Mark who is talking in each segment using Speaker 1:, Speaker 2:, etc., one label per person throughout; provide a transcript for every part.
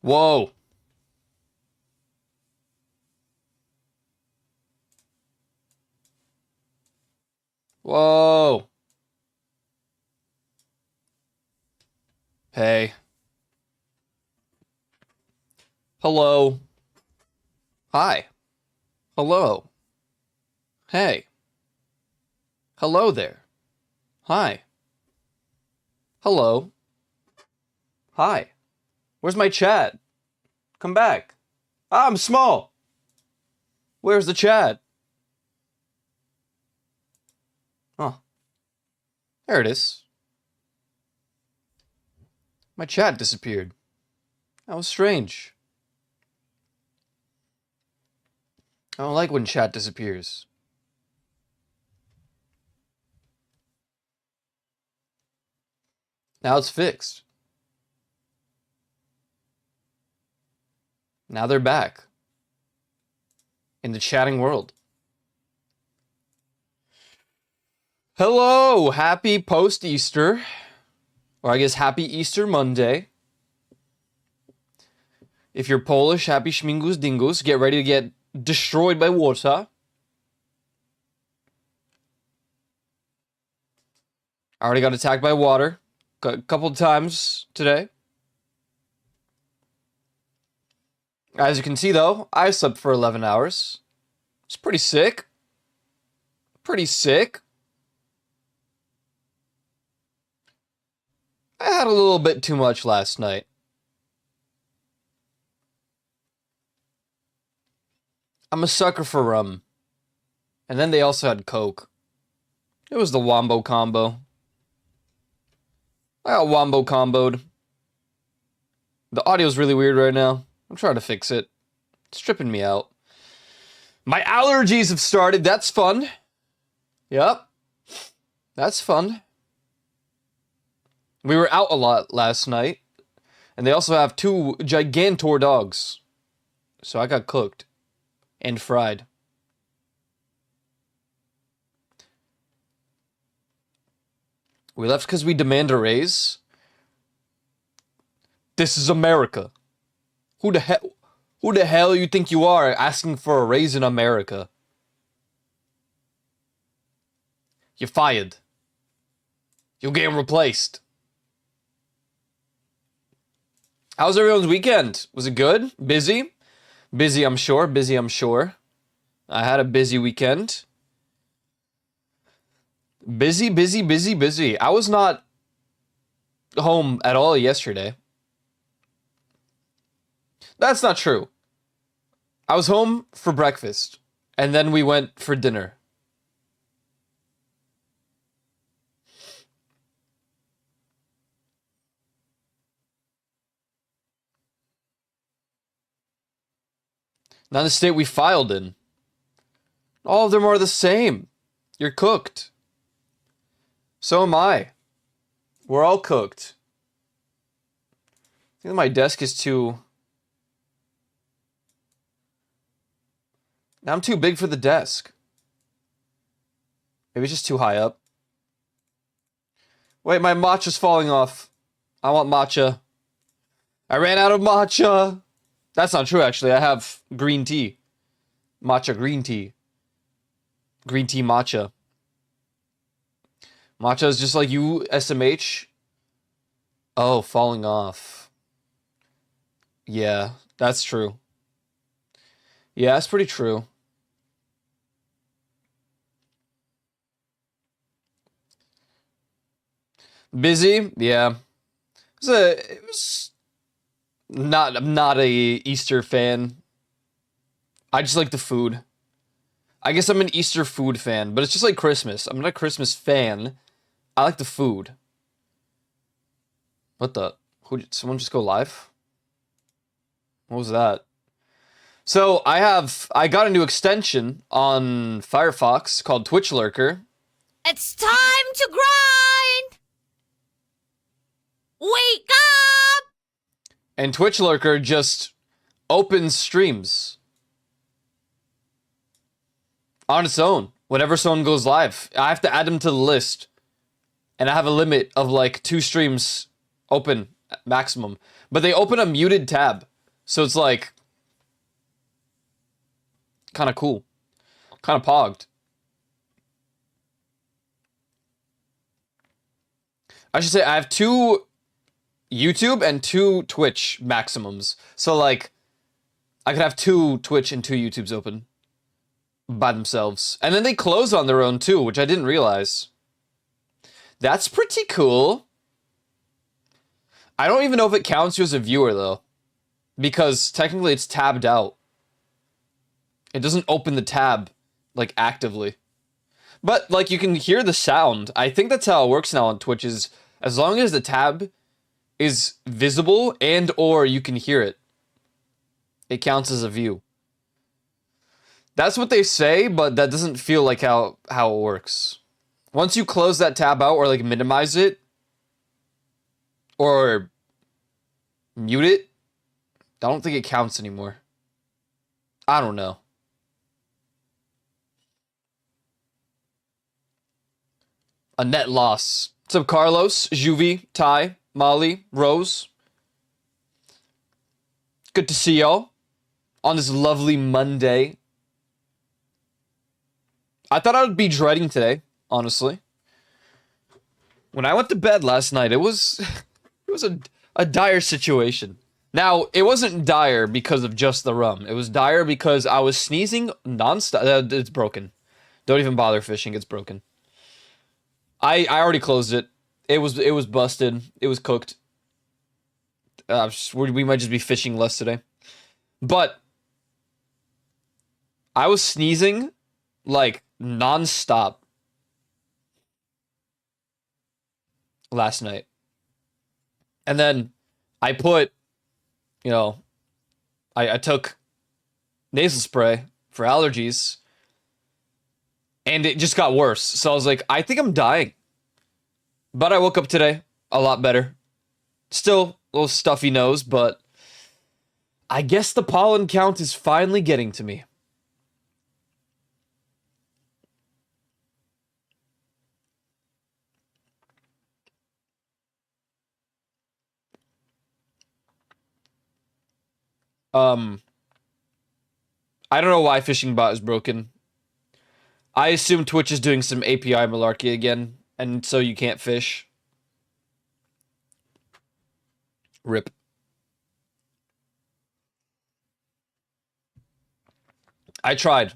Speaker 1: Whoa. Whoa. Hey. Hello. Hi. Hello. Hey. Hello there. Hi. Hello. Hi. Where's my chat? Come back. Ah, I'm small. Where's the chat? Oh. There it is. My chat disappeared. That was strange. I don't like when chat disappears. Now it's fixed. Now they're back. In the chatting world. Hello! Happy post-Easter. Or I guess happy Easter Monday. If you're Polish, happy Schmingus Dingus. Get ready to get destroyed by water. I already got attacked by water a couple times today. As you can see, though, I slept for 11 hours. It's pretty sick. Pretty sick. I had a little bit too much last night. I'm a sucker for rum. And then they also had Coke. It was the Wombo combo. I got Wombo comboed. The audio's really weird right now. I'm trying to fix it. It's tripping me out. My allergies have started. That's fun. Yep. That's fun. We were out a lot last night. And they also have 2 gigantor dogs. So I got cooked. And fried. We left because we demand a raise. This is America. Who the hell you think you are asking for a raise in America? You're fired. You're getting replaced. How's everyone's weekend? Was it good? Busy? Busy, I'm sure. Busy, I'm sure. I had a busy weekend. Busy, busy, busy, busy. I was not home at all yesterday. That's not true. I was home for breakfast, and then we went for dinner. Not the state we filed in. All of them are the same. You're cooked. So am I. We're all cooked. I think my desk is too... Now I'm too big for the desk. Maybe it's just too high up. Wait, my matcha's falling off. I want matcha. I ran out of matcha. That's not true, actually. I have green tea. Matcha green tea. Green tea matcha. Matcha is just like you, SMH. Oh, falling off. Yeah, that's true. Yeah, that's pretty true. Busy? Yeah. It was not, I'm not a Easter fan. I just like the food. I guess I'm an Easter food fan, but it's just like Christmas. I'm not a Christmas fan. I like the food. What the? Did someone just go live? What was that? So I got a new extension on Firefox called Twitch Lurker.
Speaker 2: It's time to grind! Wake up!
Speaker 1: And Twitch Lurker just opens streams on its own whenever someone goes live. I have to add them to the list. And I have a limit of like 2 streams open maximum. But they open a muted tab. So it's like kind of cool, kind of pogged. I should say I have 2 YouTube and 2 Twitch maximums. So like I could have 2 Twitch and 2 YouTubes open by themselves. And then they close on their own too, which I didn't realize. That's pretty cool. I don't even know if it counts you as a viewer though, because technically it's tabbed out. It doesn't open the tab like actively. But like you can hear the sound. I think that's how it works now on Twitch, is as long as the tab is visible and or you can hear it, it counts as a view. That's what they say, but that doesn't feel like how it works. Once you close that tab out or like minimize it or mute it, I don't think it counts anymore. I don't know. A net loss. What's up, Carlos, Juvie, Ty, Molly, Rose? Good to see y'all on this lovely Monday. I thought I would be dreading today, honestly. When I went to bed last night, it was a dire situation. Now, it wasn't dire because of just the rum. It was dire because I was sneezing nonstop. It's broken. Don't even bother fishing. It's broken. I already closed it. It was busted. It was cooked. We might just be fishing less today. But I was sneezing like nonstop last night. And then I put, I took nasal spray for allergies and it just got worse. So I was like, I think I'm dying. But I woke up today a lot better. Still a little stuffy nose, but I guess the pollen count is finally getting to me. I don't know why Fishing Bot is broken. I assume Twitch is doing some API malarkey again, and so you can't fish. RIP. I tried.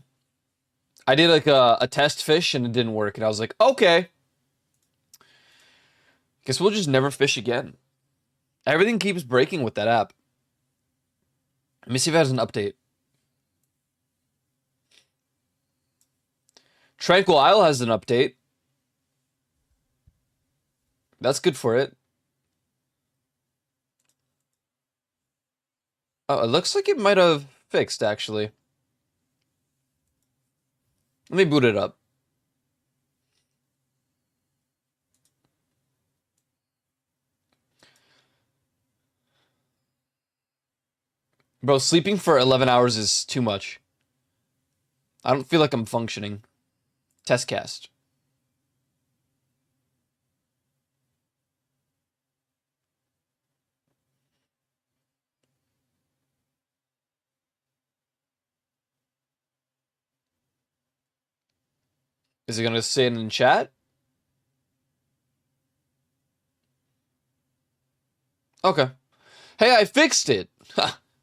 Speaker 1: I did like a test fish and it didn't work, and I was like, okay. Guess we'll just never fish again. Everything keeps breaking with that app. Let me see if it has an update. Tranquil Isle has an update. That's good for it. Oh, it looks like it might have fixed, actually. Let me boot it up. Bro, sleeping for 11 hours is too much. I don't feel like I'm functioning. Test cast. Is it gonna say it in chat? Okay. Hey, I fixed it!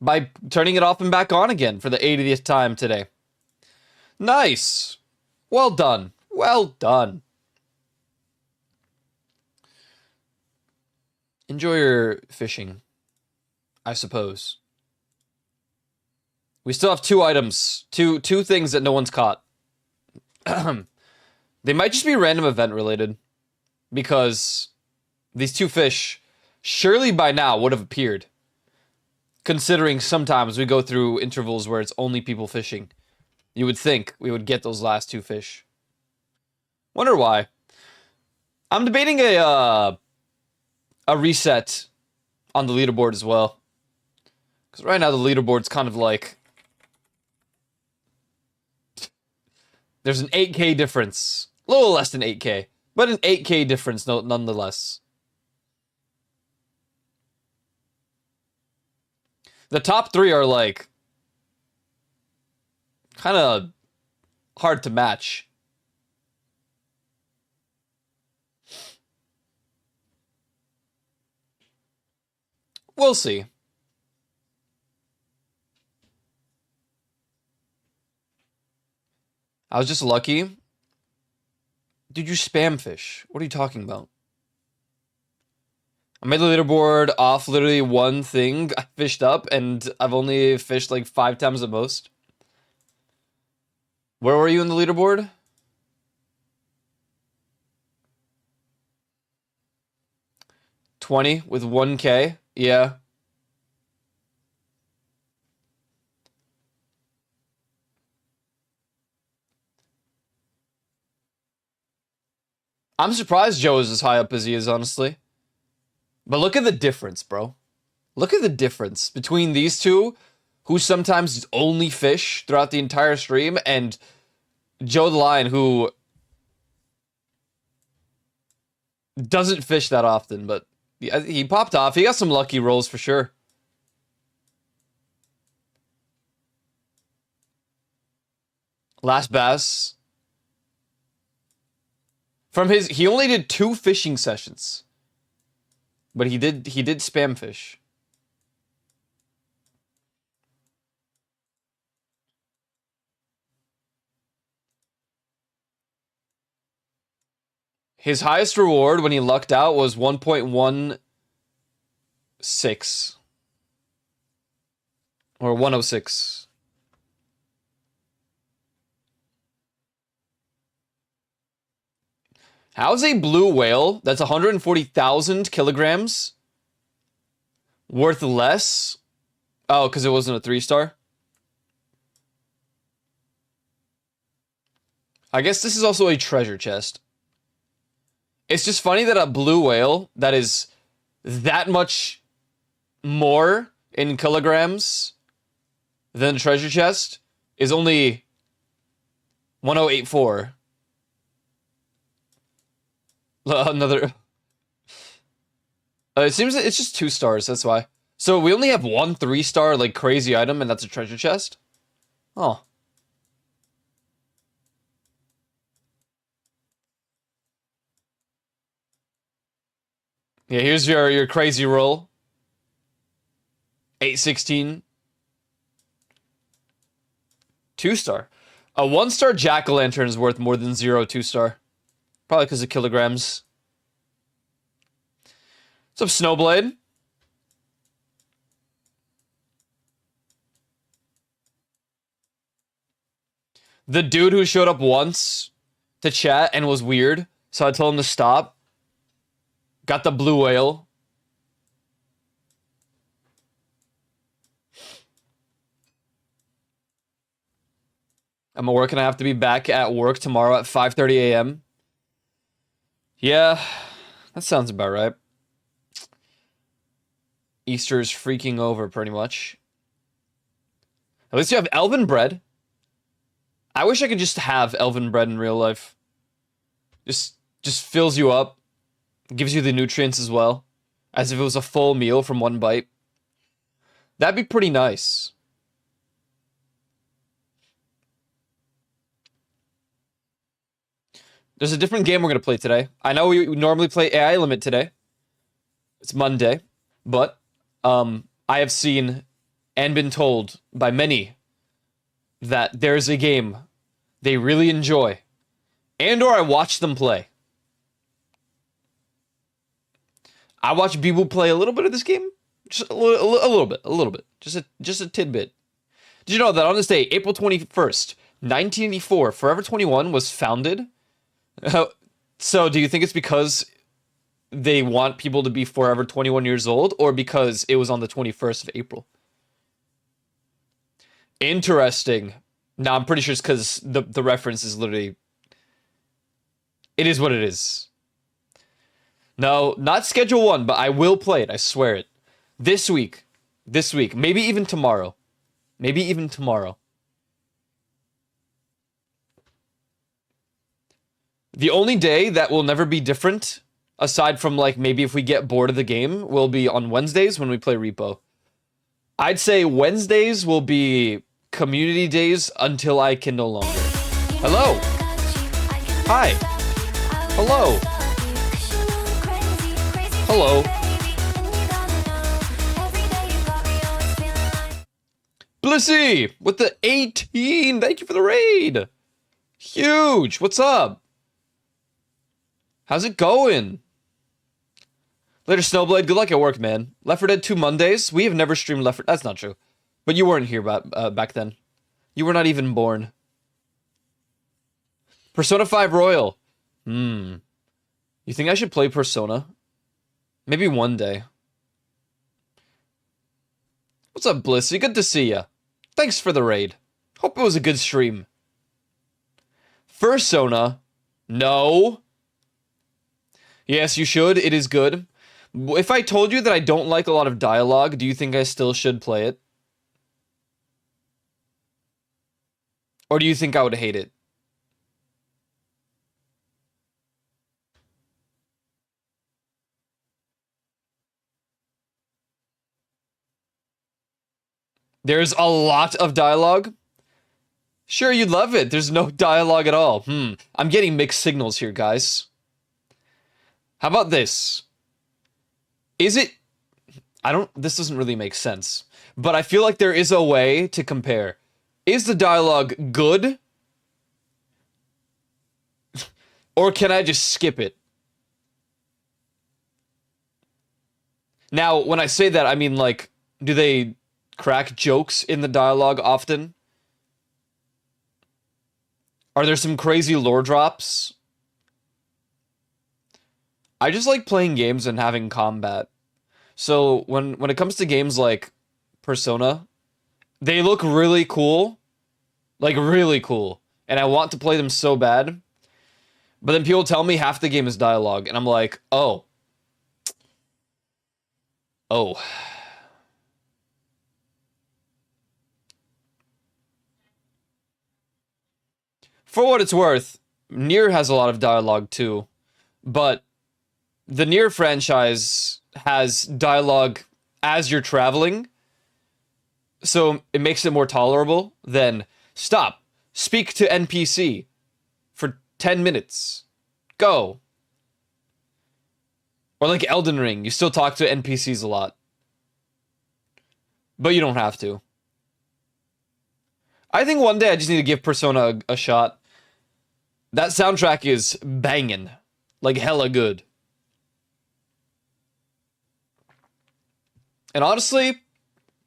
Speaker 1: By turning it off and back on again for the 80th time today. Nice! Well done. Well done. Enjoy your fishing, I suppose. We still have 2 items. Two things that no one's caught. They might just be random event related. Because these 2 fish surely by now would have appeared. Considering sometimes we go through intervals where it's only people fishing. You would think we would get those last 2 fish. Wonder why. I'm debating a reset on the leaderboard as well. Because right now the leaderboard's kind of like... There's an 8K difference. A little less than 8K. But an 8K difference nonetheless. The top 3 are like kind of hard to match. We'll see. I was just lucky. Dude, you spam fish. What are you talking about? I made the leaderboard off literally one thing I fished up, and I've only fished like 5 times at most. Where were you in the leaderboard? $20 with 1K. Yeah. I'm surprised Joe is as high up as he is, honestly. But look at the difference, bro. Look at the difference between these two, who sometimes only fish throughout the entire stream, and Joe the Lion, who doesn't fish that often, but he popped off. He got some lucky rolls for sure. Last bass. From he only did 2 fishing sessions. But he did spam fish. His highest reward when he lucked out was 1.16. Or 106. How's a blue whale that's 140,000 kilograms worth less? Oh, because it wasn't a 3-star? I guess this is also a treasure chest. It's just funny that a blue whale that is that much more in kilograms than a treasure chest is only 1084. Another. It seems it's just 2 stars, that's why. So we only have 1 3-star, like, crazy item, and that's a treasure chest? Oh. Yeah, here's your crazy roll. 816. 2-star. A 1-star jack-o'-lantern is worth more than 0 2-star. Probably because of kilograms. What's up, Snowblade? The dude who showed up once to chat and was weird, so I told him to stop. Got the blue whale. I'm at work and I have to be back at work tomorrow at 5:30 a.m. Yeah, that sounds about right. Easter's freaking over, pretty much. At least you have elven bread. I wish I could just have elven bread in real life. Just fills you up. Gives you the nutrients as well. As if it was a full meal from one bite. That'd be pretty nice. There's a different game we're going to play today. I know we normally play AI Limit today. It's Monday. But I have seen and been told by many that there's a game they really enjoy. And or I watch them play. I watch people play a little bit of this game. Just a little bit. Just a tidbit. Did you know that on this day, April 21st, 1984, Forever 21 was founded? So do you think it's because they want people to be forever 21 years old, or because it was on the 21st of April? Interesting. No, I'm pretty sure it's because the reference is literally... It is what it is. No, not Schedule 1, but I will play it, I swear it. This week. Maybe even tomorrow. The only day that will never be different, aside from, like, maybe if we get bored of the game, will be on Wednesdays when we play Repo. I'd say Wednesdays will be community days until I can no longer. Hello. Hi. Hello. Hello. Blissy with the 18. Thank you for the raid. Huge. What's up? How's it going? Later, Snowblade. Good luck at work, man. Left 4 Dead 2 Mondays. We have never streamed Left 4 Dead. That's not true. But you weren't here back then. You were not even born. Persona 5 Royal. You think I should play Persona? Maybe one day. What's up, Blissy? Good to see ya. Thanks for the raid. Hope it was a good stream. Fursona. No. Yes, you should. It is good. If I told you that I don't like a lot of dialogue, do you think I still should play it? Or do you think I would hate it? There's a lot of dialogue? Sure, you'd love it. There's no dialogue at all. I'm getting mixed signals here, guys. How about this? Is it... This doesn't really make sense. But I feel like there is a way to compare. Is the dialogue good? Or can I just skip it? Now, when I say that, I mean, like, do they crack jokes in the dialogue often? Are there some crazy lore drops? I just like playing games and having combat. So when it comes to games like Persona, they look really cool. Like, really cool. And I want to play them so bad. But then people tell me half the game is dialogue. And I'm like, oh. Oh. For what it's worth, Nier has a lot of dialogue too. But the Nier franchise has dialogue as you're traveling. So it makes it more tolerable than stop, speak to NPC for 10 minutes. Go. Or like Elden Ring, you still talk to NPCs a lot. But you don't have to. I think one day I just need to give Persona a shot. That soundtrack is banging. Like hella good. And honestly,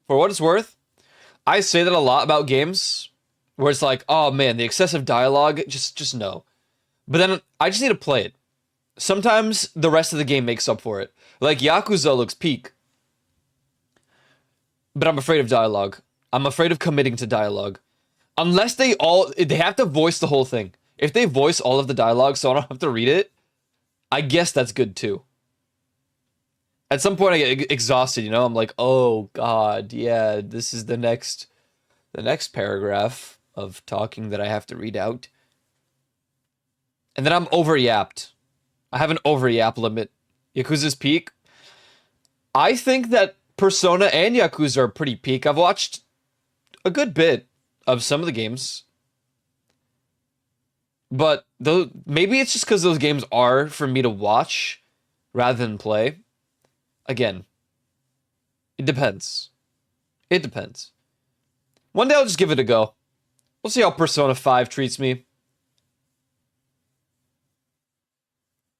Speaker 1: for what it's worth, I say that a lot about games where it's like, oh man, the excessive dialogue, just no. But then I just need to play it. Sometimes the rest of the game makes up for it. Like Yakuza looks peak. But I'm afraid of dialogue. I'm afraid of committing to dialogue. Unless they have to voice the whole thing. If they voice all of the dialogue so I don't have to read it, I guess that's good too. At some point I get exhausted, you know? I'm like, oh god, yeah, this is the next paragraph of talking that I have to read out. And then I'm over-yapped. I have an over-yap limit. Yakuza's peak. I think that Persona and Yakuza are pretty peak. I've watched a good bit of some of the games. But maybe it's just because those games are for me to watch rather than play. Again, it depends. It depends. One day I'll just give it a go. We'll see how Persona 5 treats me.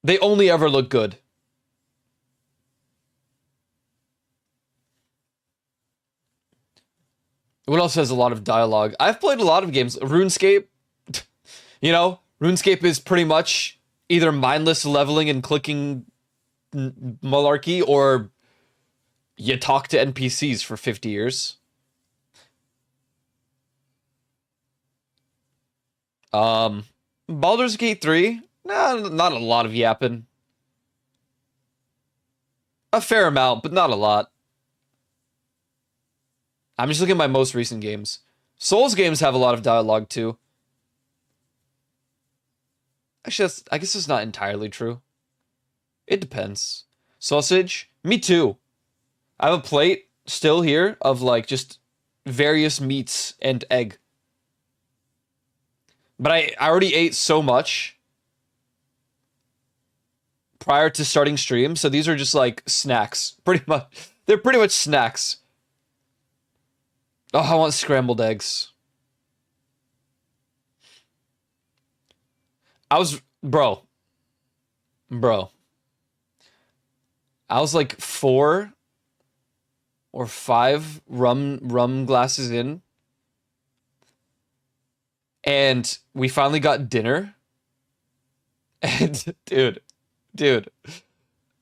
Speaker 1: They only ever look good. What else has a lot of dialogue? I've played a lot of games. RuneScape. You know, RuneScape is pretty much either mindless leveling and clicking malarkey, or you talk to NPCs for 50 years. Baldur's Gate 3? Nah, not a lot of yapping. A fair amount, but not a lot. I'm just looking at my most recent games. Souls games have a lot of dialogue too. Actually, I guess it's not entirely true. It depends. Sausage? Me too. I have a plate still here of like just various meats and egg. But I already ate so much prior to starting stream, so these are just like snacks. Pretty much. They're pretty much snacks. Oh, I want scrambled eggs. I was bro. Bro. I was like 4 or 5 rum glasses in. And we finally got dinner. And dude,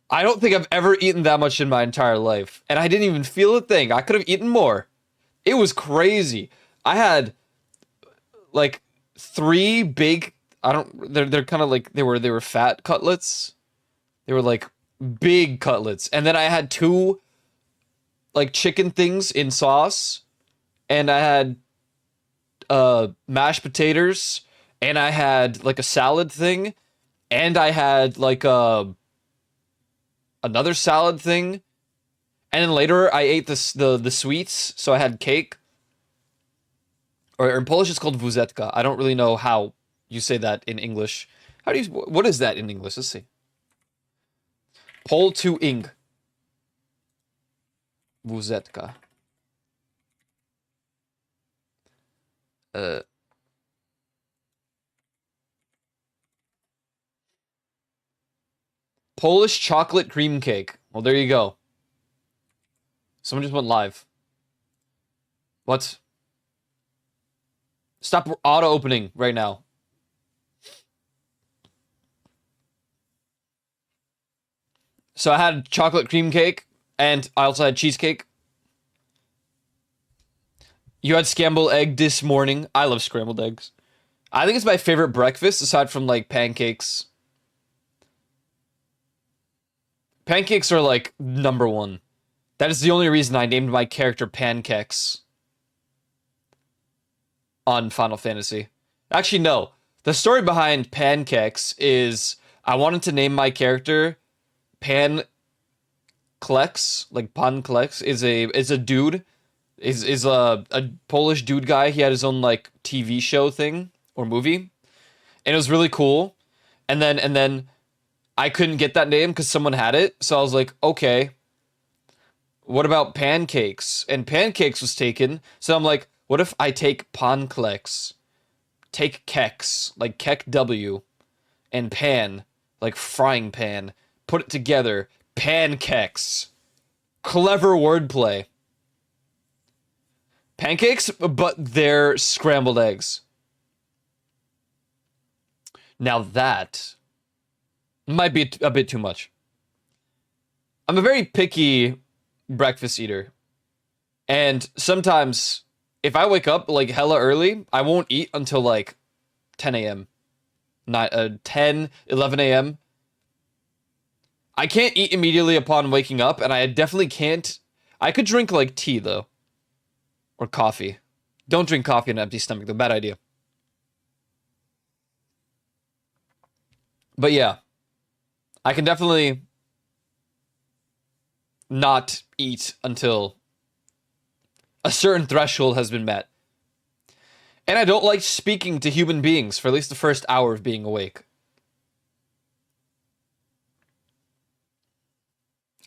Speaker 1: I don't think I've ever eaten that much in my entire life. And I didn't even feel a thing. I could have eaten more. It was crazy. I had like 3 big, they're kind of like they were fat cutlets. They were like big cutlets. And then I had 2 like chicken things in sauce, and I had mashed potatoes, and I had like a salad thing, and I had like another salad thing, and then later I ate the sweets, so I had cake. Or in Polish it's called wuzetka. I don't really know how you say that in English. What is that in English? Let's see. Pol to ing. Wuzetka. Polish chocolate cream cake. Well, there you go. Someone just went live. What? Stop auto-opening right now. So I had chocolate cream cake, and I also had cheesecake. You had scrambled egg this morning. I love scrambled eggs. I think it's my favorite breakfast, aside from, like, pancakes. Pancakes are, like, number 1. That is the only reason I named my character Pankex on Final Fantasy. Actually, no. The story behind Pankex is I wanted to name my character Panklex, like Panklex is a dude, is a Polish dude guy. He had his own like TV show thing or movie, and it was really cool. And then I couldn't get that name because someone had it, so I was like, okay, what about pancakes? And pancakes was taken, so I'm like, what if I take Panklex, take Kex, like Kek W, and pan, like frying pan, put it together, Pankex. Clever wordplay. Pancakes, but they're scrambled eggs. Now that might be a bit too much. I'm a very picky breakfast eater. And sometimes, if I wake up like hella early, I won't eat until like 10 a.m. 10, 11 a.m. I can't eat immediately upon waking up, and I definitely can't. I could drink like tea, though. Or coffee. Don't drink coffee on an empty stomach, though. Bad idea. But yeah, I can definitely not eat until a certain threshold has been met. And I don't like speaking to human beings for at least the first hour of being awake.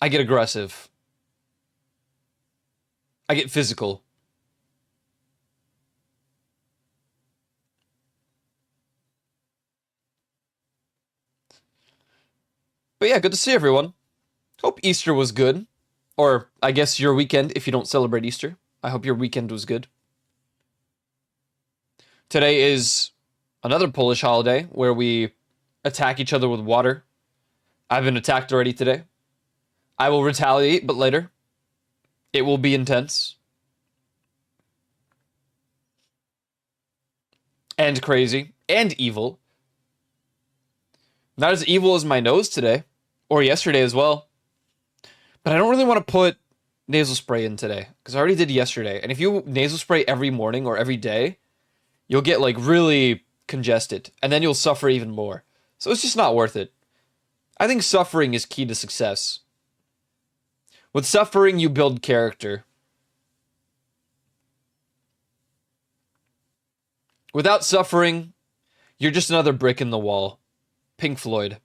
Speaker 1: I get aggressive. I get physical. But yeah, good to see everyone. Hope Easter was good. Or, I guess your weekend if you don't celebrate Easter. I hope your weekend was good. Today is another Polish holiday where we attack each other with water. I've been attacked already today. I will retaliate, but later. It will be intense. And crazy. And evil. Not as evil as my nose today. Or yesterday as well. But I don't really want to put nasal spray in today. Because I already did yesterday. And if you nasal spray every morning or every day, you'll get like really congested. And then you'll suffer even more. So it's just not worth it. I think suffering is key to success. With suffering, you build character. Without suffering, you're just another brick in the wall. Pink Floyd.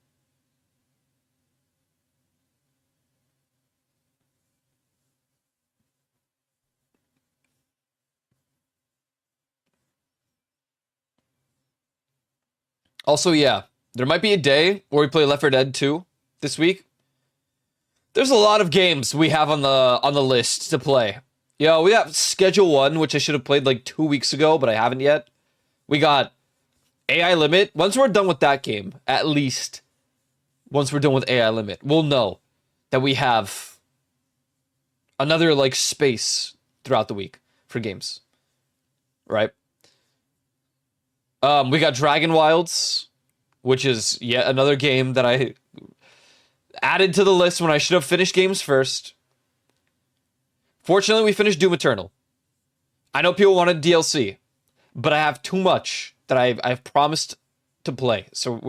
Speaker 1: Also, yeah, there might be a day where we play Left 4 Dead 2 this week. There's a lot of games we have on the list to play. Yo, we got Schedule 1, which I should have played like 2 weeks ago, but I haven't yet. We got AI Limit. Once we're done with that game, at least, once we're done with AI Limit, we'll know that we have another like space throughout the week for games. Right? We got Dragon Wilds, which is yet another game that I added to the list when I should have finished games first. Fortunately, we finished Doom Eternal. I know people wanted DLC, but I have too much that I've promised to play. So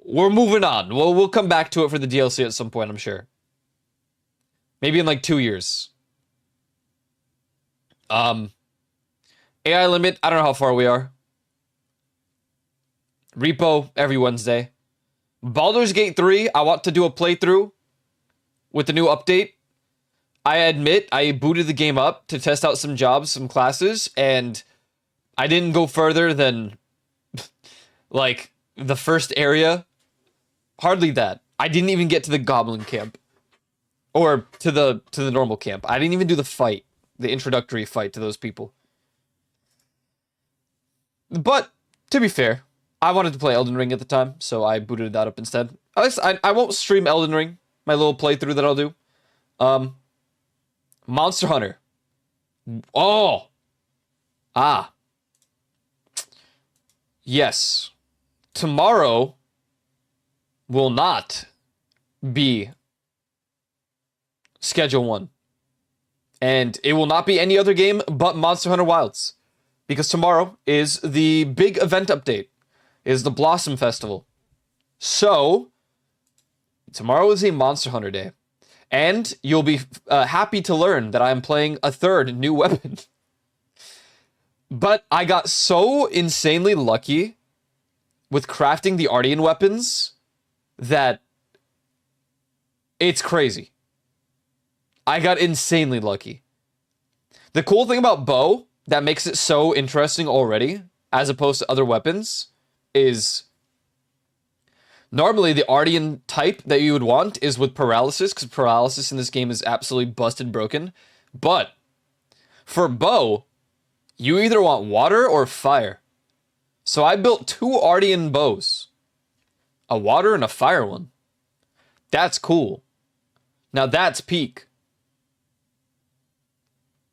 Speaker 1: we're moving on. We'll come back to it for the DLC at some point, I'm sure. Maybe in like 2 years. AI Limit, I don't know how far we are. Repo every Wednesday. Baldur's Gate 3, I want to do a playthrough with the new update. I admit I booted the game up to test out some jobs, some classes, and I didn't go further than like the first area. Hardly that. I didn't even get to the goblin camp or to the normal camp. I didn't even do the fight, the introductory fight to those people. But to be fair, I wanted to play Elden Ring at the time, so I booted that up instead. At least I won't stream Elden Ring, my little playthrough that I'll do. Monster Hunter. Oh! Ah. Yes. Tomorrow will not be Schedule 1. And it will not be any other game but Monster Hunter Wilds. Because tomorrow is the big event update. Is the Blossom Festival. So, tomorrow is a Monster Hunter Day. And you'll be happy to learn that I'm playing a third new weapon. But I got so insanely lucky with crafting the Ardian weapons that it's crazy. I got insanely lucky. The cool thing about bow that makes it so interesting already, as opposed to other weapons, is normally the Ardian type that you would want is with paralysis, because paralysis in this game is absolutely busted broken. But for bow, you either want water or fire. So I built 2 Ardian bows. A water and a fire one. That's cool. Now that's peak.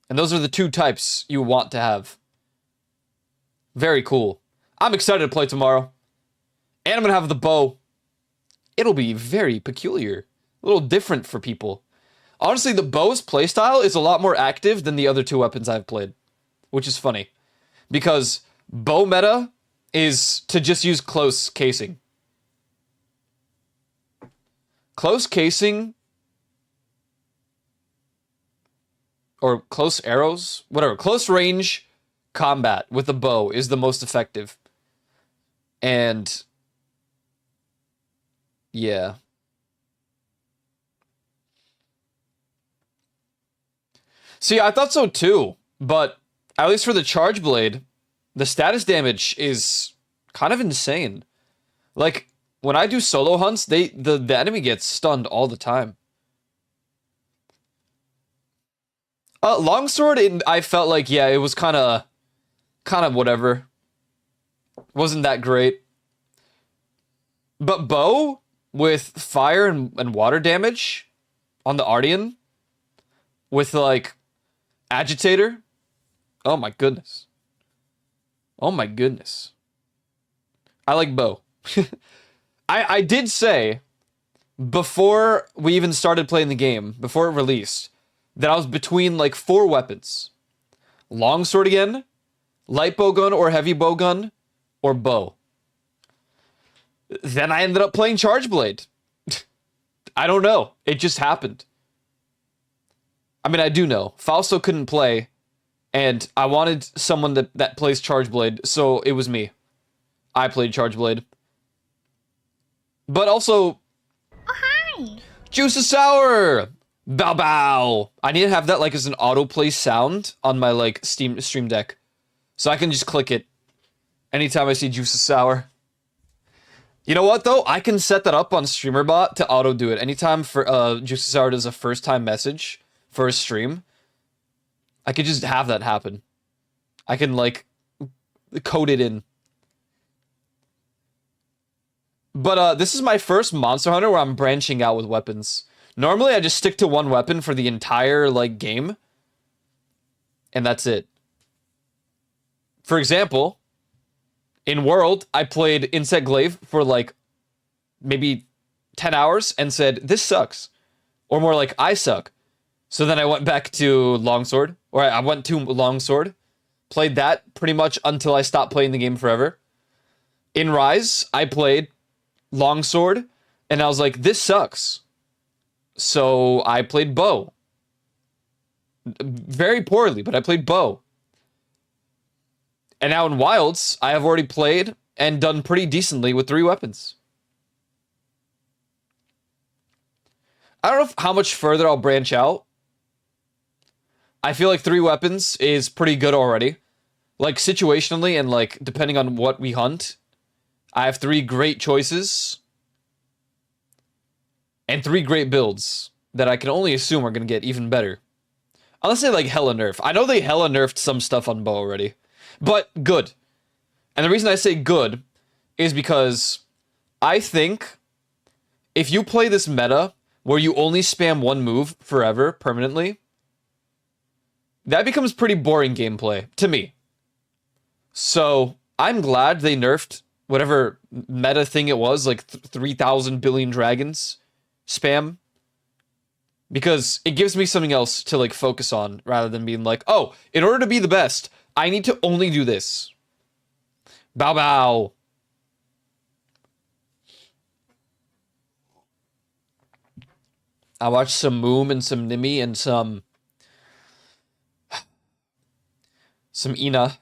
Speaker 1: And those are the 2 types you want to have. Very cool. I'm excited to play tomorrow. And I'm going to have the bow. It'll be very peculiar. A little different for people. Honestly, the bow's playstyle is a lot more active than the other 2 weapons I've played. Which is funny. Because bow meta is to just use close casing. Close casing, or close arrows, whatever, close range combat with a bow is the most effective. And yeah. See, I thought so too, but at least for the Charge Blade, the status damage is kind of insane. Like, when I do solo hunts, the enemy gets stunned all the time. Longsword, I felt like, yeah, it was kind of whatever. Wasn't that great. But bow, with fire and water damage on the Ardian, with, like, agitator, oh my goodness. Oh my goodness. I like bow. I did say, before we even started playing the game, before it released, that I was between like 4 weapons. Longsword again, light bowgun or heavy bowgun, or bow. Then I ended up playing Charge Blade. I don't know. It just happened. I mean, I do know. Fausto couldn't play, And I wanted someone that plays Chargeblade, so it was me. I played Chargeblade. But also,
Speaker 2: Hi.
Speaker 1: Juice is Sour! Bow bow! I need to have that like as an autoplay sound on my like Stream Deck. So I can just click it anytime I see Juice is Sour. You know what though? I can set that up on StreamerBot to auto do it. Anytime for Juice is Sour does a first time message for a stream, I could just have that happen. I can like code it in. But this is my first Monster Hunter where I'm branching out with weapons. Normally I just stick to one weapon for the entire like game. And that's it. For example, in World, I played Insect Glaive for like maybe 10 hours and said, this sucks. Or more like, I suck. So then I went back to Longsword, or I went to Longsword, played that pretty much until I stopped playing the game forever. In Rise, I played Longsword, and I was like, this sucks. So I played Bow. Very poorly, but I played Bow. And now in Wilds, I have already played and done pretty decently with 3 weapons. I don't know how much further I'll branch out. I feel like 3 weapons is pretty good already. Like, situationally and, like, depending on what we hunt, I have 3 great choices. And 3 great builds that I can only assume are going to get even better. Unless they, like, hella nerf. I know they hella nerfed some stuff on Bow already. But good. And the reason I say good is because I think if you play this meta where you only spam one move forever, permanently, that becomes pretty boring gameplay to me. So I'm glad they nerfed whatever meta thing it was, like 3,000 billion dragons spam. Because it gives me something else to like focus on rather than being like, oh, in order to be the best, I need to only do this. Bow bow. I watched some Moom and some Nimi and some Ina.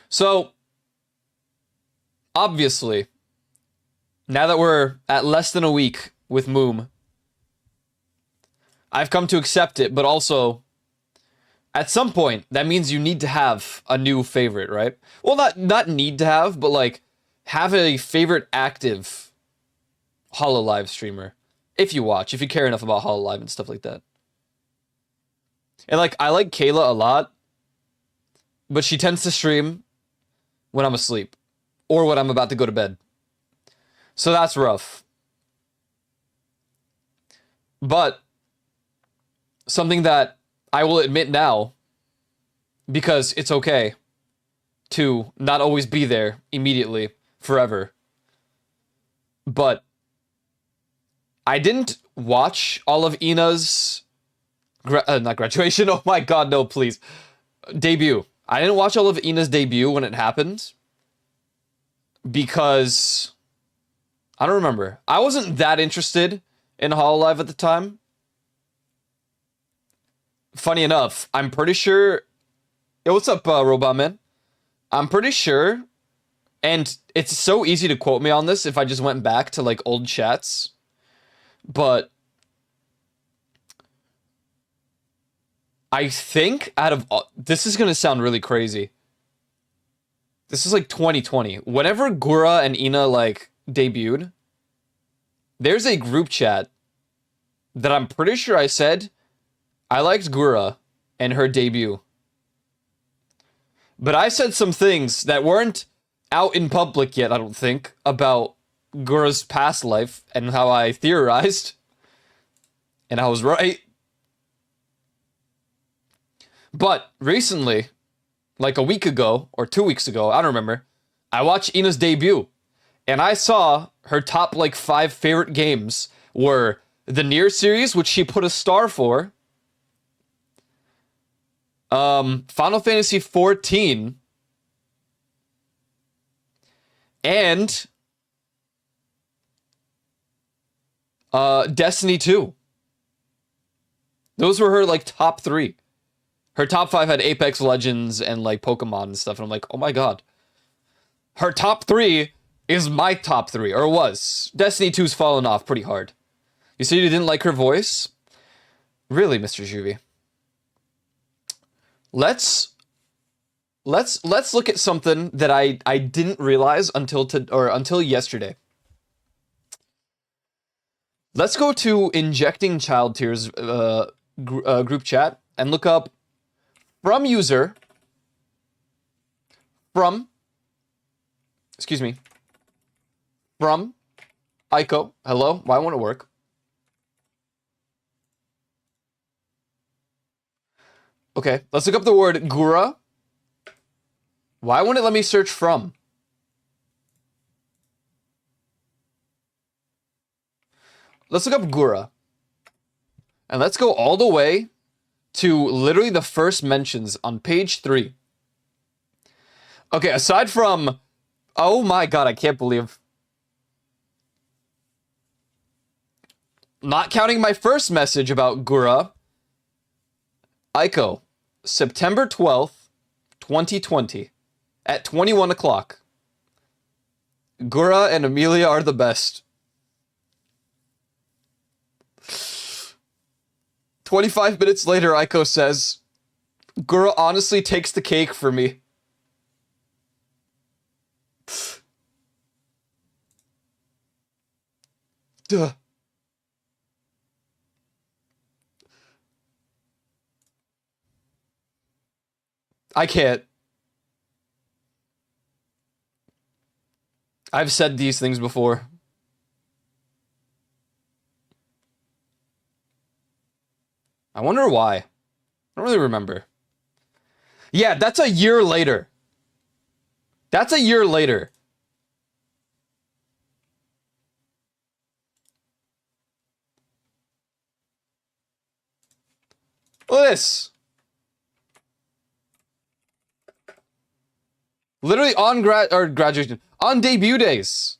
Speaker 1: So, obviously, now that we're at less than a week with Moom, I've come to accept it, but also, at some point, that means you need to have a new favorite, right? Well, not need to have, but like, have a favorite active HoloLive streamer. If you watch, if you care enough about HoloLive and stuff like that. And like, I like Kayla a lot, but she tends to stream when I'm asleep or when I'm about to go to bed. So that's rough. But something that I will admit now, because it's okay to not always be there immediately, forever. But I didn't watch all of Ina's not graduation. Oh my god, no, please. Debut. I didn't watch all of Ina's debut when it happened because I don't remember. I wasn't that interested in HoloLive at the time. Funny enough, I'm pretty sure. Yo, what's up, Robot Man? I'm pretty sure, and it's so easy to quote me on this if I just went back to like old chats, but I think out of all, this is gonna sound really crazy. This is like 2020. Whenever Gura and Ina like debuted, there's a group chat that I'm pretty sure I said I liked Gura and her debut. But I said some things that weren't out in public yet, I don't think, about Gura's past life and how I theorized. And I was right. But recently, like a week ago or 2 weeks ago, I don't remember, I watched Ina's debut. And I saw her top like 5 favorite games were the Nier series, which she put a star for, Final Fantasy XIV, and Destiny 2. Those were her like top 3. Her top 5 had Apex Legends and like Pokemon and stuff, and I'm like, oh my god. Her top 3 is my top 3, or was. Destiny 2's fallen off pretty hard. You said you didn't like her voice? Really, Mr. Juvie? Let's look at something that I didn't realize until yesterday. Let's go to Injecting Child Tears group chat and look up from Aiko. Hello, why won't it work? Okay, let's look up the word Gura. Why won't it let me search from? Let's look up Gura. And let's go all the way to literally the first mentions on page 3. Okay, aside from... Oh my god, I can't believe... Not counting my first message about Gura. Aiko, September 12th, 2020, at 21 o'clock. Gura and Amelia are the best. 25 minutes later, Aiko says, Gura honestly takes the cake for me. Duh. I can't. I've said these things before. I wonder why. I don't really remember. Yeah, that's a year later. That's a year later. Look at this. Literally on graduation, on debut days.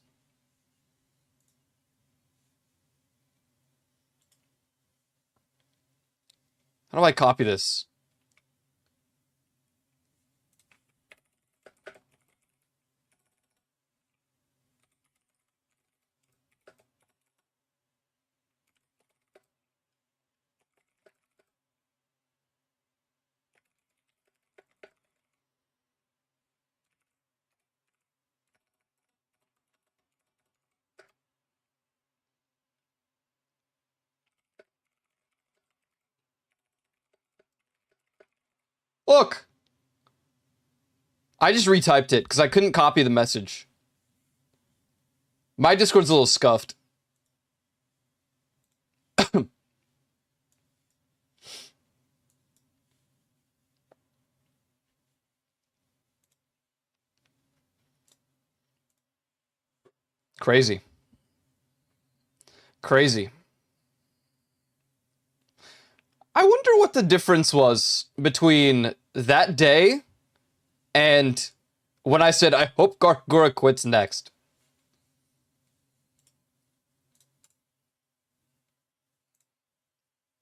Speaker 1: How do I copy this? Look! I just retyped it because I couldn't copy the message. My Discord's a little scuffed. Crazy. Crazy. I wonder what the difference was between that day and when I said, I hope Gura quits next.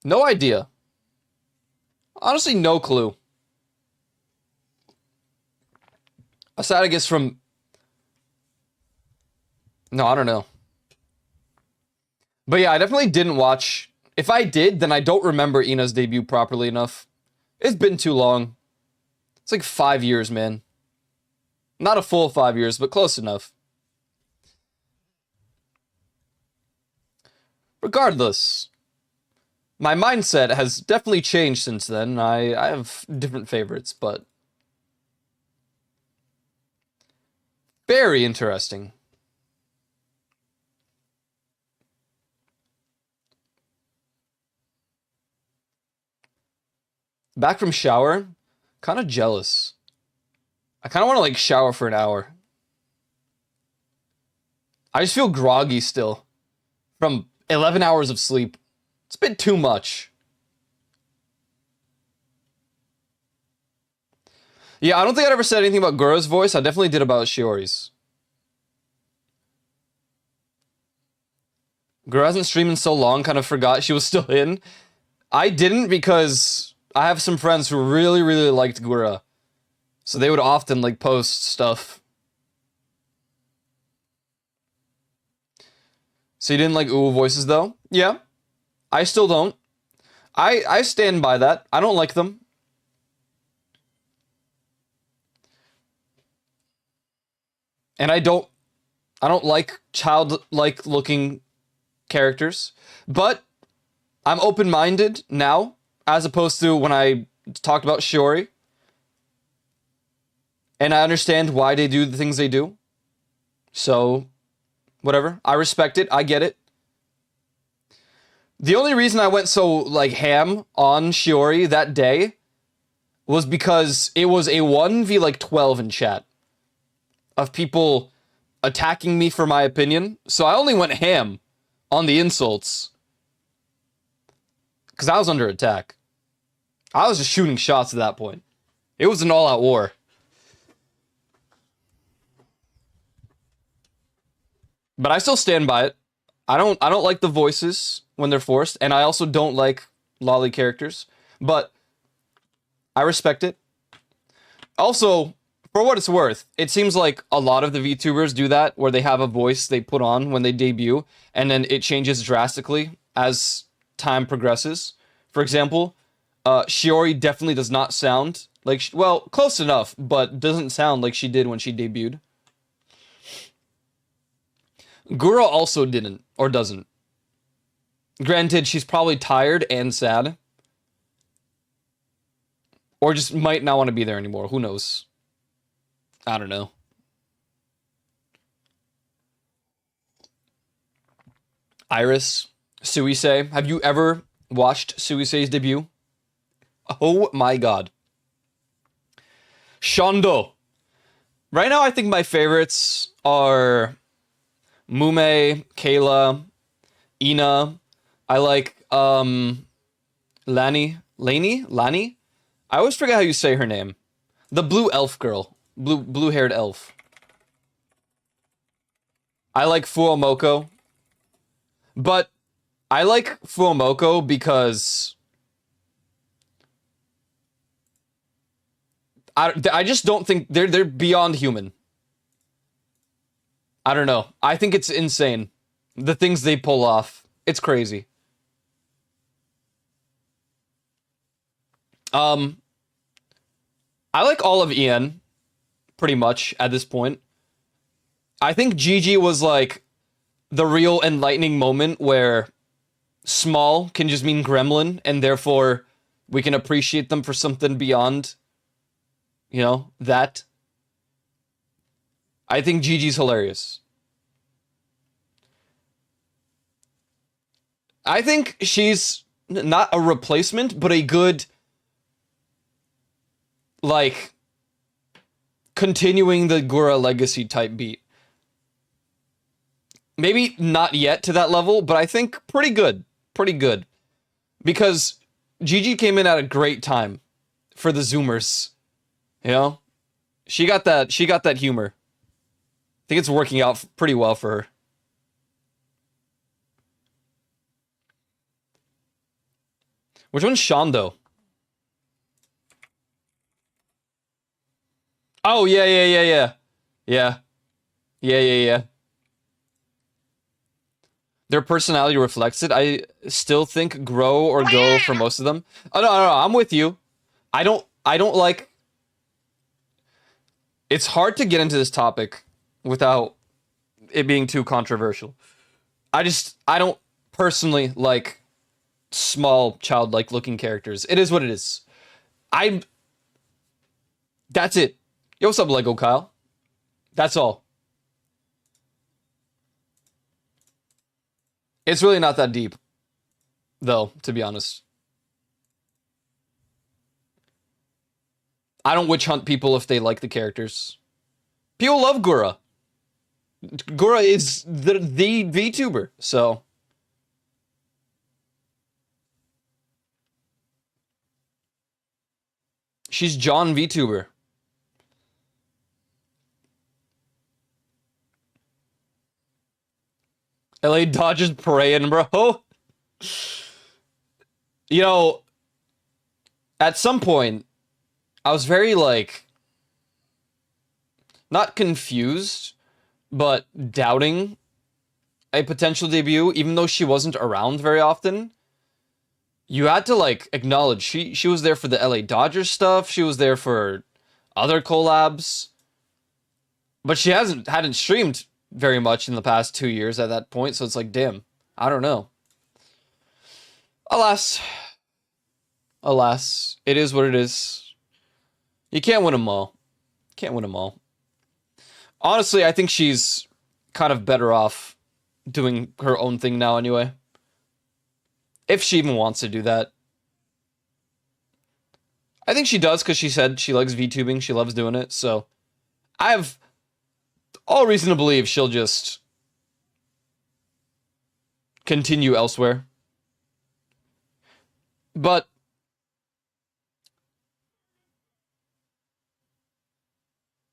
Speaker 1: No idea. Honestly, no clue. Aside, I guess, from... No, I don't know. But yeah, I definitely didn't watch... If I did, then I don't remember Ina's debut properly enough. It's been too long. It's like 5 years, man. Not a full 5 years, but close enough. Regardless, my mindset has definitely changed since then. I have different favorites, but... Very interesting. Back from shower, kind of jealous. I kind of want to like shower for an hour. I just feel groggy still from 11 hours of sleep. It's been too much. Yeah, I don't think I'd ever said anything about Gura's voice. I definitely did about Shiori's. Gura hasn't streamed in so long, kind of forgot she was still in. I didn't because I have some friends who really, really liked Gura. So they would often, like, post stuff. So you didn't like Uwu voices, though? Yeah. I still don't. I stand by that. I don't like them. And I don't like childlike looking characters. But I'm open-minded now, as opposed to when I talked about Shiori. And I understand why they do the things they do. So, whatever. I respect it. I get it. The only reason I went so, like, ham on Shiori that day was because it was a 1v, like, 12 in chat of people attacking me for my opinion. So I only went ham on the insults because I was under attack. I was just shooting shots at that point. It was an all-out war. But I still stand by it. I don't like the voices when they're forced, and I also don't like lolly characters, but I respect it. Also, for what it's worth, it seems like a lot of the VTubers do that, where they have a voice they put on when they debut, and then it changes drastically as time progresses. For example, Shiori definitely does not sound like, well, close enough, but doesn't sound like she did when she debuted. Gura also didn't, or doesn't. Granted, she's probably tired and sad. Or just might not want to be there anymore. Who knows? I don't know. Iris, Suisei. Have you ever watched Suisei's debut? Oh my god. Shondo. Right now, I think my favorites are Mume, Kayla, Ina. I like Lani. I always forget how you say her name. The blue elf girl. Blue-haired elf. I like Fuomoko. But I like Fuomoko because I just don't think they're beyond human. I don't know. I think it's insane. The things they pull off. It's crazy. I like all of Ian, pretty much, at this point. I think Gigi was, like, the real enlightening moment where small can just mean gremlin, and therefore we can appreciate them for something beyond, you know, that. I think Gigi's hilarious. I think she's not a replacement, but a good, like, continuing the Gura legacy type beat. Maybe not yet to that level, but I think pretty good. Pretty good. Because Gigi came in at a great time for the Zoomers. You know? She got that humor. I think it's working out pretty well for her. Which one's Shondo? Oh, yeah. Yeah. Their personality reflects it. I still think grow or go for most of them. Oh, no, I'm with you. I don't like... It's hard to get into this topic without it being too controversial. I don't personally like small, childlike looking characters. It is what it is. That's it. Yo, what's up, Lego Kyle? That's all. It's really not that deep, though, to be honest. I don't witch hunt people if they like the characters. People love Gura. Gura is the VTuber, so... She's John VTuber. LA Dodgers praying, bro. You know, at some point, I was very, like, not confused, but doubting a potential debut, even though she wasn't around very often. You had to, like, acknowledge she was there for the LA Dodgers stuff, she was there for other collabs, but she hadn't streamed very much in the past 2 years at that point, so it's like, damn, I don't know. Alas, it is what it is. You can't win them all. Can't win them all. Honestly, I think she's kind of better off doing her own thing now anyway. If she even wants to do that. I think she does because she said she likes VTubing, she loves doing it, so I have all reason to believe she'll just continue elsewhere. But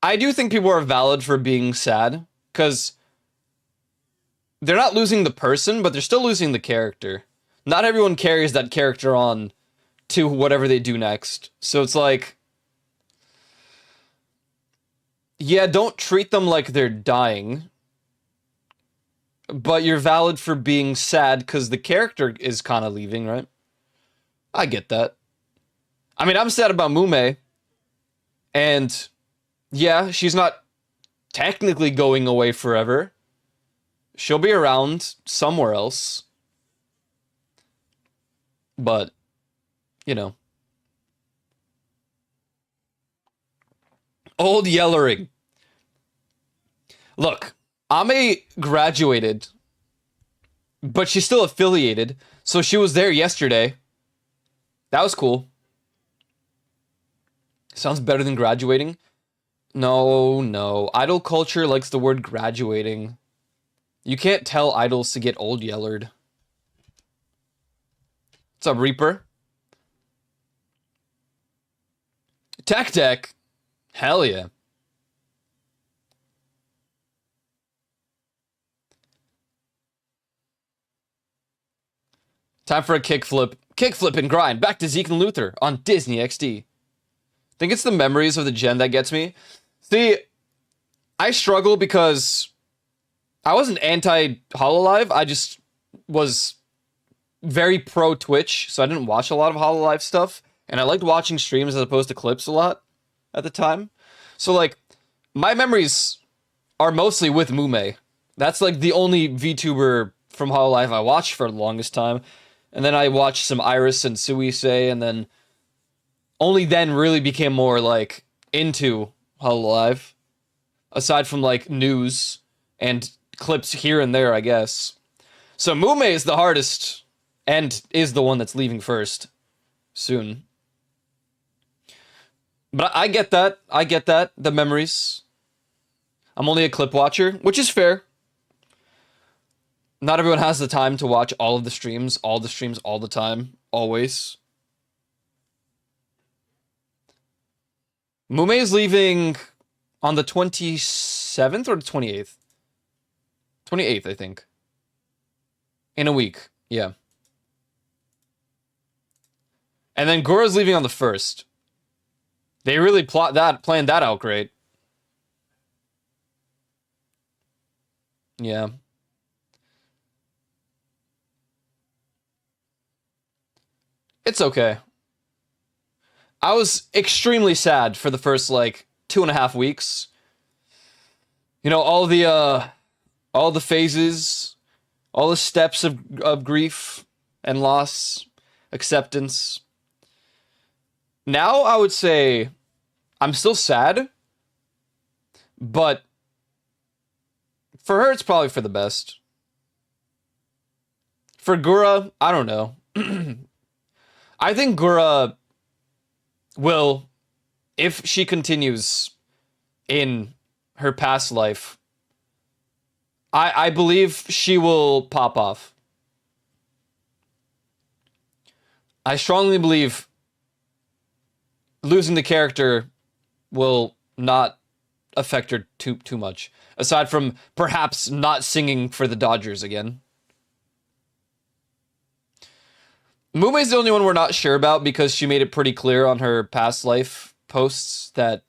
Speaker 1: I do think people are valid for being sad, because they're not losing the person, but they're still losing the character. Not everyone carries that character on to whatever they do next. So it's like, yeah, don't treat them like they're dying, but you're valid for being sad because the character is kind of leaving, right? I get that. I mean, I'm sad about Mume, and yeah, she's not technically going away forever. She'll be around somewhere else. But, you know. Old Yellering. Look, Ame graduated, but she's still affiliated, so she was there yesterday. That was cool. Sounds better than graduating. No. Idol culture likes the word graduating. You can't tell idols to get old yellered. What's up, Reaper? Tech. Hell yeah. Time for a kickflip. Kickflip and grind. Back to Zeke and Luther on Disney XD. Think it's the memories of the gen that gets me. See, I struggle because I wasn't anti-Hololive. I just was very pro Twitch, so I didn't watch a lot of Hololive stuff. And I liked watching streams as opposed to clips a lot at the time. So, like, my memories are mostly with Mume. That's, like, the only VTuber from Hololive I watched for the longest time. And then I watched some Iris and Suisei, and then only then really became more, like, into Hololive. Aside from, like, news and clips here and there, I guess. So Mume is the hardest, and is the one that's leaving first. Soon. But I get that. The memories. I'm only a clip watcher, which is fair. Not everyone has the time to watch all the streams, all the time, always. Mume is leaving on the 27th or the 28th? 28th, I think. In a week, yeah. And then Gora's leaving on the 1st. They really planned that out great. Yeah. It's okay. I was extremely sad for the first, like, 2.5 weeks. You know, all the phases, all the steps of grief and loss, acceptance. Now I would say I'm still sad, but for her it's probably for the best. For Gura, I don't know. I think Gura will, if she continues in her past life, I believe she will pop off. I strongly believe losing the character will not affect her too much. Aside from perhaps not singing for the Dodgers again. Mume's the only one we're not sure about because she made it pretty clear on her past life posts that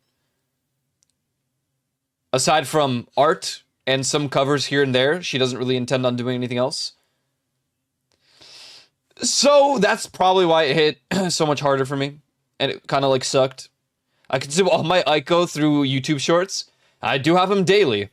Speaker 1: aside from art and some covers here and there, she doesn't really intend on doing anything else. So that's probably why it hit so much harder for me. And it kind of like sucked. I consume all my Aiko through YouTube shorts. I do have them daily.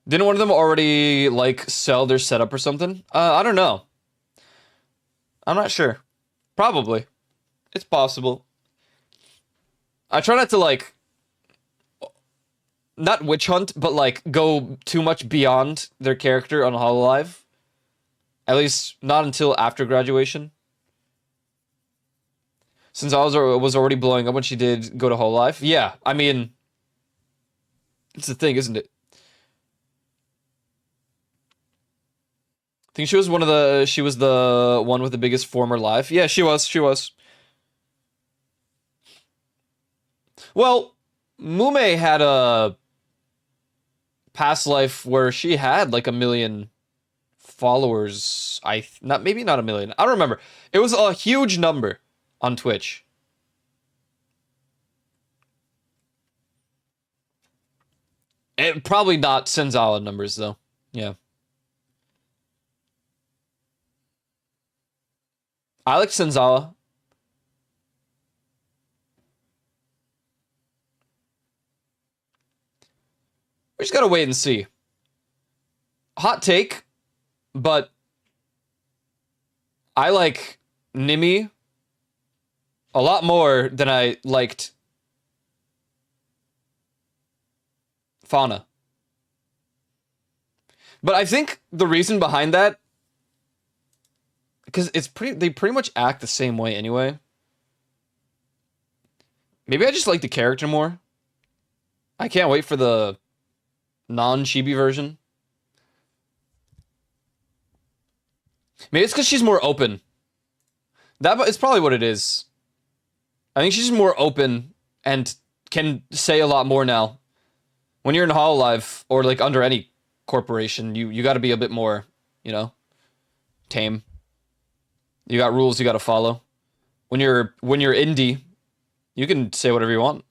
Speaker 1: Didn't one of them already like sell their setup or something? I don't know. I'm not sure. Probably. It's possible. I try not to like not witch hunt, but like go too much beyond their character on Hololive. At least not until after graduation. Since I was already blowing up when she did go to Hololive. Yeah, I mean, it's the thing, isn't it? I think she was the one with the biggest former live. Yeah, she was. Well, Mume had a past life where she had like 1 million followers. Not maybe not 1 million. I don't remember. It was a huge number on Twitch. And probably not Senzawa numbers though. Yeah. I like Senzawa. We just gotta wait and see. Hot take, but I like Nimi a lot more than I liked Fauna. But I think the reason behind that, because they pretty much act the same way anyway. Maybe I just like the character more. I can't wait for the non-chibi version. Maybe it's because she's more open. That is probably what it is. I think she's more open and can say a lot more now. When you're in Hololive or like under any corporation, you got to be a bit more, tame. You got rules you got to follow. When you're indie, you can say whatever you want.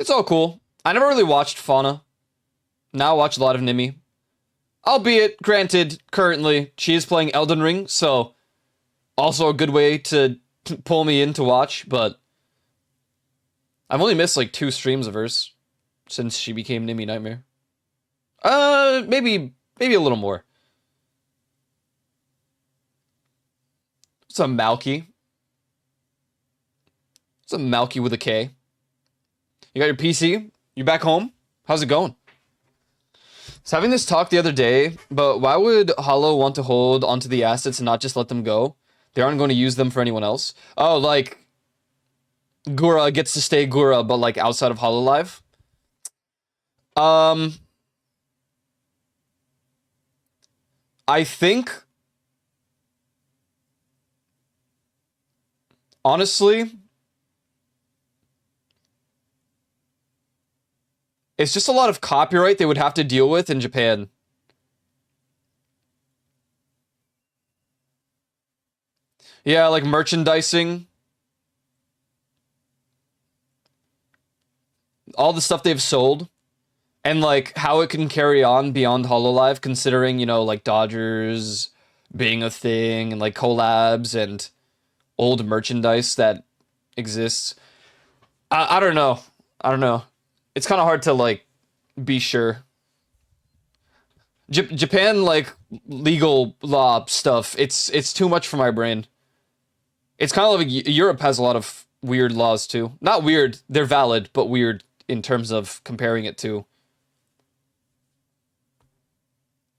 Speaker 1: It's all cool. I never really watched Fauna. Now I watch a lot of Nimi. Albeit, granted, currently, she is playing Elden Ring, so also a good way to pull me in to watch, but I've only missed like 2 streams of hers since she became Nimi Nightmare. Maybe a little more. What's up, Malky? What's up, Malky with a K? You got your PC? You back home? How's it going? I was having this talk the other day, but why would Hollow want to hold onto the assets and not just let them go? They aren't going to use them for anyone else. Oh, like Gura gets to stay Gura, but like outside of Hololive. I think honestly, it's just a lot of copyright they would have to deal with in Japan. Yeah, like merchandising. All the stuff they've sold. And like how it can carry on beyond Hololive, considering, like Dodgers being a thing and like collabs and old merchandise that exists. I don't know. It's kind of hard to like be sure. Japan like legal law stuff. It's too much for my brain. It's kind of like Europe has a lot of weird laws too. Not weird, they're valid, but weird in terms of comparing it to,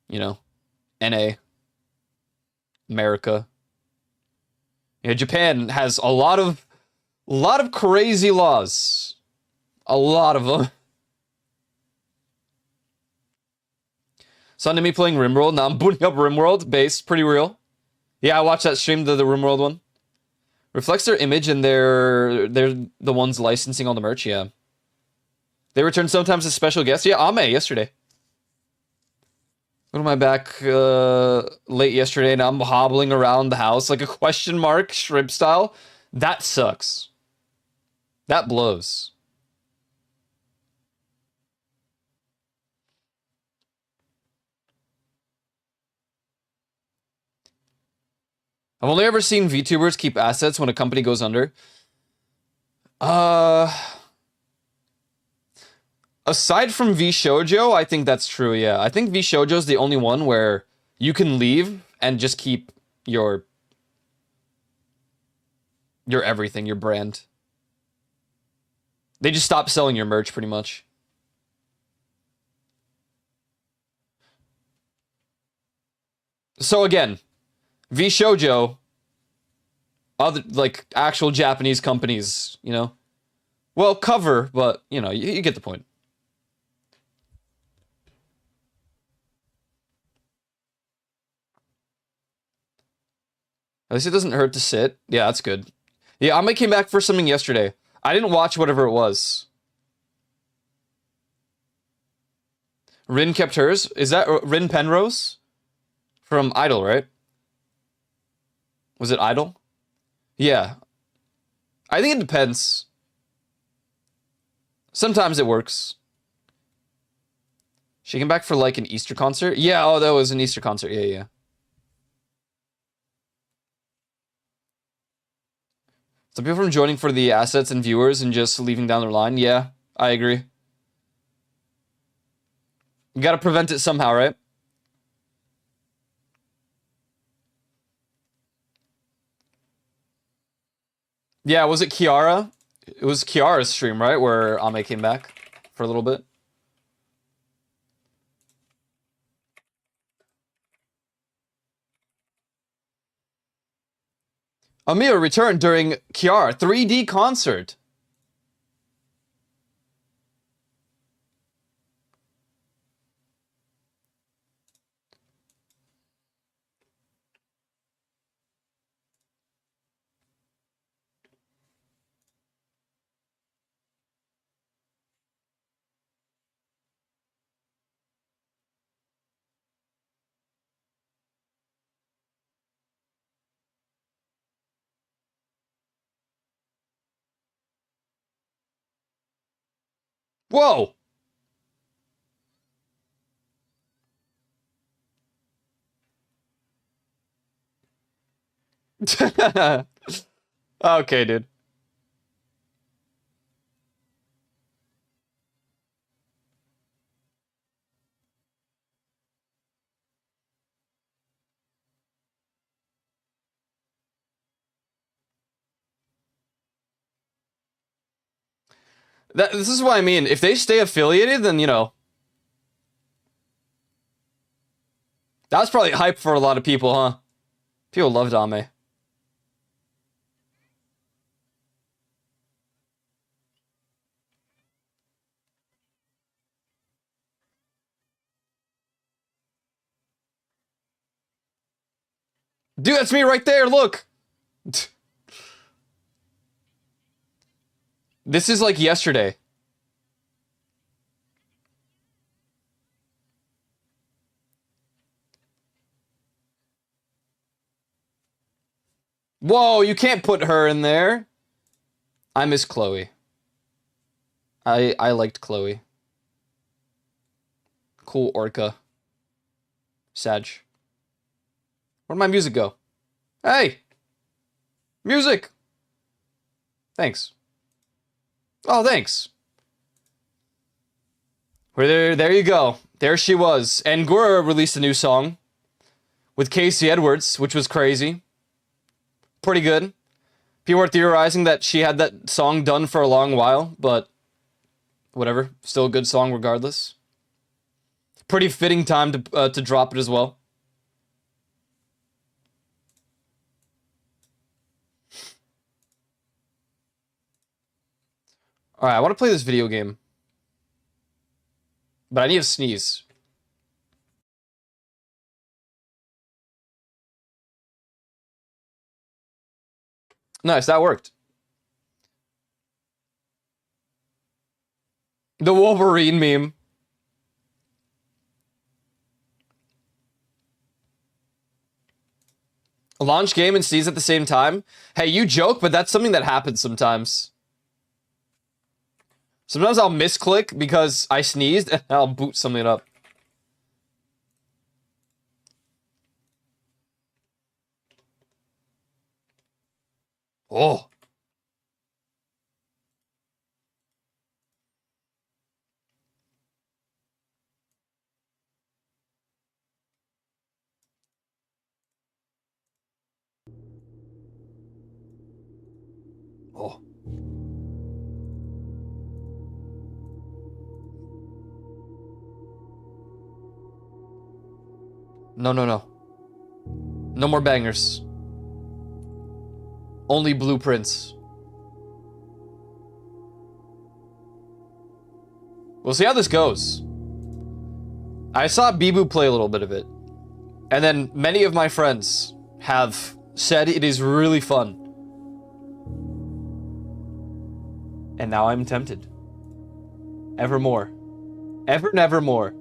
Speaker 1: NA, America. Yeah, Japan has a lot of crazy laws. A lot of them. Sunday me playing RimWorld. Now I'm booting up RimWorld. Base, pretty real. Yeah, I watched that stream, the RimWorld one. Reflects their image and they're the ones licensing all the merch, yeah. They return sometimes as special guests. Yeah, Ame yesterday. What am I back late yesterday and I'm hobbling around the house like a question mark, shrimp style? That sucks. That blows. I've only ever seen VTubers keep assets when a company goes under. Aside from VShojo, I think that's true, yeah. I think VShojo is the only one where you can leave and just keep your everything, your brand. They just stop selling your merch, pretty much. So again, VShojo, other, like, actual Japanese companies, you know? Well, cover, but, you know, you get the point. At least it doesn't hurt to sit. Yeah, that's good. Yeah, Ame came back for something yesterday. I didn't watch whatever it was. Rin kept hers. Is that Rin Penrose? From Idol, right? Was it Idol? Yeah. I think it depends. Sometimes it works. She came back for like an Easter concert? Yeah, oh, that was an Easter concert. Yeah, yeah. Some people from joining for the assets and viewers and just leaving down their line. Yeah, I agree. You gotta prevent it somehow, right? Yeah, was it Kiara? It was Kiara's stream, right? Where Ame came back for a little bit. Amir returned during Kiara 3D concert. Whoa! Okay, dude. This is what I mean. If they stay affiliated, then, you know. That was probably hype for a lot of people, huh? People loved Ame. Dude, that's me right there, look! This is like yesterday. Whoa, you can't put her in there. I miss Chloe. I liked Chloe. Cool orca. Sag. Where'd my music go? Hey! Music! Thanks. Oh, thanks. There you go. There she was. And Gura released a new song with Casey Edwards, which was crazy. Pretty good. People were theorizing that she had that song done for a long while, but whatever. Still a good song regardless. Pretty fitting time to drop it as well. Alright, I want to play this video game. But I need to sneeze. Nice, that worked. The Wolverine meme. Launch game and sneeze at the same time? Hey, you joke, but that's something that happens sometimes. Sometimes I'll misclick because I sneezed and I'll boot something up. Oh. Oh. No, no, no. No more bangers. Only blueprints. We'll see how this goes. I saw Bibu play a little bit of it. And then many of my friends have said it is really fun. And now I'm tempted. Evermore. Ever and evermore.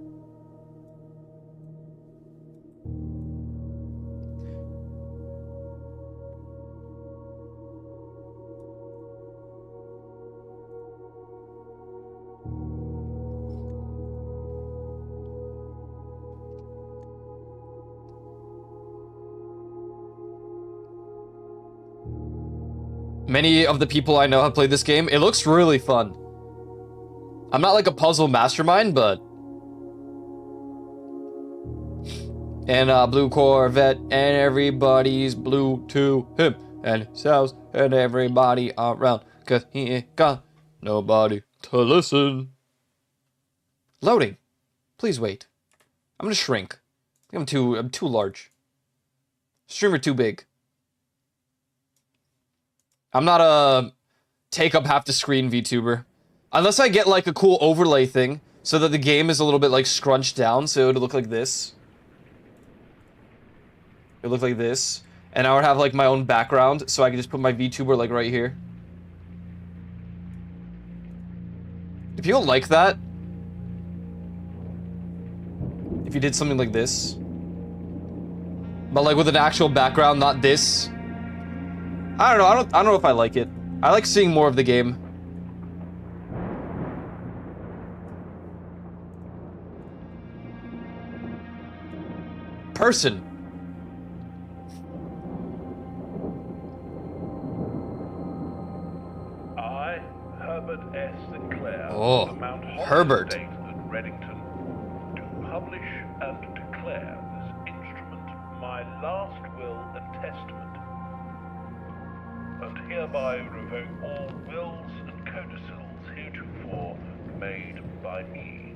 Speaker 1: Many of the people I know have played this game. It looks really fun. I'm not like a puzzle mastermind, but... And blue Corvette, and everybody's blue to him. And sells, and everybody around. Cause he ain't got nobody to listen. Loading. Please wait. I'm gonna shrink. I think I'm too large. Streamer too big. I'm not a take up half the screen VTuber. Unless I get like a cool overlay thing so that the game is a little bit like scrunched down so it would look like this. It would look like this. And I would have like my own background so I could just put my VTuber like right here. Do people like that? If you did something like this. But like with an actual background, not this. I don't know. I don't know if I like it. I like seeing more of the game. Person.
Speaker 3: I, Herbert S. Sinclair,
Speaker 1: Oh,
Speaker 3: of Mount Holly
Speaker 1: Herbert.
Speaker 3: Estate at Reddington, do publish and declare this instrument my last will and testament, and hereby revoke all wills and codicils heretofore made by me.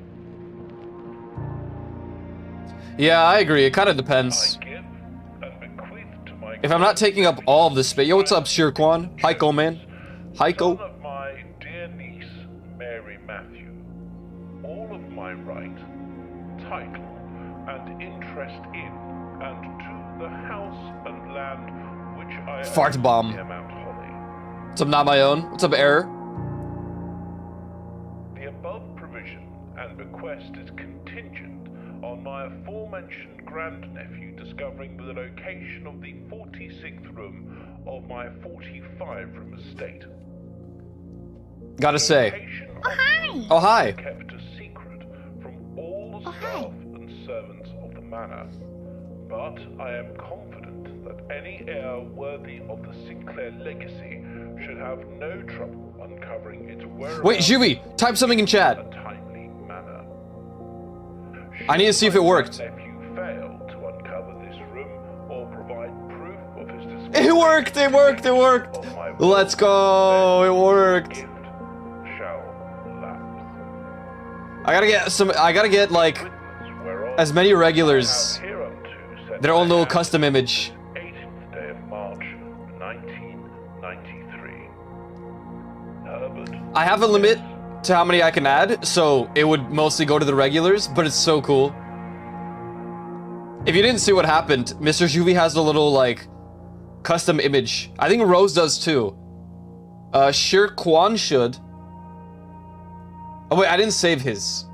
Speaker 1: Yeah, I agree. It kind of depends.
Speaker 3: I give and bequeath to my
Speaker 1: If I'm not taking up all of this space. Yo, what's up, Shirkwan? Heiko, man. Heiko.
Speaker 3: son of my dear niece, Mary Matthew, all of my right, title, and interest in, and to the house and land which I
Speaker 1: Fart
Speaker 3: own
Speaker 1: bomb.
Speaker 3: near Mount Holly.
Speaker 1: What's up, not my own? What's up, Error?
Speaker 3: The above provision and bequest is contingent on my aforementioned grandnephew discovering the location of the 46th room of my 45-room estate.
Speaker 1: Gotta say.
Speaker 3: Location of
Speaker 2: hi.
Speaker 1: Oh, hi.
Speaker 3: kept a secret from all the staff and servants of the manor, but I am confident that any heir worthy of the Sinclair legacy should have no trouble uncovering its whereabouts.
Speaker 1: Wait, Juvi, type something in chat.
Speaker 3: In a timely manner.
Speaker 1: I need to see if it worked.
Speaker 3: Should my nephew fail to uncover this room or provide proof of his
Speaker 1: It worked, it worked, it worked.
Speaker 3: of my will,
Speaker 1: Let's go, it worked.
Speaker 3: gift shall lapse.
Speaker 1: I gotta get like
Speaker 3: Whereof
Speaker 1: as many regulars,
Speaker 3: have hereunto set
Speaker 1: their own
Speaker 3: my
Speaker 1: little
Speaker 3: hand
Speaker 1: custom image.
Speaker 3: 18th day of March, 1993. Herbert.
Speaker 1: I have a limit to how many I can add, so it would mostly go to the regulars, but it's so cool. If you didn't see what happened, Mr. Juvi has a little, like, Custom image. I think Rose does too. Sure Quan should. Oh wait, I didn't save his.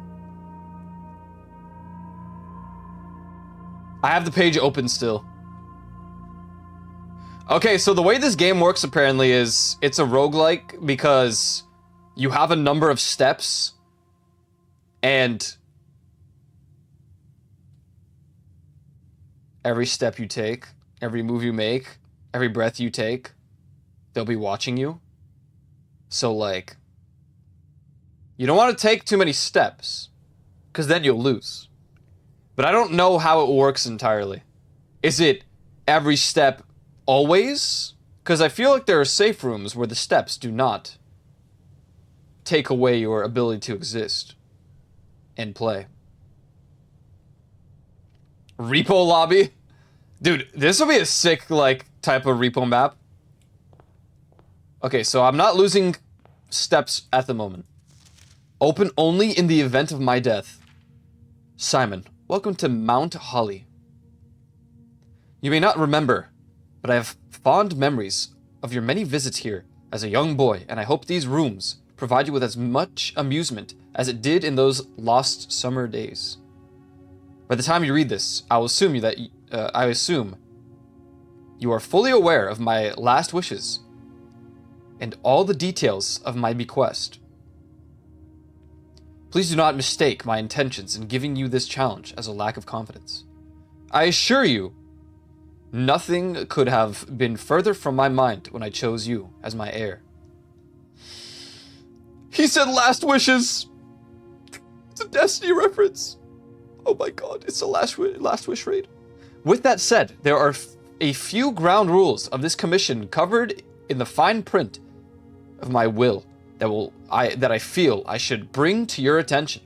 Speaker 1: I have the page open still. Okay, so the way this game works apparently is it's a roguelike because you have a number of steps and every step you take, every move you make, every breath you take, they'll be watching you. So like, you don't want to take too many steps because then you'll lose. But I don't know how it works entirely. Is it every step always? Because I feel like there are safe rooms where the steps do not take away your ability to exist and play. Repo lobby? Dude, this will be a sick, like, type of repo map. Okay, so I'm not losing steps at the moment. Open only in the event of my death. Simon, welcome to Mount Holly. You may not remember, but I have fond memories of your many visits here as a young boy, and I hope these rooms provide you with as much amusement as it did in those lost summer days. By the time you read this, I assume you are fully aware of my last wishes and all the details of my bequest. Please do not mistake my intentions in giving you this challenge as a lack of confidence. I assure you, nothing could have been further from my mind when I chose you as my heir. He said last wishes! It's a Destiny reference! Oh my god, it's a last wish raid. With that said, there are a few ground rules of this commission covered in the fine print of my will that I feel I should bring to your attention.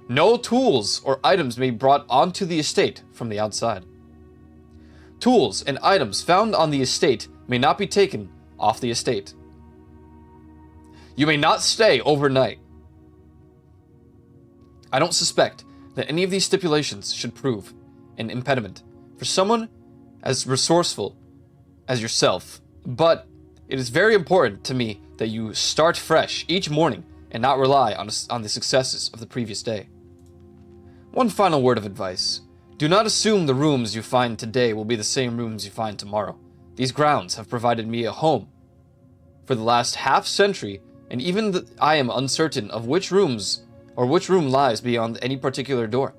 Speaker 1: No tools or items may be brought onto the estate from the outside. Tools and items found on the estate may not be taken off the estate. You may not stay overnight. I don't suspect that any of these stipulations should prove an impediment for someone as resourceful as yourself, but it is very important to me that you start fresh each morning and not rely on the successes of the previous day. One final word of advice. Do not assume the rooms you find today will be the same rooms you find tomorrow. These grounds have provided me a home for the last half-century, and even I am uncertain of which room lies beyond any particular door.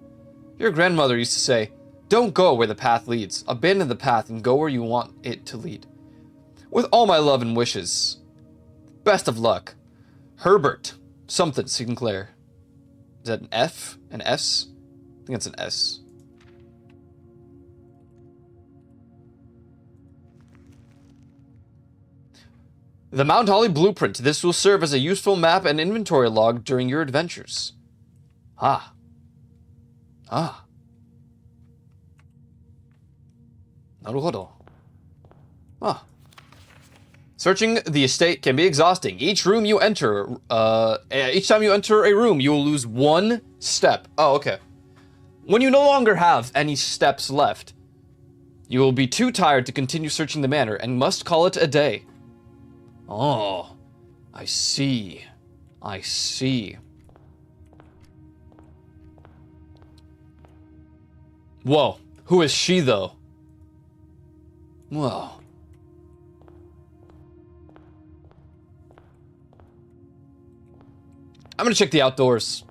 Speaker 1: Your grandmother used to say, "Don't go where the path leads. Abandon the path and go where you want it to lead." With all my love and wishes, best of luck. Herbert something Sinclair. Is that an F? An S? I think it's an S. The Mount Holly Blueprint. This will serve as a useful map and inventory log during your adventures. Ah. Naruhodo. Ah. Searching the estate can be exhausting. Each time you enter a room, you will lose 1 step. Oh, okay. When you no longer have any steps left, you will be too tired to continue searching the manor and must call it a day. Oh, I see. Whoa, who is she though? Whoa. I'm gonna check the outdoors.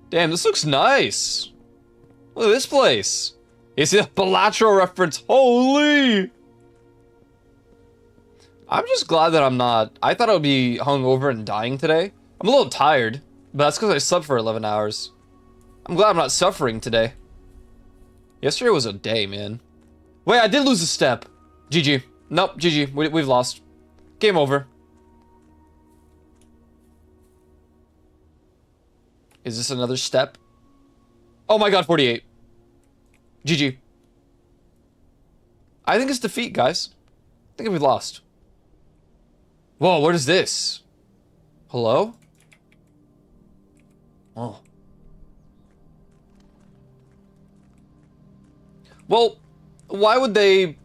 Speaker 1: Damn, this looks nice. Look at this place. Is it a Balatro reference? Holy! I'm just glad that I'm not. I thought I would be hungover and dying today. I'm a little tired, but that's because I slept for 11 hours. I'm glad I'm not suffering today. Yesterday was a day, man. Wait, I did lose a step. GG. Nope, GG. We've lost. Game over. Is this another step? Oh my god, 48. GG. I think it's defeat, guys. I think we've lost. Whoa, what is this? Hello? Oh. Well, why would they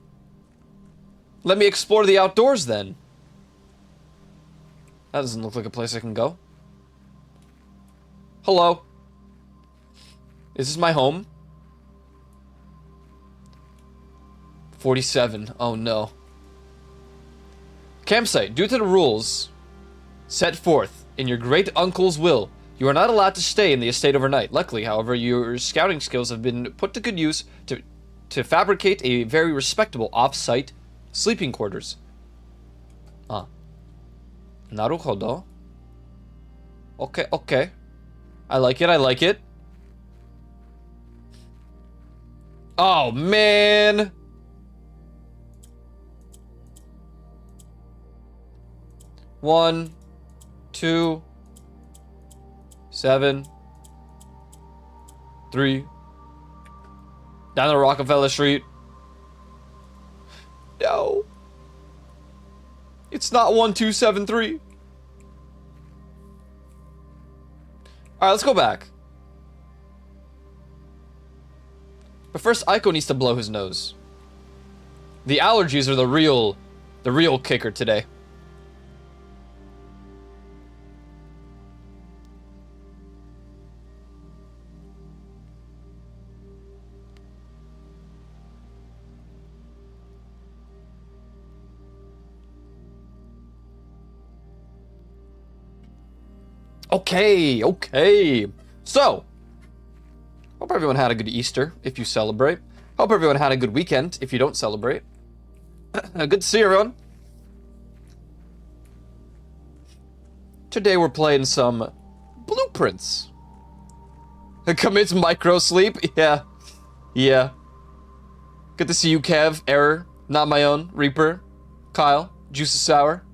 Speaker 1: Let me explore the outdoors then. That doesn't look like a place I can go. Hello. Is this my home? 47. Oh no. Campsite. Due to the rules set forth in your great uncle's will, you are not allowed to stay in the estate overnight. Luckily, however, your scouting skills have been put to good use to fabricate a very respectable off-site sleeping quarters. Ah. Naruhodo. Okay, okay. I like it, I like it. Oh, man! One, 2, 7, 3. Down the Rockefeller Street. No. It's not 1273. Alright, let's go back. But first, Aiko needs to blow his nose. The allergies are the real kicker today. Okay, okay. So, hope everyone had a good Easter, if you celebrate. Hope everyone had a good weekend, if you don't celebrate. Good to see everyone. Today we're playing some Blueprints. Commits micro sleep? Yeah. Yeah. Good to see you, Kev. Error. Not my own. Reaper. Kyle. Juice is sour.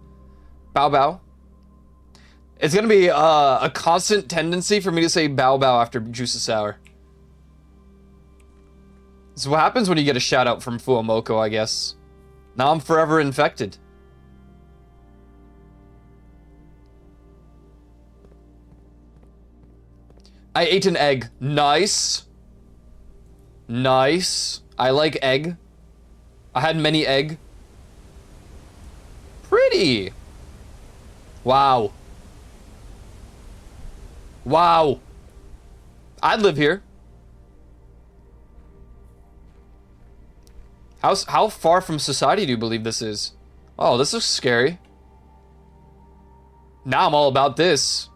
Speaker 1: Bow Bow. It's gonna be a constant tendency for me to say bow bow after Juice is sour. This is what happens when you get a shout out from Fuomoko, I guess. Now I'm forever infected. I ate an egg. Nice. Nice. I like egg. I had many egg. Pretty. Wow. Wow. I'd live here. How far from society do you believe this is? Oh, this looks scary. Now I'm all about this.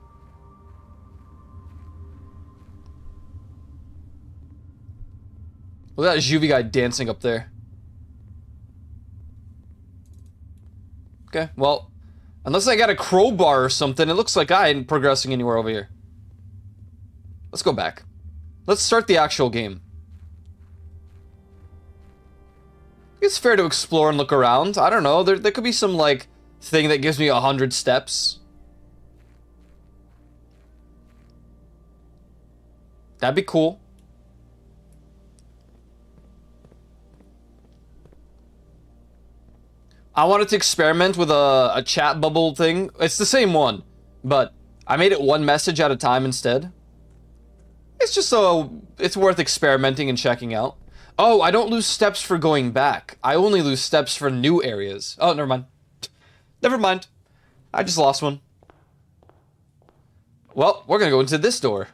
Speaker 1: Look at that Juvie guy dancing up there. Okay, well, unless I got a crowbar or something, it looks like I ain't progressing anywhere over here. Let's go back. Let's start the actual game. It's fair to explore and look around. I don't know. There could be some, like, thing that gives me 100 steps. That'd be cool. I wanted to experiment with a chat bubble thing. It's the same one, but I made it one message at a time instead. It's just so it's worth experimenting and checking out. Oh, I don't lose steps for going back. I only lose steps for new areas. Oh, never mind. Never mind. I just lost one. Well, we're gonna go into this door.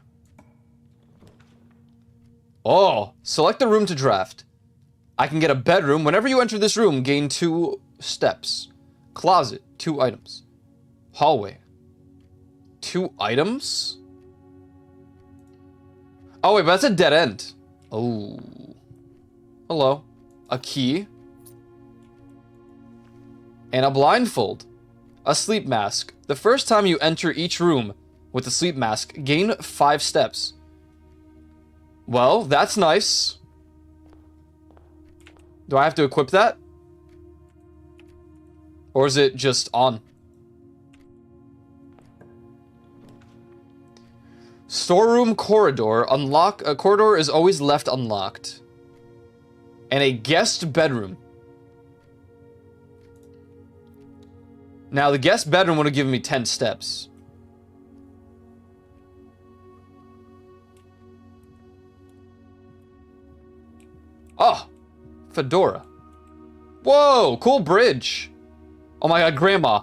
Speaker 1: Oh, select the room to draft. I can get a bedroom. Whenever you enter this room, gain 2 steps. Closet, 2 items. Hallway, 2 items? Oh, wait, but that's a dead end. Oh. Hello. A key. And a blindfold. A sleep mask. The first time you enter each room with a sleep mask, gain 5 steps. Well, that's nice. Do I have to equip that? Or is it just on? Storeroom corridor. A corridor is always left unlocked. And a guest bedroom. Now, the guest bedroom would have given me 10 steps. Oh, fedora. Whoa, cool bridge. Oh my god, Grandma.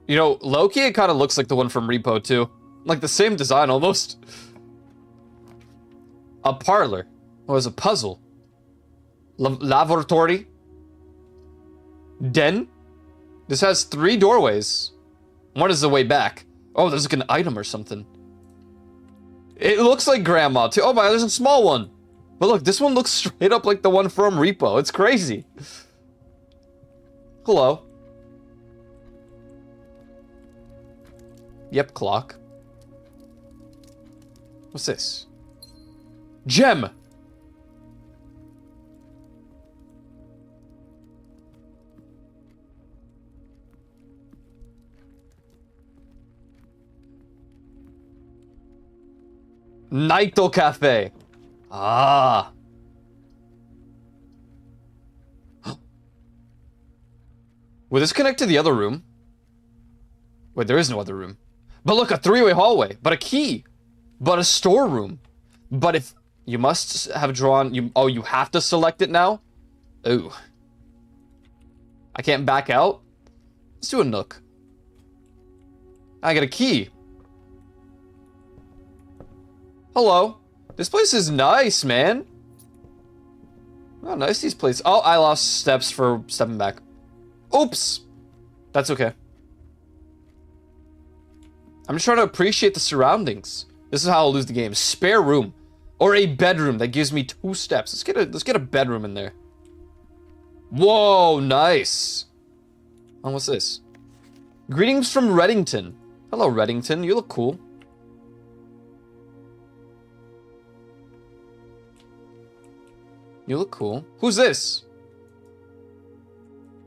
Speaker 1: You know, Loki, it kind of looks like the one from Repo, too. Like the same design, almost. A parlor. Oh, it's a puzzle. Laboratory. Den. This has 3 doorways. One is the way back. Oh, there's like an item or something. It looks like Grandma, too. Oh my god, there's a small one. But look, this one looks straight up like the one from Repo. It's crazy. Hello. Yep, clock. What's this? Gem! Naito Cafe. Ah. Will this connect to the other room? Wait, there is no other room. But look, a 3-way hallway. But a key. But a storeroom. But if you must have drawn... you have to select it now? Ooh. I can't back out? Let's do a nook. I got a key. Hello. This place is nice, man. Oh, nice these places. Oh, I lost steps for stepping back. Oops. That's okay. I'm just trying to appreciate the surroundings. This is how I'll lose the game. Spare room. Or a bedroom that gives me 2 steps. Let's get a bedroom in there. Whoa, nice. Oh, what's this? Greetings from Reddington. Hello, Reddington. You look cool. You look cool. Who's this?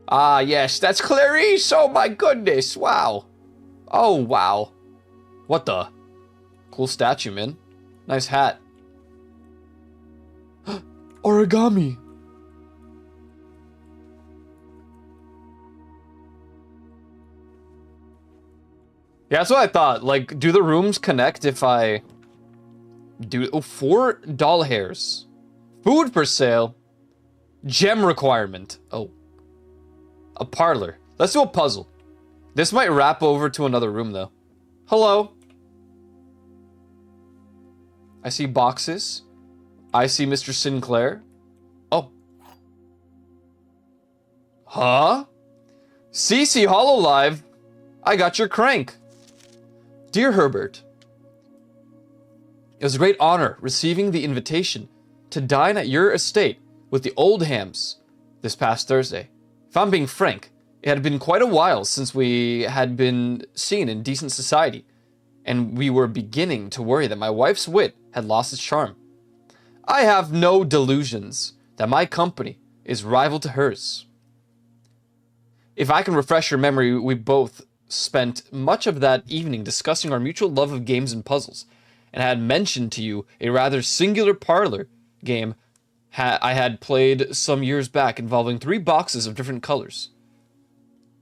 Speaker 1: Ah, yes, that's Clarice. Oh my goodness. Wow. Oh, wow. What the? Cool statue, man. Nice hat. Origami. Yeah, that's what I thought. Like, do the rooms connect if I do... Oh, 4 doll hairs. Food for sale. Gem requirement. Oh. A parlor. Let's do a puzzle. This might wrap over to another room, though. Hello. I see boxes. I see Mr. Sinclair. Oh. Huh? CC Hololive. I got your crank. Dear Herbert, it was a great honor receiving the invitation to dine at your estate with the Oldhams this past Thursday. If I'm being frank, it had been quite a while since we had been seen in decent society, and we were beginning to worry that my wife's wit had lost its charm. I have no delusions that my company is rival to hers. If I can refresh your memory, we both spent much of that evening discussing our mutual love of games and puzzles, and I had mentioned to you a rather singular parlor game I had played some years back involving 3 boxes of different colors.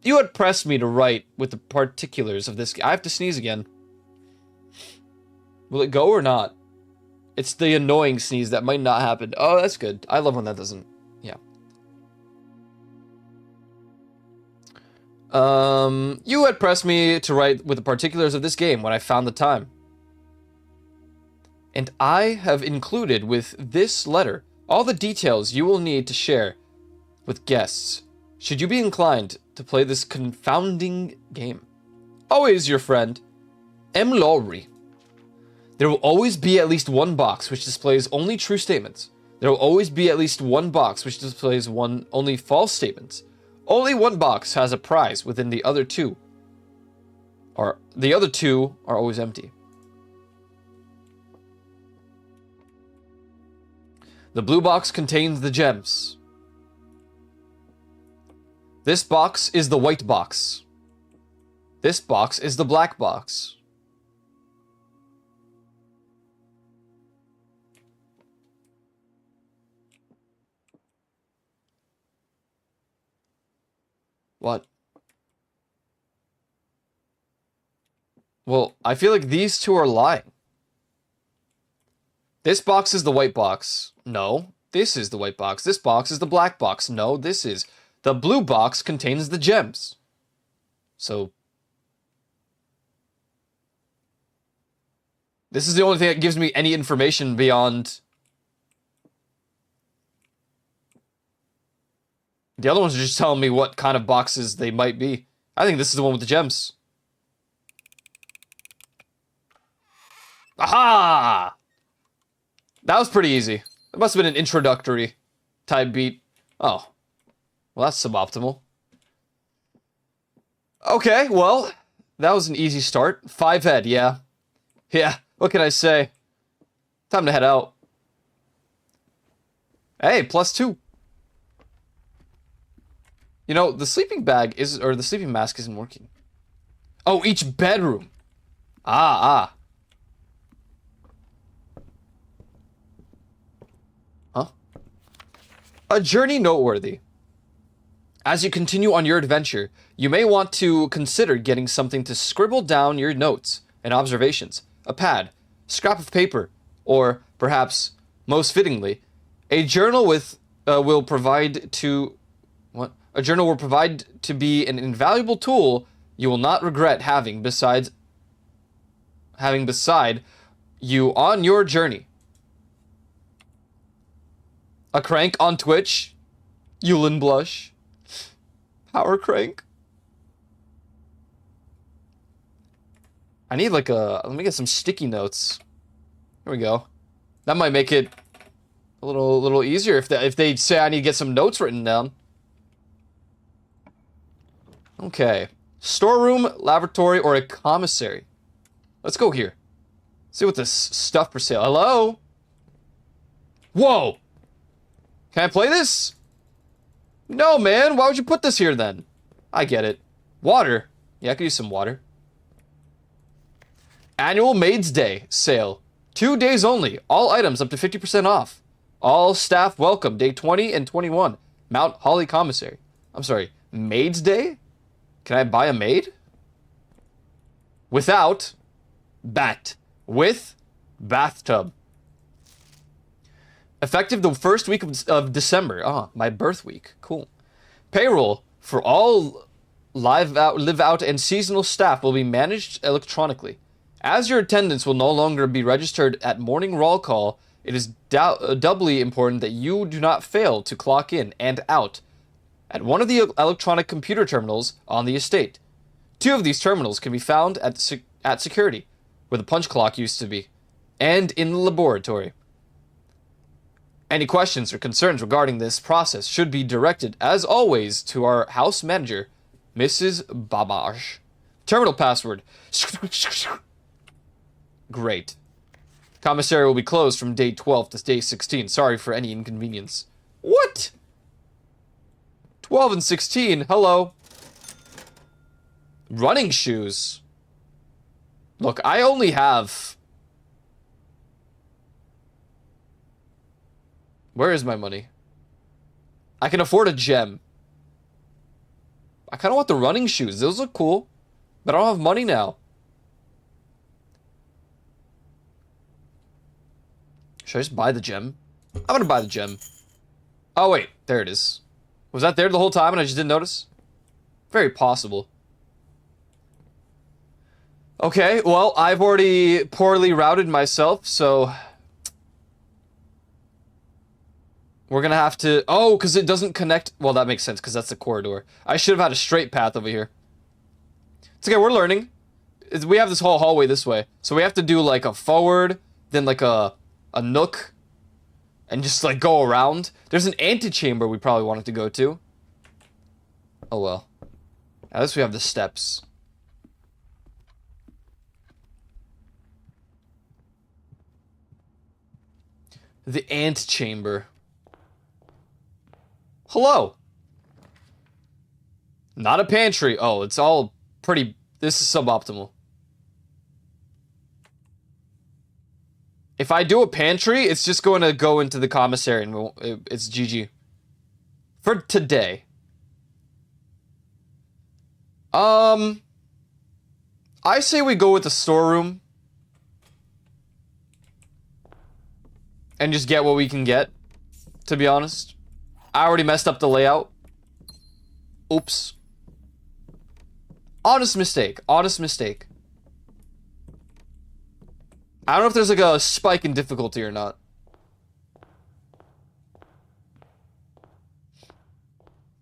Speaker 1: You had pressed me to write with the particulars of this. I have to sneeze again. Will it go or not? It's the annoying sneeze that might not happen. Oh, that's good. I love when that doesn't. Yeah. You had pressed me to write with the particulars of this game when I found the time. And I have included with this letter all the details you will need to share with guests, should you be inclined to play this confounding game. Always your friend, M. Lowry. There will always be at least one box which displays only true statements. There will always be at least one box which displays only false statements. Only one box has a prize within the other 2. Or the other 2 are always empty. The blue box contains the gems. This box is the white box. This box is the black box. What? Well, I feel like these 2 are lying. This box is the white box. No. This is the white box. This box is the black box. No, this is. The blue box contains the gems. So... this is the only thing that gives me any information beyond... the other ones are just telling me what kind of boxes they might be. I think this is the one with the gems. Aha! That was pretty easy. It must have been an introductory type beat. Oh. Well, that's suboptimal. Okay, well, that was an easy start. 5 head, yeah. Yeah, what can I say? Time to head out. Hey, +2. You know, the sleeping bag is, or the sleeping mask isn't working. Oh, each bedroom. Ah. Huh? A journey noteworthy. As you continue on your adventure, you may want to consider getting something to scribble down your notes and observations. A pad, scrap of paper, or perhaps, most fittingly, a journal will provide to be an invaluable tool you will not regret having beside you on your journey. A crank on Twitch, Yulin Blush, Power Crank. I need like let me get some sticky notes. Here we go. That might make it a little easier if they say I need to get some notes written down. Okay. Storeroom, laboratory, or a commissary. Let's go here. See what this stuff for sale. Hello? Whoa! Can I play this? No, man. Why would you put this here then? I get it. Water. Yeah, I could use some water. Annual Maids Day sale. 2 days only. All items up to 50% off. All staff welcome. Day 20 and 21. Mount Holly Commissary. I'm sorry. Maids Day? Can I buy a maid? Without bat. With bathtub. Effective the first week of December. Ah, my birth week. Cool. Payroll for all live out, and seasonal staff will be managed electronically. As your attendance will no longer be registered at morning roll call, it is doubly important that you do not fail to clock in and out at one of the electronic computer terminals on the estate. 2 of these terminals can be found at security, where the punch clock used to be, and in the laboratory. Any questions or concerns regarding this process should be directed, as always, to our house manager, Mrs. Babaj. Terminal password. Great. Commissary will be closed from day 12 to day 16. Sorry for any inconvenience. What? 12 and 16? Hello. Running shoes. Look, I only have... Where is my money? I can afford a gem. I kind of want the running shoes. Those look cool. But I don't have money now. Should I just buy the gem? I'm gonna buy the gem. Oh wait, there it is. Was that there the whole time and I just didn't notice? Very possible. Okay, well, I've already poorly routed myself, so... we're gonna have to... oh, because it doesn't connect... well, that makes sense, because that's the corridor. I should have had a straight path over here. It's okay, we're learning. We have this whole hallway this way. So we have to do, like, a forward, then, like, a nook, and just, like, go around. There's an antechamber we probably wanted to go to. Oh, well. At least we have the steps. The antechamber. Hello. Not a pantry. Oh, it's all pretty... this is suboptimal. If I do a pantry, it's just going to go into the commissary and it's GG. For today. I say we go with the storeroom. And just get what we can get. to be honest. I already messed up the layout. Oops. Honest mistake. Honest mistake. I don't know if there's like a spike in difficulty or not.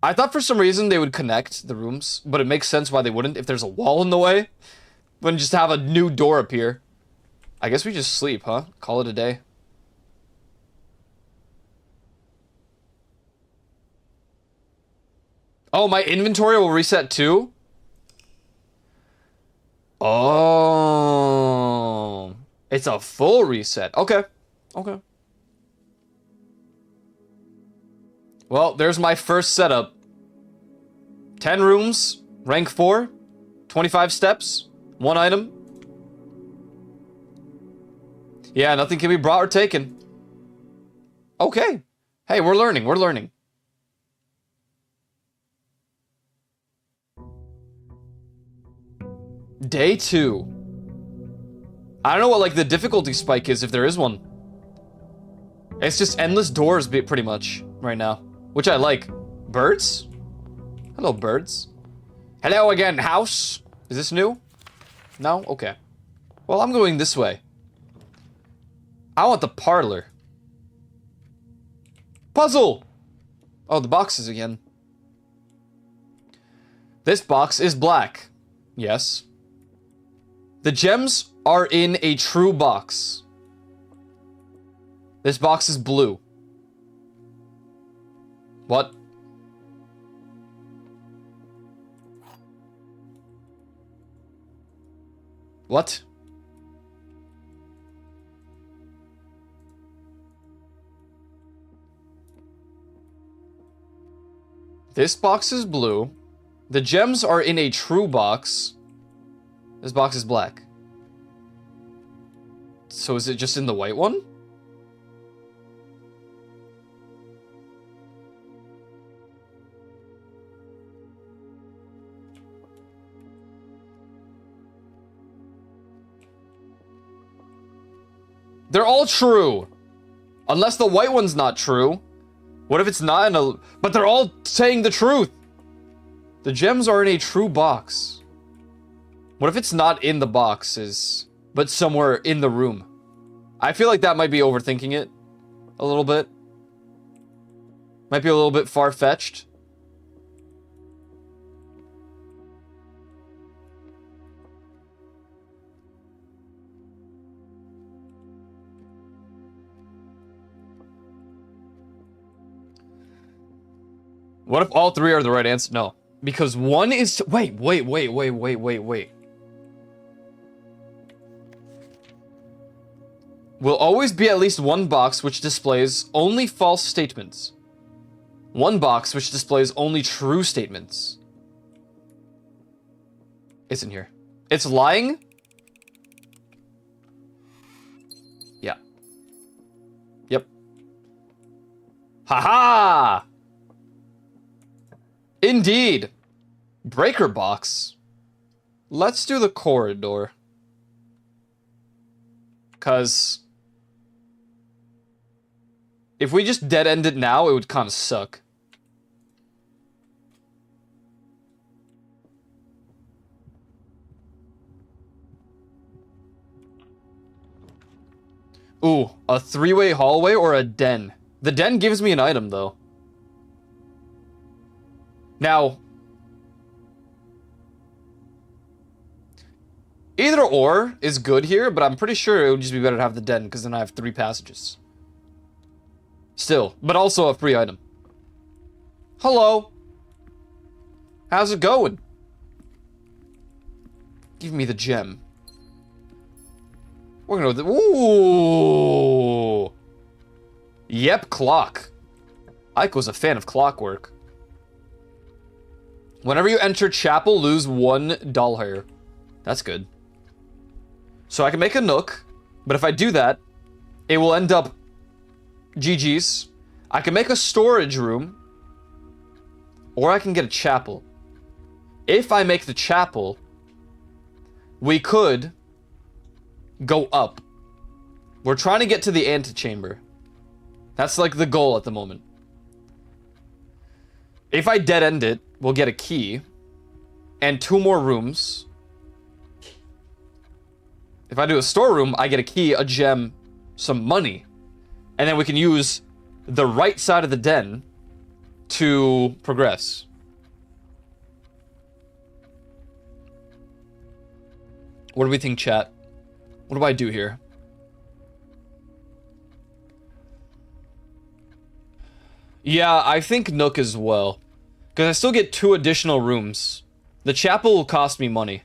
Speaker 1: I thought for some reason they would connect the rooms, but it makes sense why they wouldn't if there's a wall in the way. But just have a new door appear. I guess we just sleep, huh? Call it a day. Oh, my inventory will reset too? Oh. It's a full reset. Okay. Okay. Well, there's my first setup. 10 rooms, rank 4, 25 steps, 1 item. Yeah, nothing can be brought or taken. Okay. Hey, we're learning, we're learning. Day 2. I don't know what, like, the difficulty spike is, if there is one. It's just endless doors, pretty much, right now. Which I like. Birds? Hello, birds. Hello again, house. Is this new? No? Okay. Well, I'm going this way. I want the parlor. Puzzle! Oh, the boxes again. This box is black. Yes. The gems are in a true box. This box is blue. What? What? This box is blue. The gems are in a true box. This box is black. So is it just in the white one? They're all true. Unless the white one's not true. What if it's not in a... But they're all saying the truth. The gems are in a true box. What if it's not in the boxes, but somewhere in the room? I feel like that might be overthinking it a little bit. Might be a little bit far-fetched. What if all 3 are the right answer? No. Because 1 is... Wait. Will always be at least 1 box which displays only false statements. 1 box which displays only true statements. It's in here. It's lying? Yeah. Yep. Haha! Indeed. Breaker box. Let's do the corridor. 'Cause if we just dead end it now, it would kind of suck. Ooh, a 3-way hallway or a den? The den gives me an item though. Now, either or is good here, but I'm pretty sure it would just be better to have the den, because then I have 3 passages. Still, but also a free item. Hello. How's it going? Give me the gem. We're gonna... Ooh! Yep, clock. Ike was a fan of clockwork. Whenever you enter chapel, lose 1 doll hair. That's good. So I can make a nook, but if I do that, it will end up GG's. I can make a storage room, or I can get a chapel. If I make the chapel, we could go up. We're trying to get to the antechamber. That's like the goal at the moment. If I dead end it, we'll get a key and 2 more rooms. If I do a storeroom, I get a key, a gem, some money. And then we can use the right side of the den to progress. What do we think, chat? What do I do here? Yeah, I think Nook as well. Because I still get 2 additional rooms. The chapel will cost me money.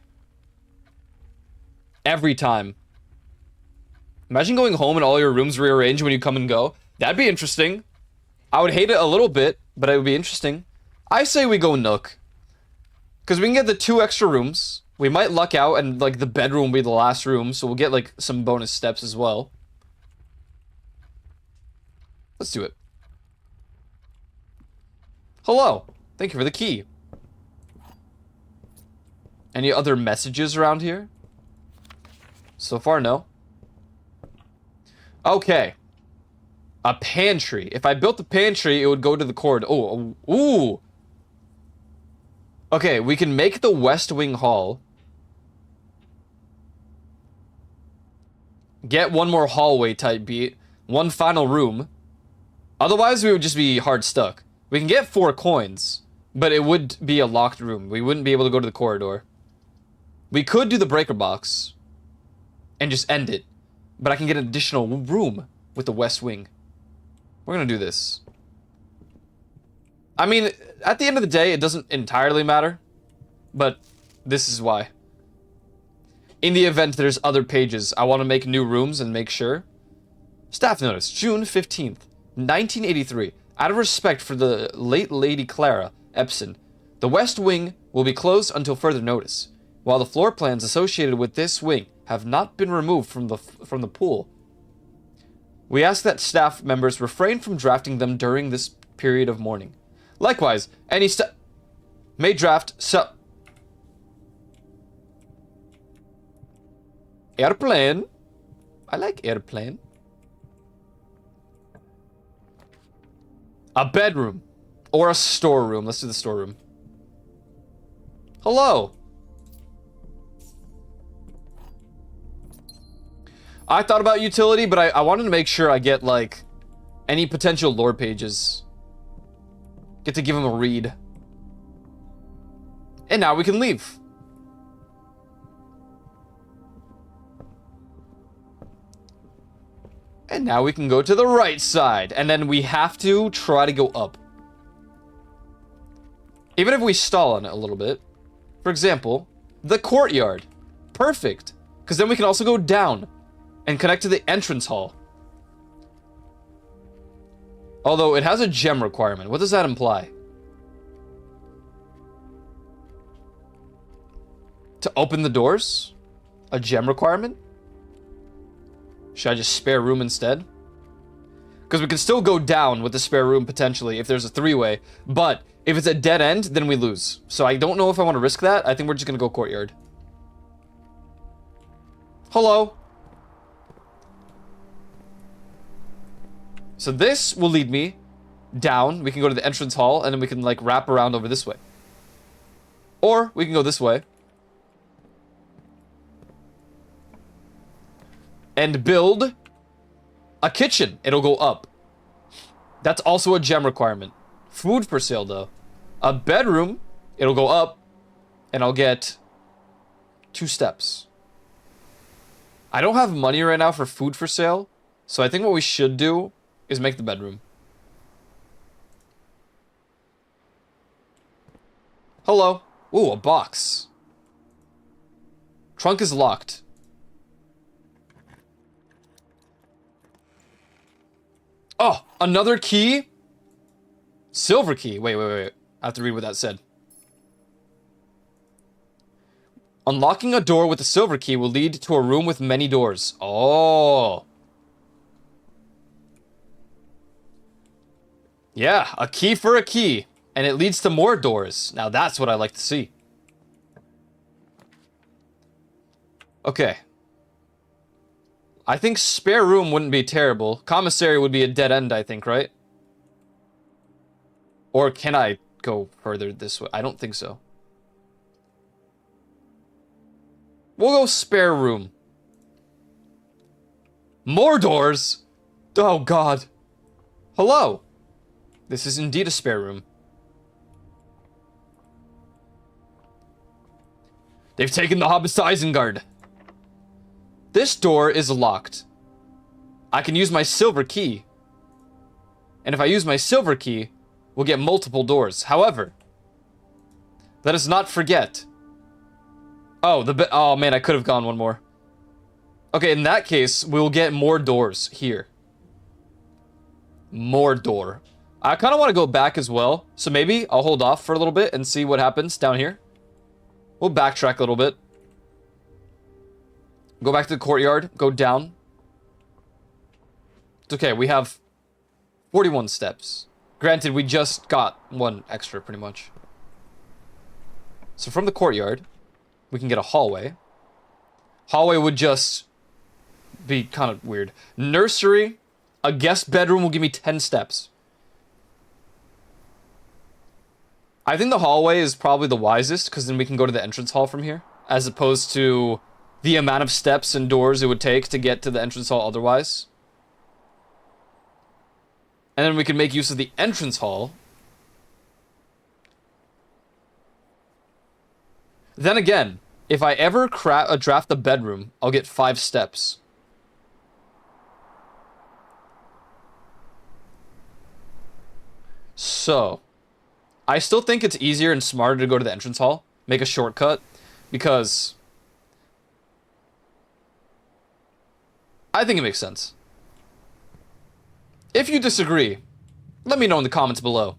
Speaker 1: Every time. Imagine going home and all your rooms rearranged when you come and go. That'd be interesting. I would hate it a little bit, but it would be interesting. I say we go Nook. Because we can get the 2 extra rooms. We might luck out and like the bedroom will be the last room, so we'll get like some bonus steps as well. Let's do it. Hello. Thank you for the key. Any other messages around here? So far, no. Okay. A pantry. If I built the pantry, it would go to the corridor. Oh, ooh. Okay, we can make the West Wing Hall. Get 1 more hallway type beat. 1 final room. Otherwise, we would just be hard stuck. We can get 4 coins, but it would be a locked room. We wouldn't be able to go to the corridor. We could do the breaker box and just end it, but I can get an additional room with the West Wing. We're gonna do this. I mean, at the end of the day, it doesn't entirely matter, but this is why. In the event there's other pages, I want to make new rooms and make sure. Staff notice, June 15th, 1983. Out of respect for the late Lady Clara Epson, the West Wing will be closed until further notice. While the floor plans associated with this wing have not been removed from the pool, we ask that staff members refrain from drafting them during this period of mourning. Likewise, any may draft airplane. I like airplane. A bedroom. Or a storeroom. Let's do the storeroom. Hello. I thought about utility, but I wanted to make sure I get, like, any potential lore pages. Get to give them a read. And now we can leave. And now we can go to the right side. And then we have to try to go up. Even if we stall on it a little bit. For example, the courtyard. Perfect. Because then we can also go down and connect to the entrance hall. Although it has a gem requirement. What does that imply? To open the doors? A gem requirement? Should I just spare room instead? Because we can still go down with the spare room potentially if there's a 3-way. But if it's a dead end, then we lose. So I don't know if I want to risk that. I think we're just going to go courtyard. Hello. So this will lead me down. We can go to the entrance hall and then we can like wrap around over this way. Or we can go this way. And build a kitchen. It'll go up. That's also a gem requirement. Food for sale, though. A bedroom. It'll go up. And I'll get 2 steps. I don't have money right now for food for sale. So I think what we should do is make the bedroom. Hello. Ooh, a box. Trunk is locked. Oh, another key? Silver key. Wait. I have to read what that said. Unlocking a door with a silver key will lead to a room with many doors. Oh. Yeah, a key for a key. And it leads to more doors. Now that's what I like to see. Okay. I think spare room wouldn't be terrible. Commissary would be a dead end, I think, right? Or can I go further this way? I don't think so. We'll go spare room. More doors? Oh, God. Hello. This is indeed a spare room. They've taken the hobbits to Isengard. This door is locked. I can use my silver key. And if I use my silver key, we'll get multiple doors. However, let us not forget. Oh man, I could have gone one more. Okay, in that case, we'll get more doors here. More door. I kind of want to go back as well. So maybe I'll hold off for a little bit and see what happens down here. We'll backtrack a little bit. Go back to the courtyard. Go down. It's okay, we have 41 steps. Granted, we just got one extra, pretty much. So from the courtyard, we can get a hallway. Hallway would just be kind of weird. Nursery, a guest bedroom will give me 10 steps. I think the hallway is probably the wisest, because then we can go to the entrance hall from here, as opposed to the amount of steps and doors it would take to get to the entrance hall otherwise. And then we can make use of the entrance hall. Then again, if I ever draft the bedroom, I'll get 5 steps. So, I still think it's easier and smarter to go to the entrance hall, make a shortcut, because I think it makes sense. If you disagree, let me know in the comments below.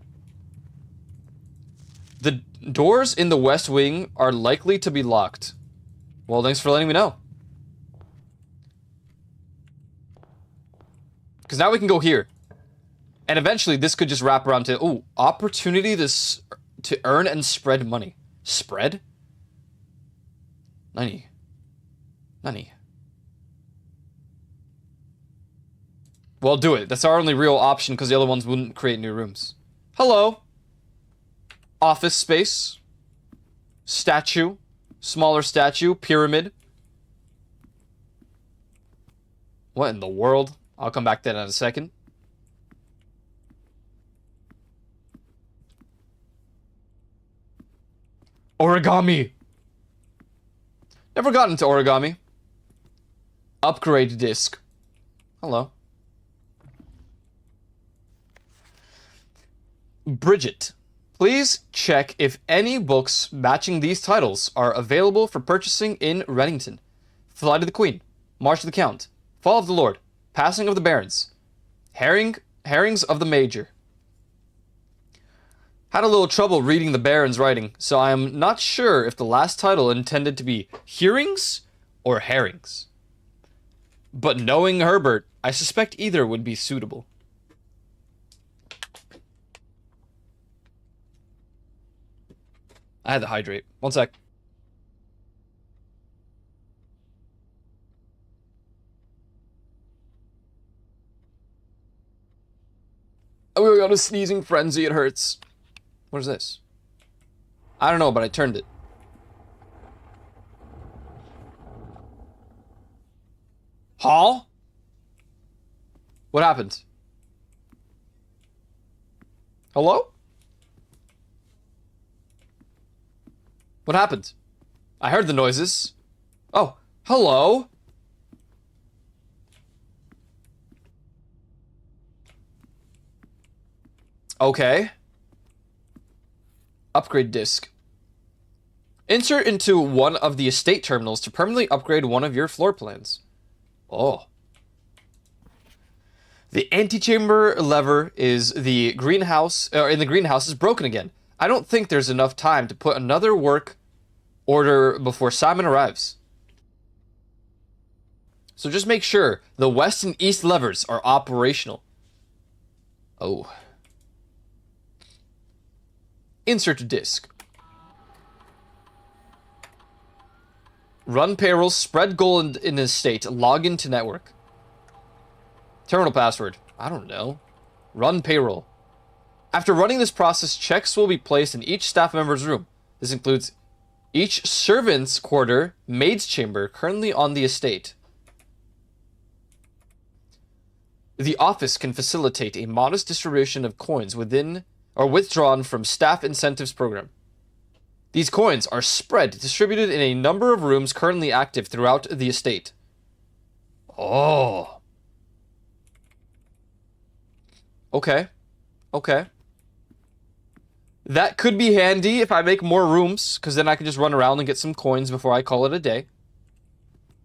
Speaker 1: The doors in the west wing are likely to be locked. Well, thanks for letting me know. Because now we can go here. And eventually this could just wrap around to, ooh, opportunity to earn and spread money. Spread? Nani. Well, do it. That's our only real option because the other ones wouldn't create new rooms. Hello. Office space. Statue. Smaller statue. Pyramid. What in the world? I'll come back to that in a second. Origami. Never got into origami. Upgrade disc. Hello. Bridget, please check if any books matching these titles are available for purchasing in Reddington. Flight of the Queen, March of the Count, Fall of the Lord, Passing of the Barons, Herrings of the Major. Had a little trouble reading the Baron's writing, so I am not sure if the last title intended to be Hearings or Herrings. But knowing Herbert, I suspect either would be suitable. I had to hydrate. One sec. Oh, we got a sneezing frenzy. It hurts. What is this? I don't know, but I turned it. Hall? What happened? Hello? What happened? I heard the noises. Oh, hello? Okay. Upgrade disc. Insert into one of the estate terminals to permanently upgrade one of your floor plans. Oh. The antechamber lever is the greenhouse, in the greenhouse is broken again. I don't think there's enough time to put another work order before Simon arrives. So just make sure the west and east levers are operational. Oh. Insert disk. Run payroll, spread gold in estate, log into network. Terminal password. I don't know. Run payroll. After running this process, checks will be placed in each staff member's room. This includes each servant's quarter, maid's chamber, currently on the estate. The office can facilitate a modest distribution of coins within or withdrawn from staff incentives program. These coins are spread, distributed in a number of rooms currently active throughout the estate. Oh. Okay. Okay. That could be handy if I make more rooms, because then I can just run around and get some coins before I call it a day.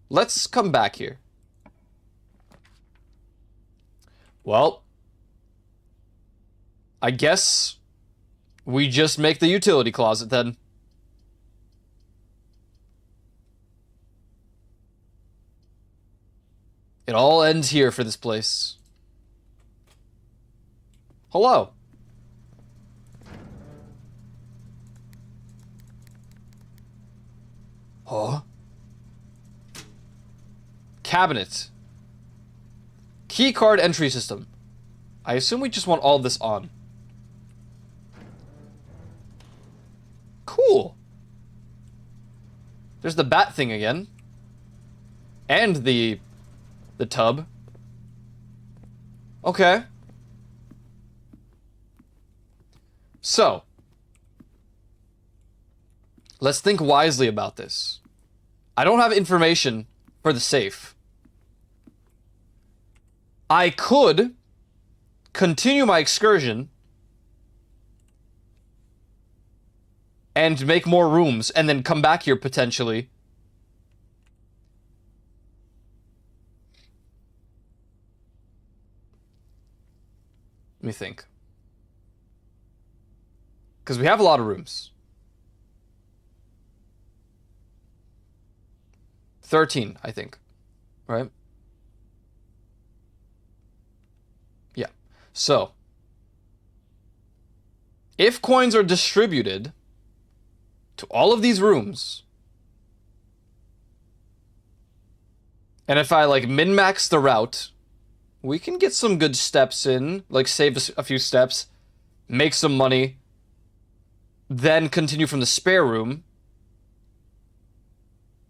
Speaker 1: Let's come back here. Well, I guess we just make the utility closet then. It all ends here for this place. Hello. Huh? Cabinet. Key card entry system. I assume we just want all of this on. Cool. There's the bat thing again. And the tub. Okay. So, let's think wisely about this. I don't have information for the safe. I could continue my excursion and make more rooms and then come back here potentially. Let me think. Because we have a lot of rooms. 13, I think. Right? Yeah. So, if coins are distributed to all of these rooms, and if I, like, min-max the route, we can get some good steps in, like, save a few steps, make some money, then continue from the spare room.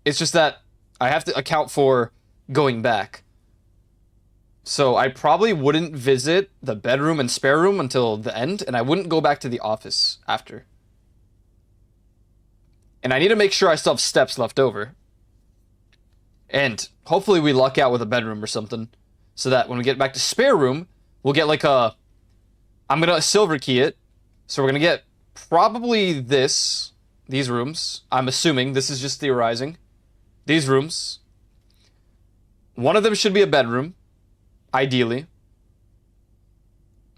Speaker 1: It's just that I have to account for going back. So I probably wouldn't visit the bedroom and spare room until the end, and I wouldn't go back to the office after. And I need to make sure I still have steps left over. And hopefully we luck out with a bedroom or something, so that when we get back to spare room, we'll get like a... I'm gonna silver key it, so we're gonna get probably these rooms. I'm assuming, this is just theorizing. These rooms. One of them should be a bedroom, ideally,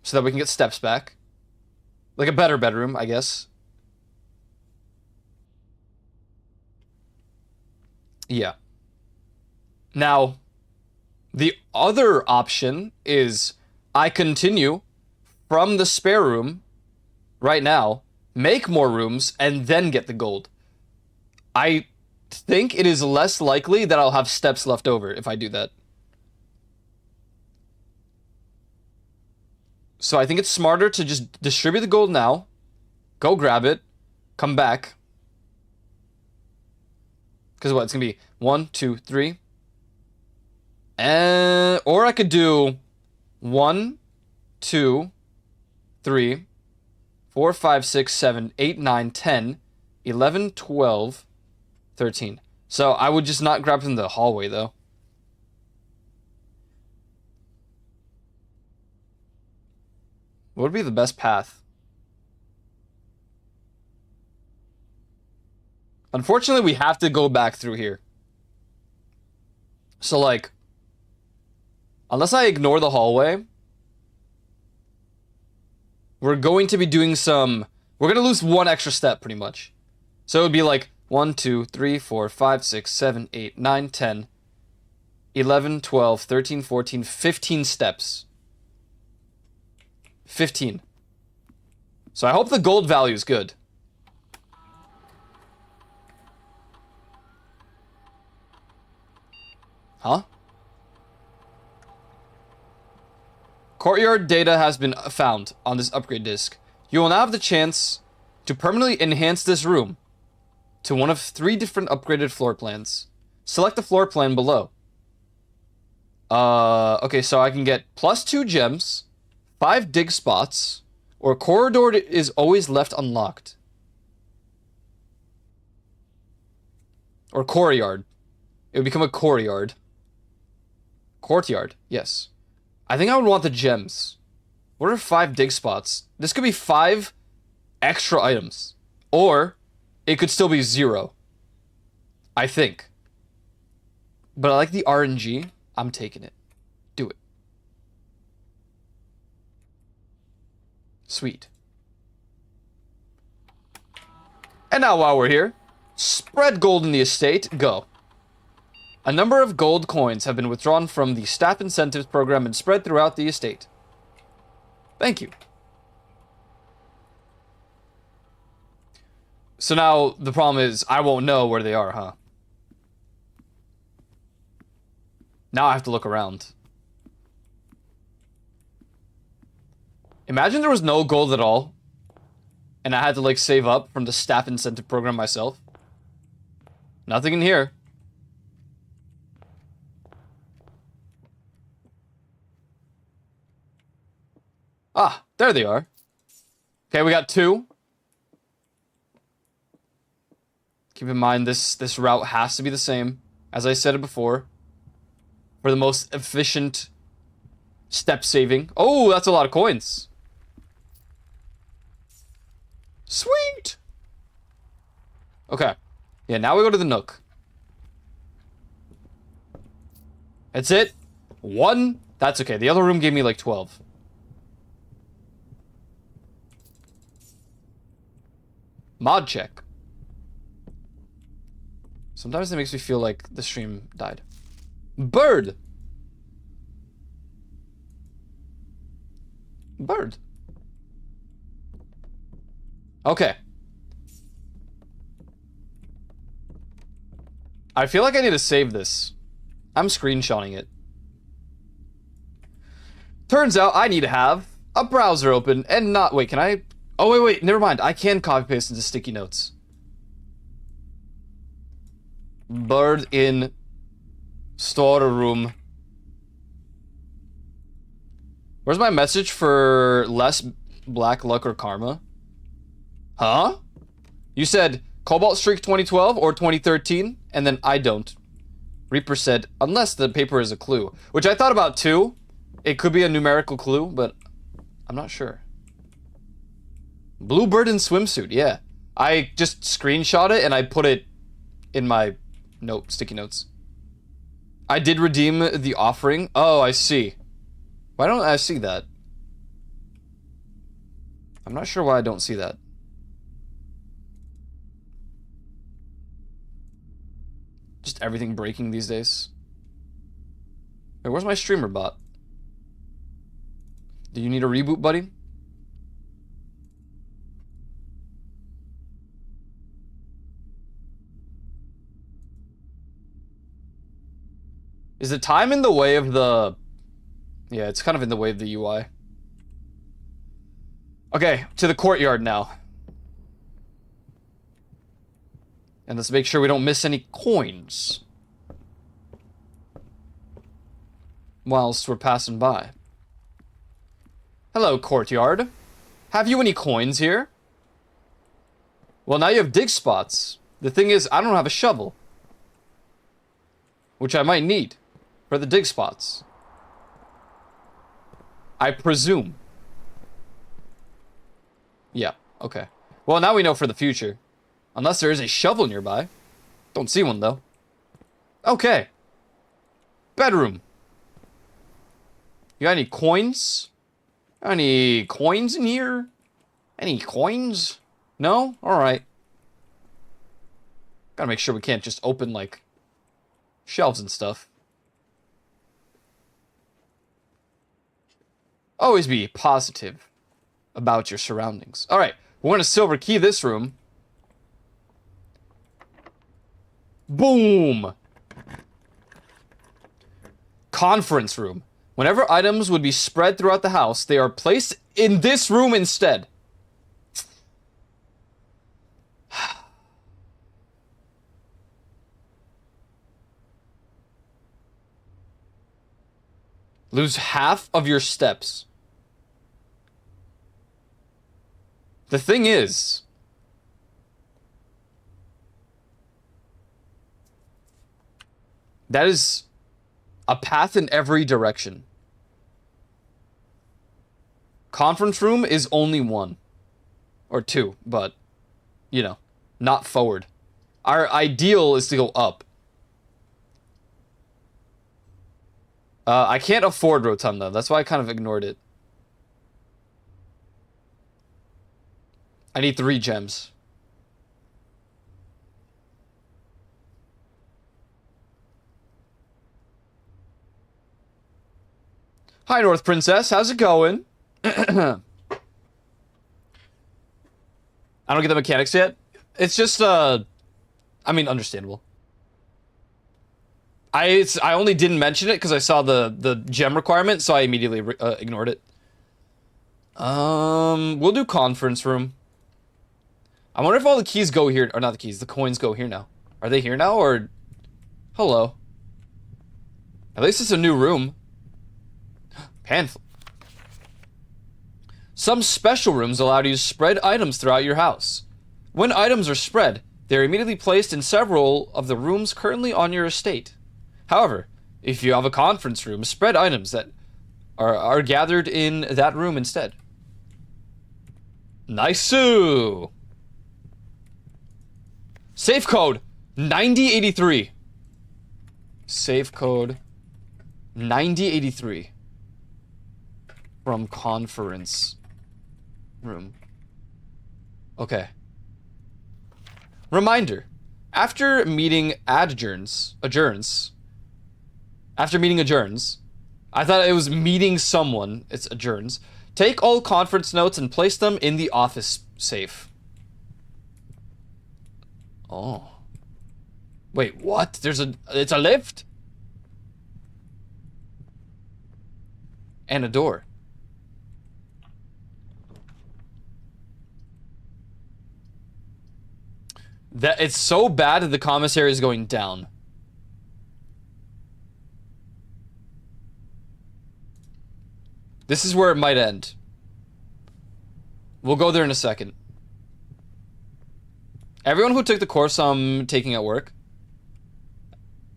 Speaker 1: so that we can get steps back. Like a better bedroom, I guess. Yeah. Now, the other option is I continue from the spare room right now, make more rooms, and then get the gold. I think it is less likely that I'll have steps left over if I do that. So I think it's smarter to just distribute the gold now, go grab it, come back. Because what, it's going to be 1, 2, 3. Or I could do 1, 2, 3, 4, 5, 6, 7, 8, 9, 10, 11, 12, 13. So I would just not grab from the hallway, though. What would be the best path? Unfortunately, we have to go back through here. So, like, unless I ignore the hallway, we're going to be doing some... We're going to lose one extra step, pretty much. So it would be like 1, 2, 3, 4, 5, 6, 7, 8, 9, 10, 11, 12, 13, 14, 15 steps. 15. So I hope the gold value is good. Huh? Courtyard data has been found on this upgrade disk. You will now have the chance to permanently enhance this room to one of 3 different upgraded floor plans. Select the floor plan below. Okay, so I can get +2 gems, 5 dig spots, or corridor is always left unlocked. Or courtyard. It would become a courtyard. Courtyard, yes. I think I would want the gems. What are 5 dig spots? This could be 5 extra items. Or it could still be 0. I think. But I like the RNG. I'm taking it. Do it. Sweet. And now while we're here, spread gold in the estate. Go. A number of gold coins have been withdrawn from the staff incentives program and spread throughout the estate. Thank you. So now the problem is I won't know where they are, huh? Now I have to look around. Imagine there was no gold at all, and I had to like save up from the staff incentive program myself. Nothing in here. Ah, there they are. Okay, we got 2. Keep in mind this route has to be the same, as I said it before, for the most efficient step saving. Oh, that's a lot of coins. Sweet. Okay. Yeah, now we go to the Nook. That's it. 1. That's okay. The other room gave me like 12. Mod check. Sometimes it makes me feel like the stream died. Bird. Bird. Okay. I feel like I need to save this. I'm screenshotting it. Turns out I need to have a browser open and not... Wait, can I... Oh, wait, never mind. I can copy paste into sticky notes. Bird in storeroom. Where's my message for less black luck or karma? Huh? You said Cobalt Streak 2012 or 2013, and then I don't. Reaper said, unless the paper is a clue. Which I thought about too. It could be a numerical clue, but I'm not sure. Bluebird in swimsuit, yeah. I just screenshot it and I put it in my sticky notes. I did redeem the offering. Oh, I see. Why don't I see that? I'm not sure why I don't see that. Just everything breaking these days. Wait, where's my streamer bot? Do you need a reboot, buddy? Is the time in the way of the... Yeah, it's kind of in the way of the UI. Okay, to the courtyard now. And let's make sure we don't miss any coins whilst we're passing by. Hello, courtyard. Have you any coins here? Well, now you have dig spots. The thing is, I don't have a shovel, which I might need for the dig spots. I presume. Yeah, okay. Well, now we know for the future. Unless there is a shovel nearby. Don't see one, though. Okay. Bedroom. You got any coins? Any coins in here? Any coins? No? Alright. Gotta make sure we can't just open, like, shelves and stuff. Always be positive about your surroundings. Alright, we're gonna silver key this room. Boom! Conference room. Whenever items would be spread throughout the house, they are placed in this room instead. Lose half of your steps. The thing is, that is a path in every direction. Conference room is only one. Or two, but, you know, not forward. Our ideal is to go up. I can't afford Rotunda. That's why I kind of ignored it. I need 3 gems. Hi, North Princess. How's it going? I don't get the mechanics yet. It's just, I mean, understandable. I only didn't mention it because I saw the gem requirement, so I immediately ignored it. We'll do conference room. I wonder if all the keys go here, or not the keys, the coins go here now. Are they here now, or... Hello. At least it's a new room. Pamphlet. Some special rooms allow you to spread items throughout your house. When items are spread, they are immediately placed in several of the rooms currently on your estate. However, if you have a conference room, spread items that are gathered in that room instead. Nice-oo! Safe code 9083. Safe code 9083. From conference room. Okay. Reminder. After meeting adjourns, I thought it was meeting someone. It's adjourns. Take all conference notes and place them in the office safe. Oh. Wait, what? It's a lift? And a door. That it's so bad that the commissary is going down. This is where it might end. We'll go there in a second. Everyone who took the course I'm taking at work,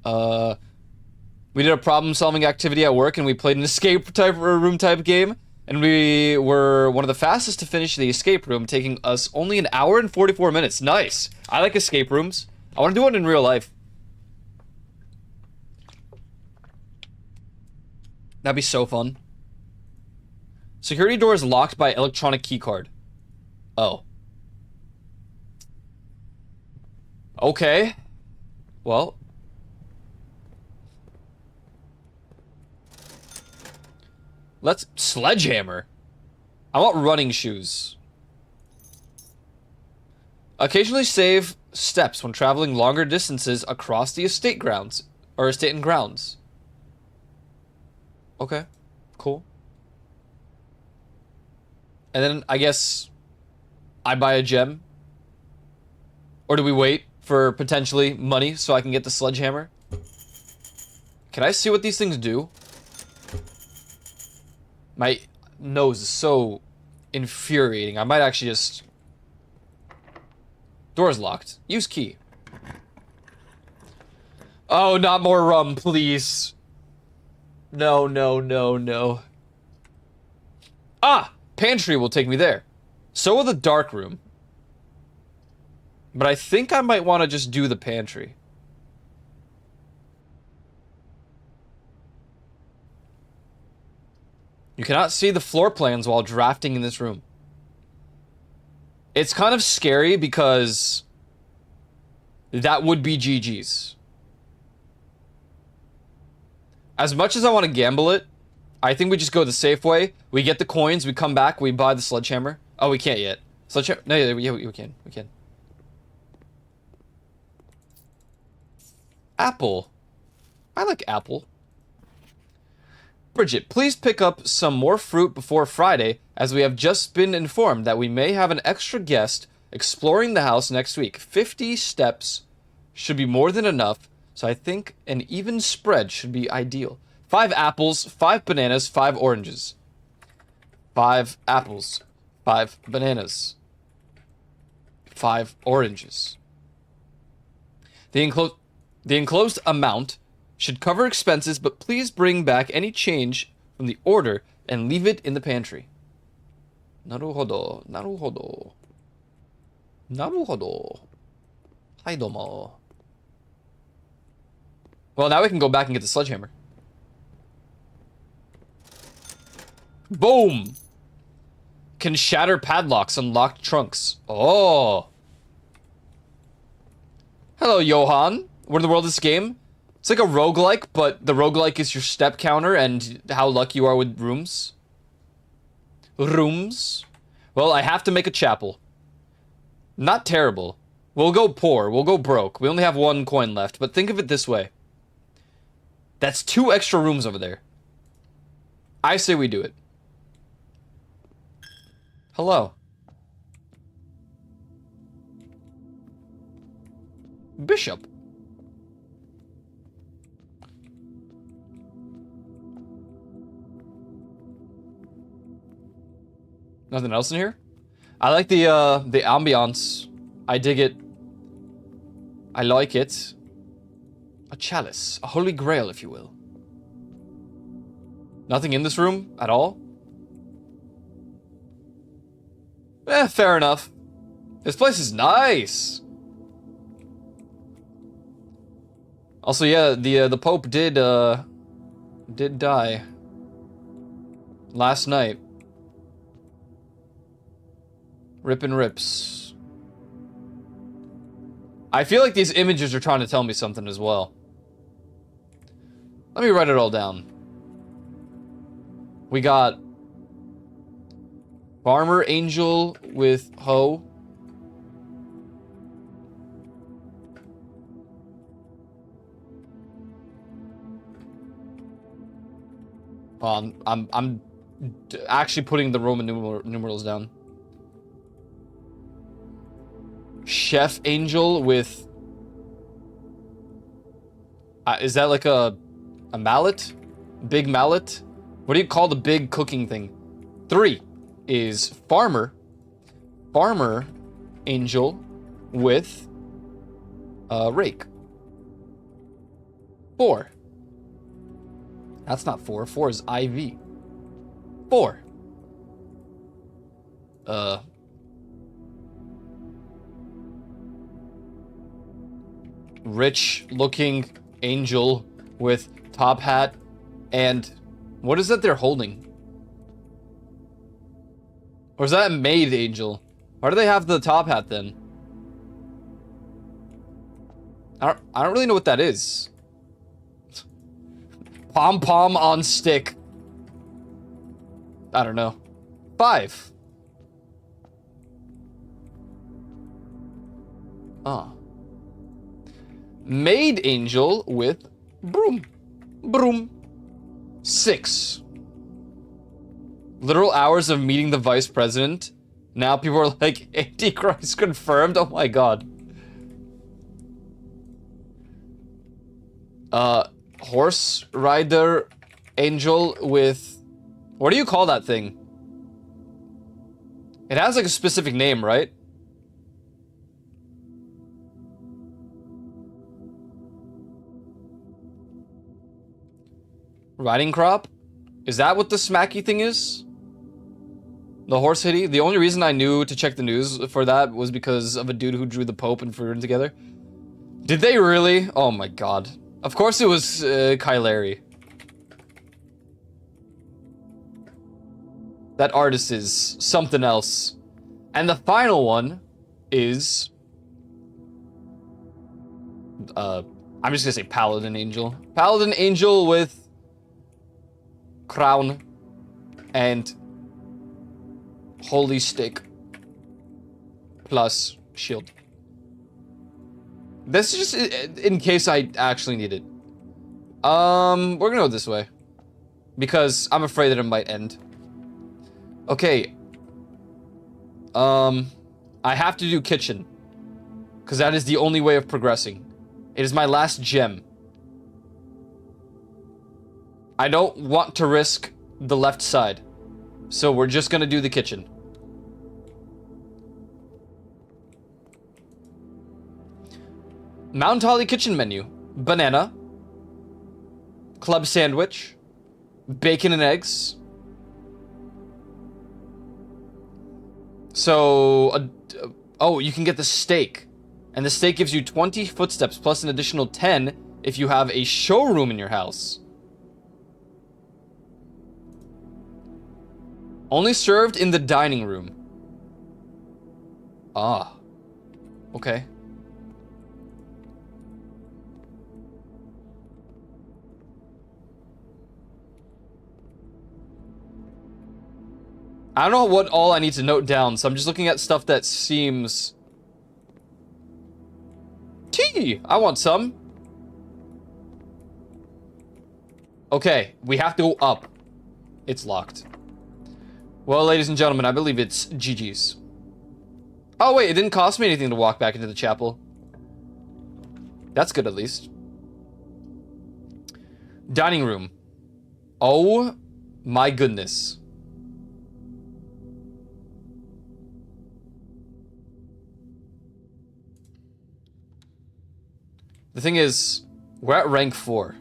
Speaker 1: we did a problem-solving activity at work, and we played an escape type room type game, and we were one of the fastest to finish the escape room, taking us only an hour and 44 minutes. Nice. I like escape rooms. I want to do one in real life. That'd be so fun. Security door is locked by electronic keycard. Oh. Okay. Well. Let's sledgehammer. I want running shoes. Occasionally save steps when traveling longer distances across the estate grounds. Or estate and grounds. Okay. Cool. And then I guess I buy a gem. Or do we wait for potentially money so I can get the sledgehammer? Can I see what these things do? My nose is so infuriating. I might actually just... Door's locked. Use key. Oh, not more rum, please. No, no, no, no. Ah! Pantry will take me there. So will the dark room. But I think I might want to just do the pantry. You cannot see the floor plans while drafting in this room. It's kind of scary because that would be GG's. As much as I want to gamble it, I think we just go the safe way. We get the coins, we come back, we buy the sledgehammer. Oh, we can't yet. Sledgehammer? No, yeah, we can. We can. Apple. I like apple. Bridget, please pick up some more fruit before Friday, as we have just been informed that we may have an extra guest exploring the house next week. 50 steps should be more than enough, so I think an even spread should be ideal. 5 apples, 5 bananas, 5 oranges. 5 apples, 5 bananas, 5 oranges. The enclosed amount should cover expenses, but please bring back any change from the order and leave it in the pantry. Naruhodo, naruhodo. Naruhodo. Hai domo. Well, now we can go back and get the sledgehammer. Boom! Can shatter padlocks, unlock trunks. Oh. Hello, Johan. What in the world is this game? It's like a roguelike, but the roguelike is your step counter and how lucky you are with rooms. Rooms. Well, I have to make a chapel. Not terrible. We'll go poor. We'll go broke. We only have 1 coin left, but think of it this way. That's 2 extra rooms over there. I say we do it. Hello. Bishop. Nothing else in here? I like the ambiance. I dig it. I like it. A chalice. A holy grail, if you will. Nothing in this room at all? Fair enough. This place is nice. Also, yeah, the Pope did die last night. Rip and rips. I feel like these images are trying to tell me something as well. Let me write it all down. We got Farmer Angel with hoe. I'm actually putting the Roman numerals down. Chef Angel with... is that like a mallet? Big mallet? What do you call the big cooking thing? 3 is Farmer Angel with rake. 4. That's not 4. 4 is IV. 4. Rich looking angel with top hat and what is that they're holding? Or is that a maid angel? Why do they have the top hat then? I don't really know what that is. Pom-pom on stick. I don't know. 5. Maid angel with broom. Broom. 6. Literal hours of meeting the vice president. Now people are like, Antichrist confirmed? Oh my god. Horse rider angel with... What do you call that thing? It has like a specific name, right? Riding crop? Is that what the smacky thing is? The horse hitty? The only reason I knew to check the news for that was because of a dude who drew the Pope and Fruin together. Did they really? Oh my god. Of course it was Kylary. That artist is something else. And the final one is... I'm just gonna say Paladin Angel. Paladin Angel with... crown and holy stick plus shield. This is just in case I actually need it. We're gonna go this way. because I'm afraid that it might end. Okay. I have to do kitchen, because that is the only way of progressing. It is my last gem. I don't want to risk the left side, so we're just gonna do the kitchen. Mount Holly kitchen menu. Banana. Club sandwich. Bacon and eggs. So, oh, you can get the steak. And the steak gives you 20 footsteps plus an additional 10 if you have a showroom in your house. Only served in the dining room. Ah. Okay. I don't know what all I need to note down, so I'm just looking at stuff that seems... Tea! I want some. Okay, we have to go up. It's locked. Well, ladies and gentlemen, I believe it's GG's. Oh, wait, it didn't cost me anything to walk back into the chapel. That's good, at least. Dining room. Oh, my goodness. The thing is, we're at rank 4.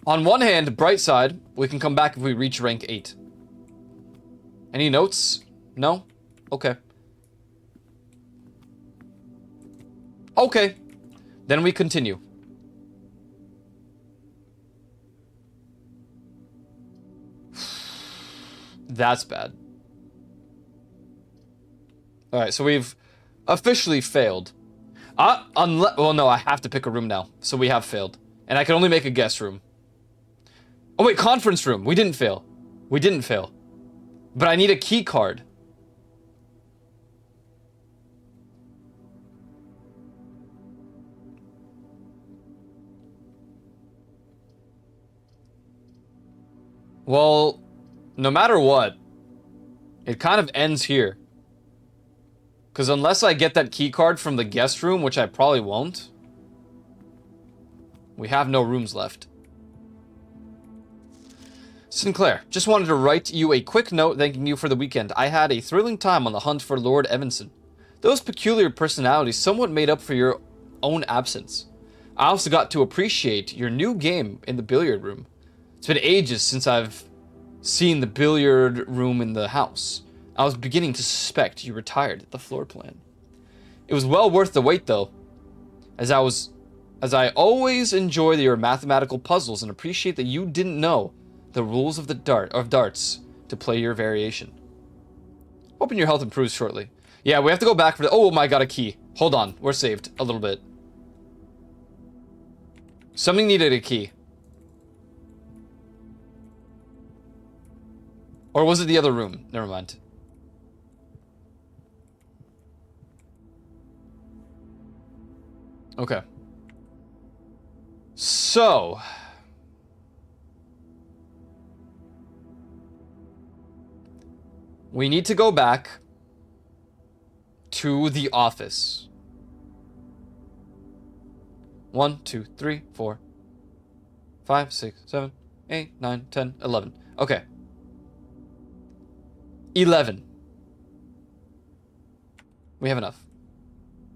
Speaker 1: On one hand, bright side, we can come back if we reach rank 8. Any notes? No? Okay. Okay. Then we continue. That's bad. Alright, so we've officially failed. Well, no, I have to pick a room now. So we have failed. And I can only make a guest room. Oh, wait, conference room. We didn't fail. We didn't fail. But I need a key card. Well, no matter what, it kind of ends here. Because unless I get that key card from the guest room, which I probably won't, we have no rooms left. Sinclair, just wanted to write you a quick note thanking you for the weekend. I had a thrilling time on the hunt for Lord Evanson. Those peculiar personalities somewhat made up for your own absence. I also got to appreciate your new game in the billiard room. It's been ages since I've seen the billiard room in the house. I was beginning to suspect you retired at the floor plan. It was well worth the wait, though, as I always enjoy your mathematical puzzles and appreciate that you didn't know the rules of darts to play your variation. Hoping your health improves shortly. Yeah, we have to go back for the... Oh my god, a key. Hold on, we're saved a little bit. Something needed a key. Or was it the other room? Never mind. Okay. So... we need to go back to the office. 1, 2, 3, 4, 5, 6, 7, 8, 9, 10, 11. Okay. 11. We have enough.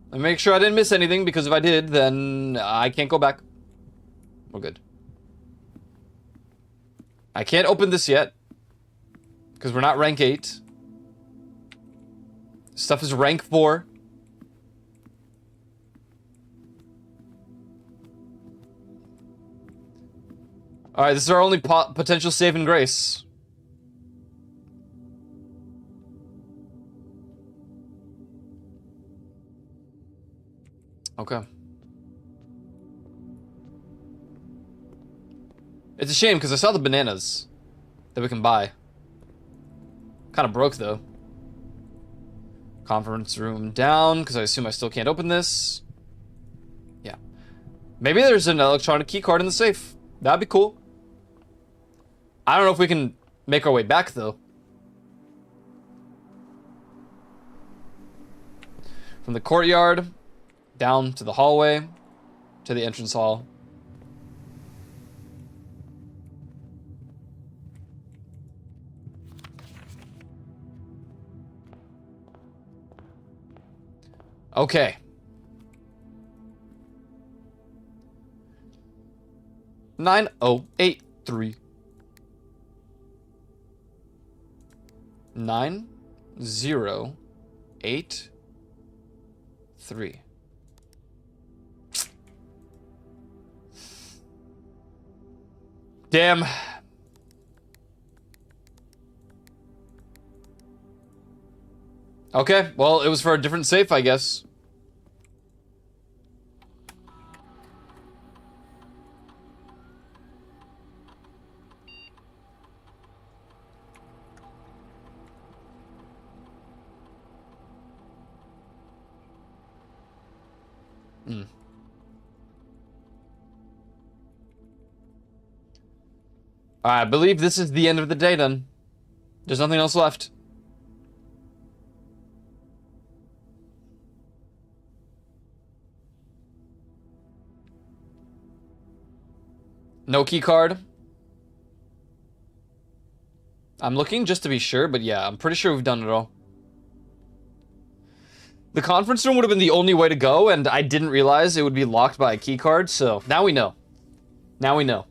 Speaker 1: Let me make sure I didn't miss anything, because if I did, then I can't go back. We're good. I can't open this yet, because we're not rank 8. Stuff is rank 4. Alright, this is our only potential saving grace. Okay. It's a shame, because I saw the bananas that we can buy. Kind of broke, though. Conference room down, because I assume I still can't open this. Yeah. Maybe there's an electronic key card in the safe. That'd be cool. I don't know if we can make our way back, though. From the courtyard, down to the hallway, to the entrance hall. Okay. Nine oh eight three. 9083. Damn. Okay, well, it was for a different safe, I guess. I believe this is the end of the day, then. There's nothing else left. No key card. I'm looking just to be sure, but yeah, I'm pretty sure we've done it all. The conference room would have been the only way to go, and I didn't realize it would be locked by a key card, so now we know. Now we know.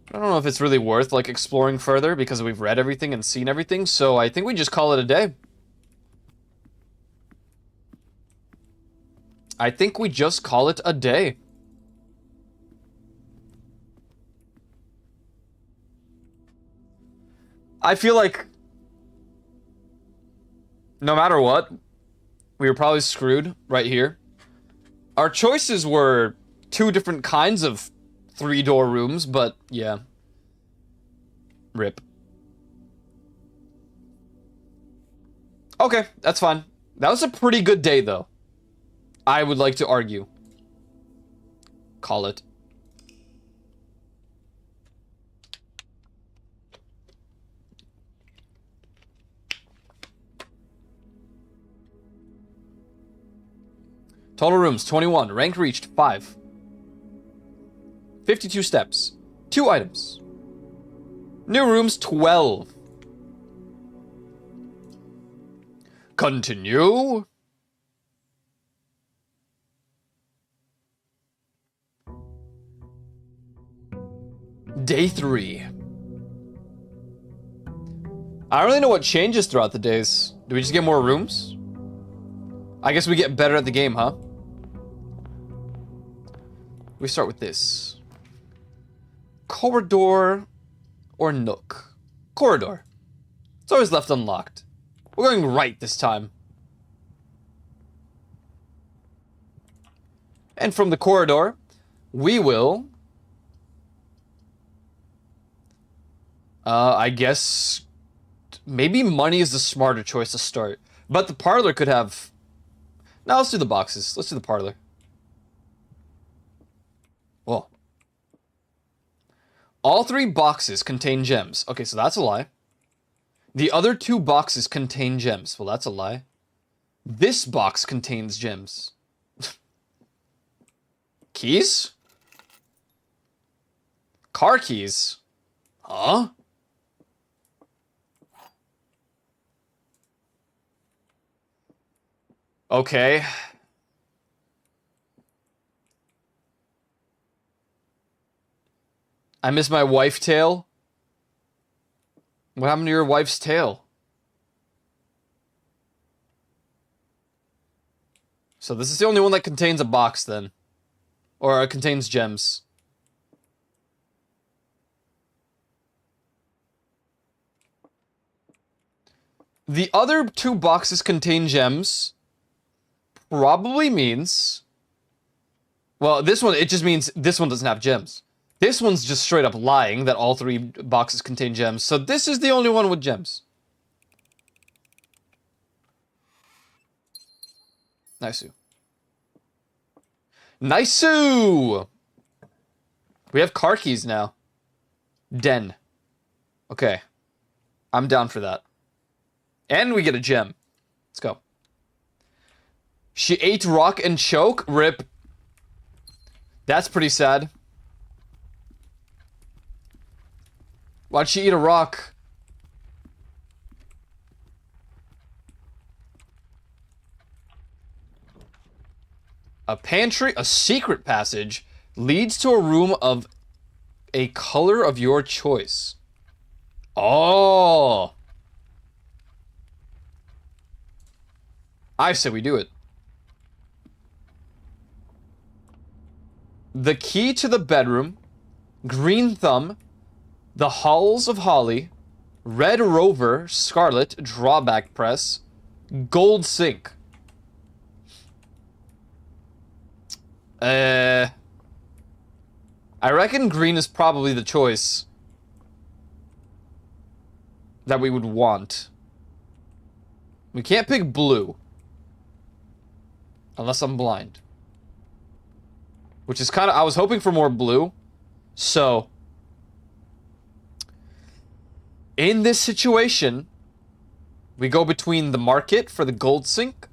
Speaker 1: I don't know if it's really worth, like, exploring further, because we've read everything and seen everything, so I think we just call it a day. I think we just call it a day. I feel like no matter what, we were probably screwed right here. Our choices were two different kinds of 3-door rooms, but yeah. RIP. Okay, that's fine. That was a pretty good day, though. I would like to argue. Call it. Total rooms, 21. Rank reached, 5. 52 steps. 2 items. New rooms, 12. Continue. Day 3. I don't really know what changes throughout the days. Do we just get more rooms? I guess we get better at the game, huh? We start with this. Corridor or nook? Corridor. It's always left unlocked. We're going right this time. And from the corridor, we will... I guess... Maybe money is the smarter choice to start. But the parlor could have... Now let's do the boxes. Let's do the parlor. Well. All 3 boxes contain gems. Okay, so that's a lie. The other 2 boxes contain gems. Well, that's a lie. This box contains gems. Keys? Car keys? Huh? Okay. I miss my wife tail. What happened to your wife's tail? So this is the only one that contains a box then. Or it contains gems. The other 2 boxes contain gems. Probably means... Well, this one, it just means this one doesn't have gems. This one's just straight up lying that all 3 boxes contain gems. So this is the only one with gems. Nice-oo. Nice-oo! We have car keys now. Den. Okay. I'm down for that. And we get a gem. Let's go. She ate rock and choke? Rip. That's pretty sad. Why'd she eat a rock? A pantry, a secret passage, leads to a room of a color of your choice. Oh. I say we do it. The key to the bedroom, green thumb, the halls of holly, red rover, scarlet, drawback press, gold sink. I reckon green is probably the choice that we would want. We can't pick blue. Unless I'm blind. Which is kind of... I was hoping for more blue. So... in this situation, we go between the market for the gold sink,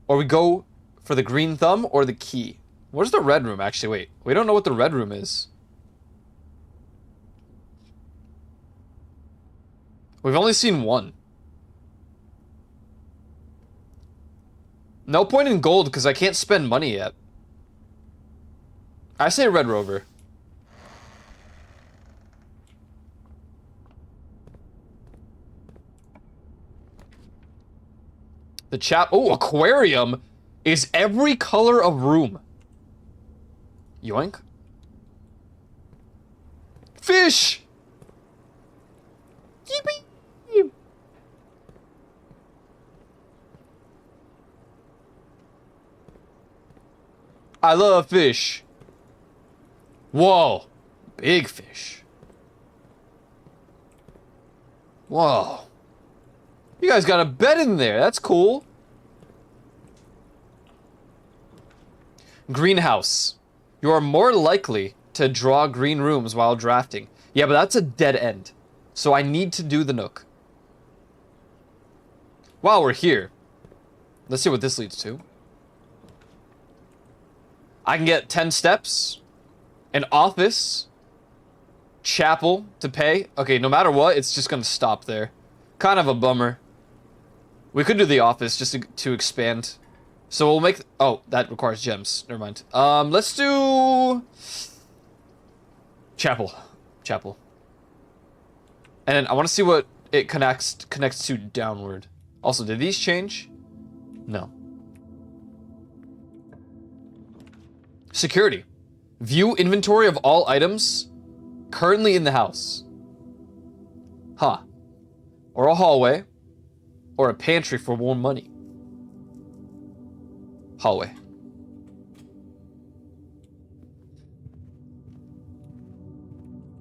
Speaker 1: or we go for the green thumb or the key. Where's the red room, actually? Wait, we don't know what the red room is. We've only seen one. No point in gold, because I can't spend money yet. I say red rover. The chap... oh, aquarium is every color of room. Yoink. Fish! Yippee! I love fish. Whoa. Big fish. Whoa. You guys got a bed in there. That's cool. Greenhouse. You are more likely to draw green rooms while drafting. Yeah, but that's a dead end. So I need to do the Nook. While we're here, let's see what this leads to. I can get 10 steps, an office, chapel to pay. Okay, no matter what, it's just gonna stop there. Kind of a bummer. We could do the office just to expand. So we'll make... oh, that requires gems. Never mind. Let's do... chapel. Chapel. And then I want to see what it connects to downward. Also, did these change? No. Security. View inventory of all items currently in the house. Huh. Or a hallway. Or a pantry for more money. Hallway.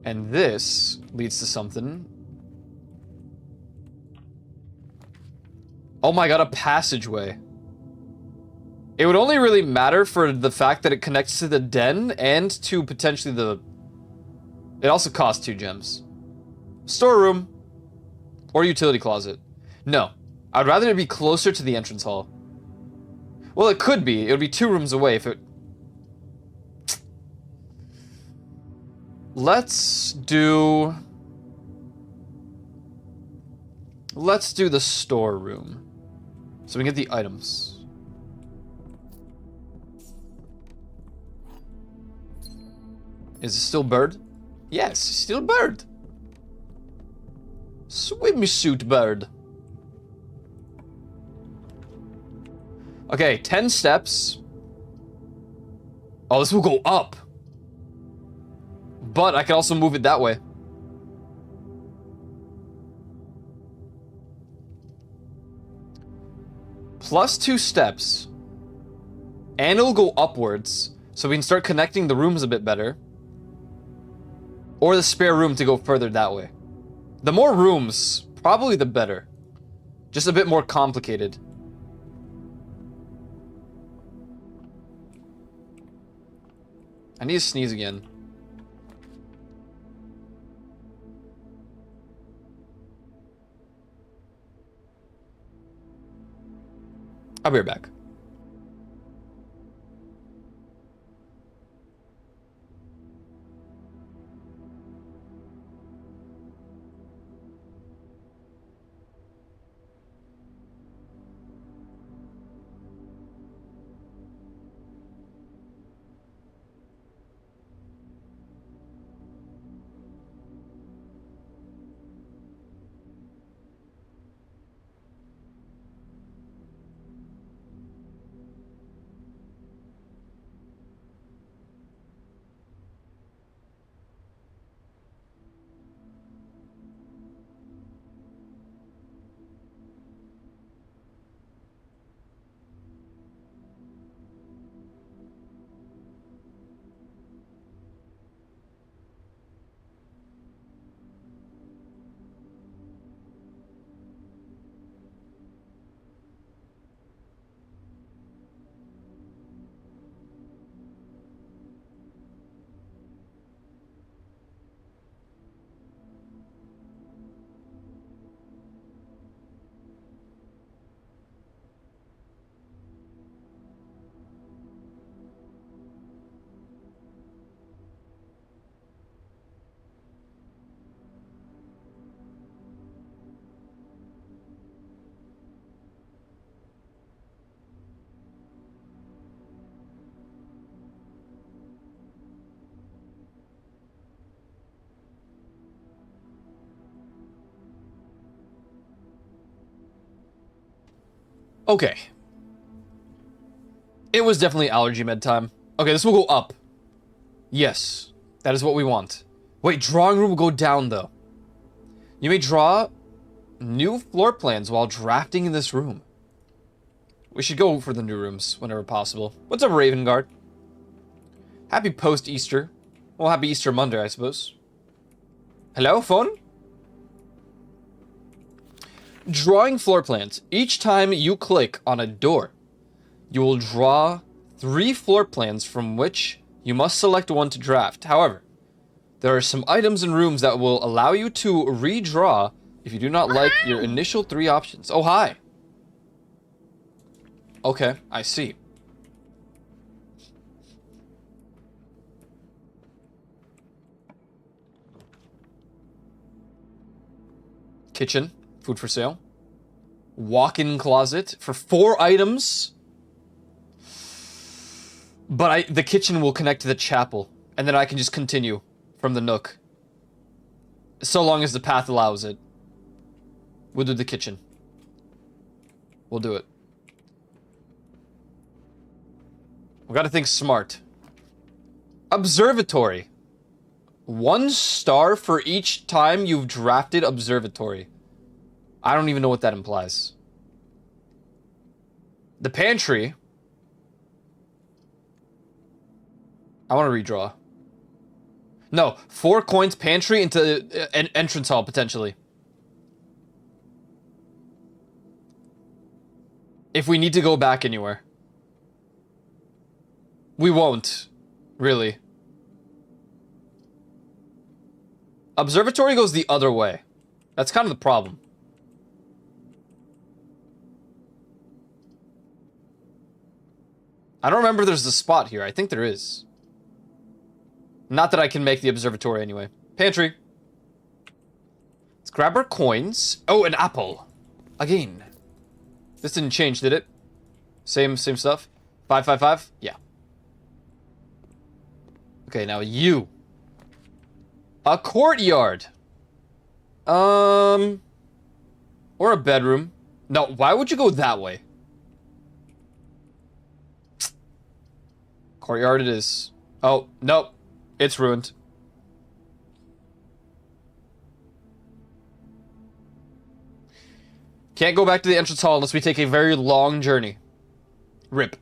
Speaker 1: And this leads to something. Oh my god, a passageway. It would only really matter for the fact that it connects to the den and to potentially the... it also costs 2 gems. Storeroom. Or utility closet. No. I'd rather it be closer to the entrance hall. Well, it could be. It would be 2 rooms away if it... Let's do the storeroom. So we can get the items. Is it still bird? Yes, still bird. Swimsuit bird. Okay, 10 steps. Oh, this will go up. But I can also move it that way. Plus 2 steps. And it'll go upwards. So we can start connecting the rooms a bit better. Or the spare room to go further that way. The more rooms, probably the better. Just a bit more complicated. I need to sneeze again. I'll be right back. Okay. It was definitely allergy med time. Okay, this will go up. Yes, that is what we want. Wait, drawing room will go down, though. You may draw new floor plans while drafting in this room. We should go for the new rooms whenever possible. What's up, Raven Guard? Happy post-Easter. Well, happy Easter Monday, I suppose. Hello, phone? Drawing floor plans. Each time you click on a door, you will draw 3 floor plans from which you must select one to draft. However, there are some items and rooms that will allow you to redraw if you do not like your initial 3 options. Oh, hi. Okay, I see. Kitchen, food for sale. Walk-in closet for 4 items. But the kitchen will connect to the chapel, and then I can just continue from the nook. So long as the path allows it. We'll do the kitchen. We'll do it. We gotta think smart. Observatory. 1 star for each time you've drafted observatory. I don't even know what that implies. The pantry. I want to redraw. No, 4 coins pantry into an entrance hall, potentially. If we need to go back anywhere. We won't, really. Observatory goes the other way. That's kind of the problem. I don't remember if there's a spot here. I think there is. Not that I can make the observatory anyway. Pantry. Let's grab our coins. Oh, an apple. Again. This didn't change, did it? Same stuff? 555? Yeah. Okay, now you. A courtyard. Or a bedroom. No, why would you go that way? Courtyard it is. Oh, nope. It's ruined. Can't go back to the entrance hall unless we take a very long journey. RIP.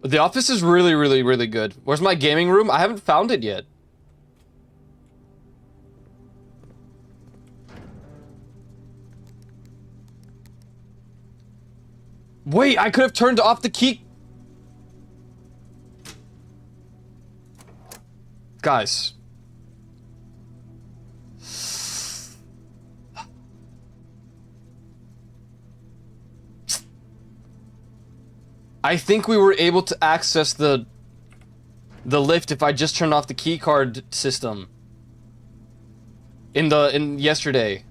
Speaker 1: The office is really, really, really good. Where's my gaming room? I haven't found it yet. Wait, I could have turned off the key. Guys. I think we were able to access the lift if I just turned off the key card system. In yesterday.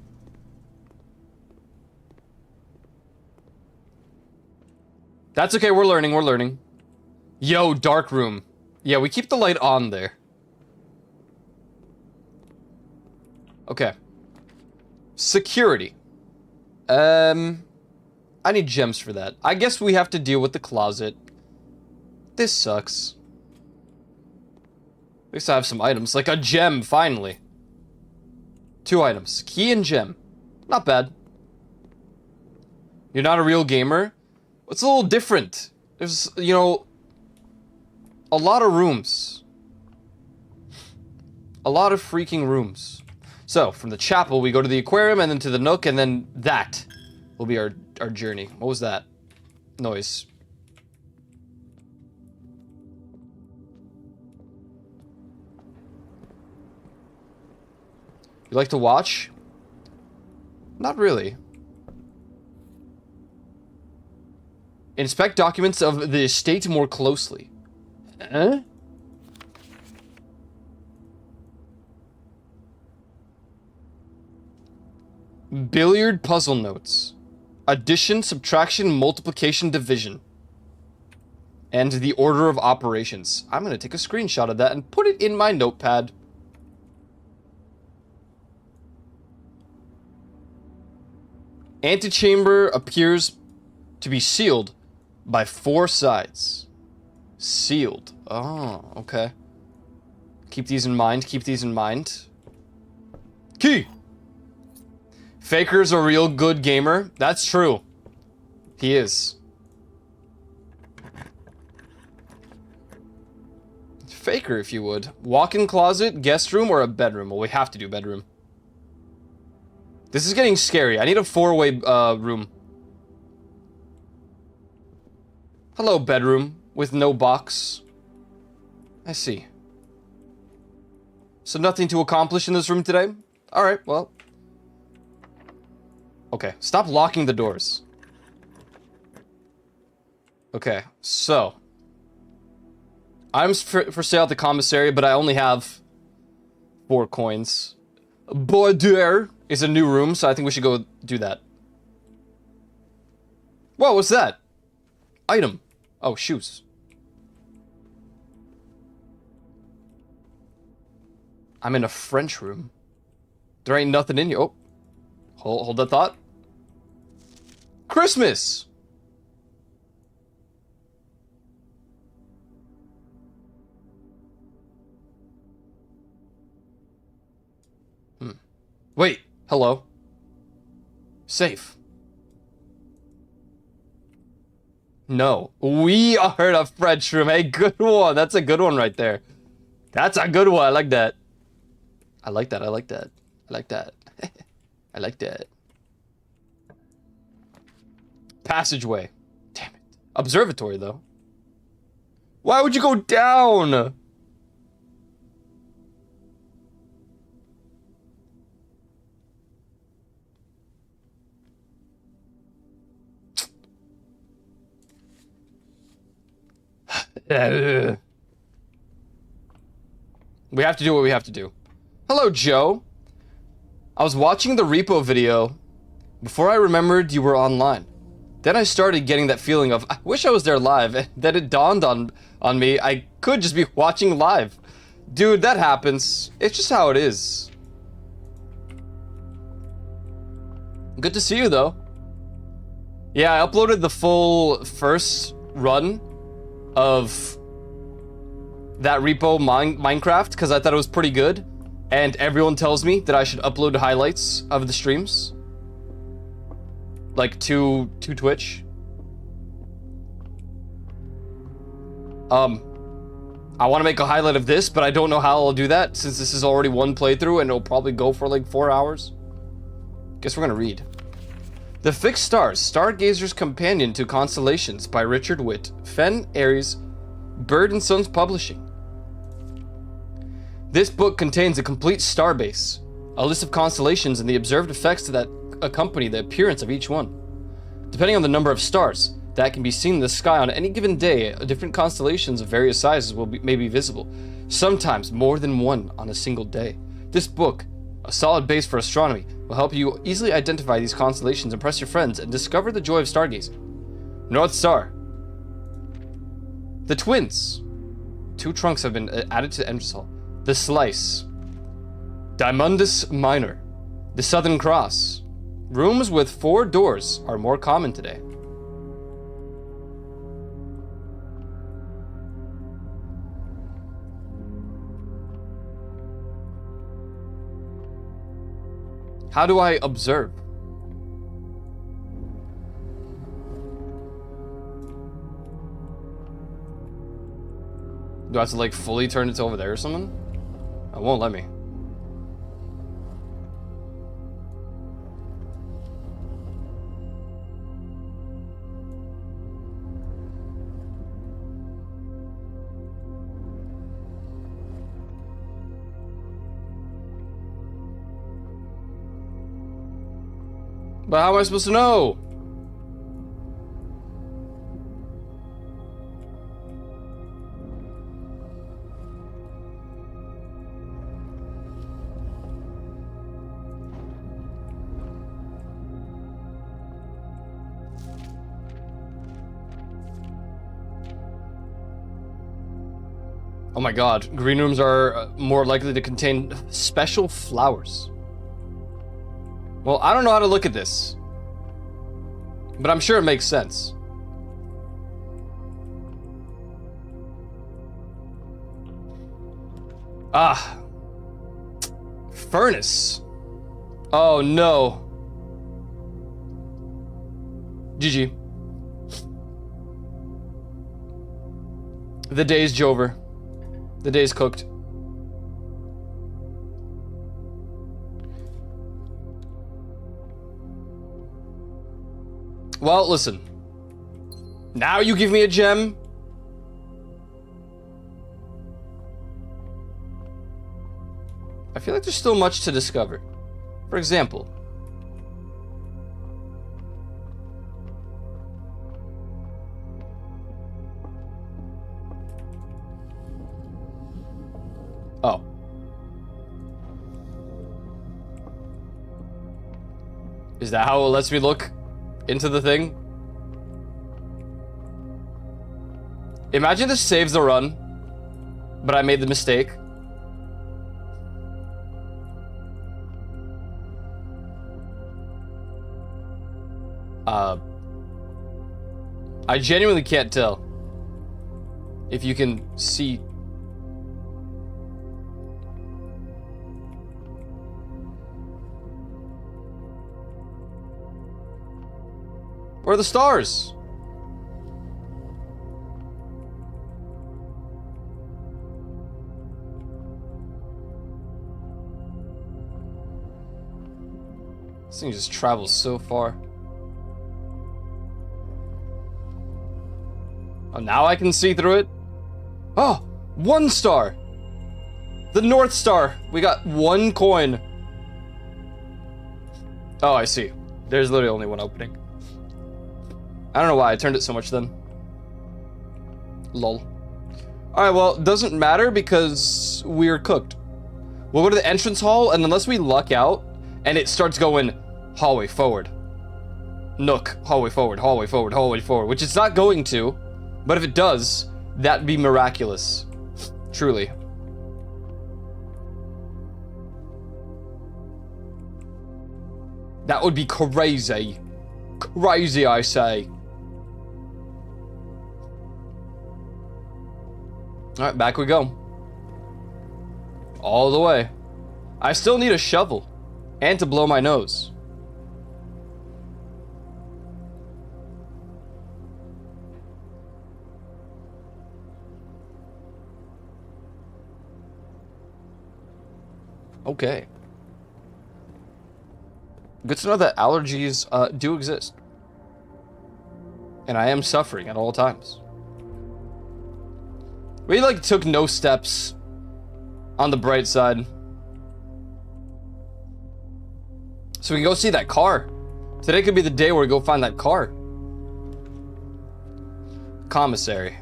Speaker 1: That's okay, we're learning. Yo, dark room. Yeah, we keep the light on there. Okay. Security. I need gems for that. I guess we have to deal with the closet. This sucks. At least I have some items, like a gem, finally. 2 items, key and gem. Not bad. You're not a real gamer? It's a little different. There's, you know, a lot of rooms. A lot of freaking rooms. So, from the chapel, we go to the aquarium, and then to the nook, and then that will be our journey. What was that? Noise. You like to watch? Not really. Inspect documents of the estate more closely. Huh? Billiard puzzle notes. Addition, subtraction, multiplication, division. And the order of operations. I'm gonna take a screenshot of that and put it in my notepad. Antechamber appears to be sealed by 4 sides. Sealed. Oh, okay. Keep these in mind, Key! Faker's a real good gamer. That's true. He is. Faker, if you would. Walk-in closet, guest room, or a bedroom? Well, we have to do bedroom. This is getting scary. I need a 4-way room. Hello, bedroom with no box. I see. So nothing to accomplish in this room today? Alright, well. Okay, stop locking the doors. Okay, so. I'm for sale at the commissary, but I only have 4 coins. Bordeaux is a new room, so I think we should go do that. Whoa, what's that? Item. Oh, shoes. I'm in a French room. There ain't nothing in here. Oh. Hold that thought. Christmas! Wait, hello. Safe. No. We are in a French room. Hey, good one. That's a good one right there. That's a good one. I like that. I like that. I like that. I like that. I like that. Passageway. Damn it. Observatory, though. Why would you go down? We have to do what we have to do. Hello, Joe. I was watching the repo video before I remembered you were online. Then I started getting that feeling of, I wish I was there live, and then it dawned on me I could just be watching live. Dude, that happens. It's just how it is. Good to see you, though. Yeah, I uploaded the full first run of that repo Minecraft because I thought it was pretty good, and everyone tells me that I should upload highlights of the streams, like to Twitch. I want to make a highlight of this, but I don't know how I'll do that since this is already one playthrough and it'll probably go for like 4 hours. Guess we're gonna read. The Fixed Stars, Stargazer's Companion to Constellations by Richard Witt, Fenn Aries, Bird and Sons Publishing. This book contains a complete starbase, a list of constellations and the observed effects that accompany the appearance of each one. Depending on the number of stars that can be seen in the sky on any given day, different constellations of various sizes may be visible, sometimes more than one on a single day. This book, a solid base for astronomy, will help you easily identify these constellations, impress your friends, and discover the joy of stargazing. North Star. The Twins. 2 trunks have been added to the entrance hall. The Slice. Dimundus Minor. The Southern Cross. Rooms with 4 doors are more common today. How do I observe? Do I have to like fully turn it to over there or something? It won't let me. But how am I supposed to know? Oh my god, green rooms are more likely to contain special flowers. Well, I don't know how to look at this, but I'm sure it makes sense. Ah. Furnace. Oh no. GG. The day's Jover. The day's cooked. Well, listen. Now you give me a gem. I feel like there's still much to discover. For example, oh. Is that how it lets me look into the thing? Imagine this saves the run, but I made the mistake. I genuinely can't tell if you can see. Where are the stars? This thing just travels so far. Oh, now I can see through it? Oh, 1 star! The North Star! We got 1 coin. Oh, I see. There's literally only 1 opening. I don't know why I turned it so much then. Lol. Alright, well, it doesn't matter because we're cooked. We'll go to the entrance hall, and unless we luck out, and it starts going hallway forward, nook, hallway forward, hallway forward, hallway forward, which it's not going to, but if it does, that'd be miraculous. Truly. That would be crazy. Crazy, I say. Alright, back we go. All the way. I still need a shovel. And to blow my nose. Okay. Good to know that allergies do exist. And I am suffering at all times. We like took no steps on the bright side. So we can go see that car. Today could be the day where we go find that car. Commissary.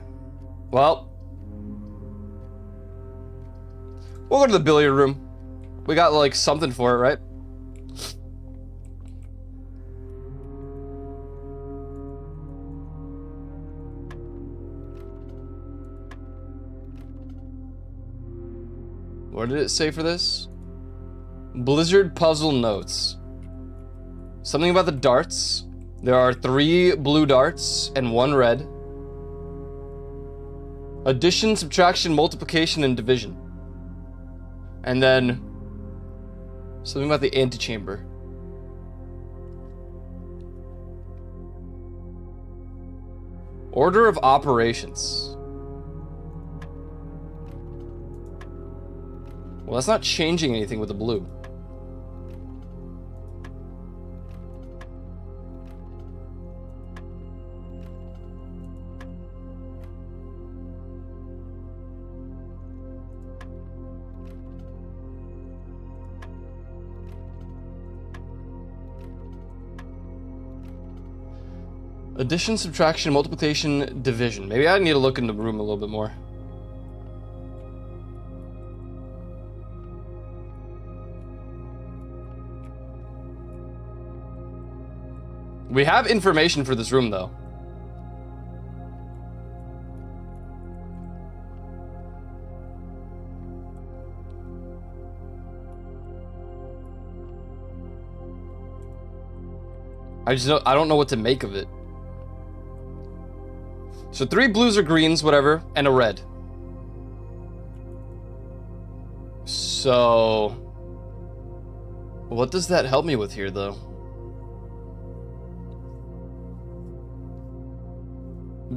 Speaker 1: Well, we'll go to the billiard room. We got like something for it, right? What did it say for this? Blizzard puzzle notes. Something about the darts. There are 3 blue darts and 1 red. Addition, subtraction, multiplication, and division. And then something about the antechamber. Order of operations. Well, that's not changing anything with the blue. Addition, subtraction, multiplication, division. Maybe I need to look in the room a little bit more. We have information for this room, though. I don't know what to make of it. So 3 blues or greens, whatever, and a red. So what does that help me with here, though?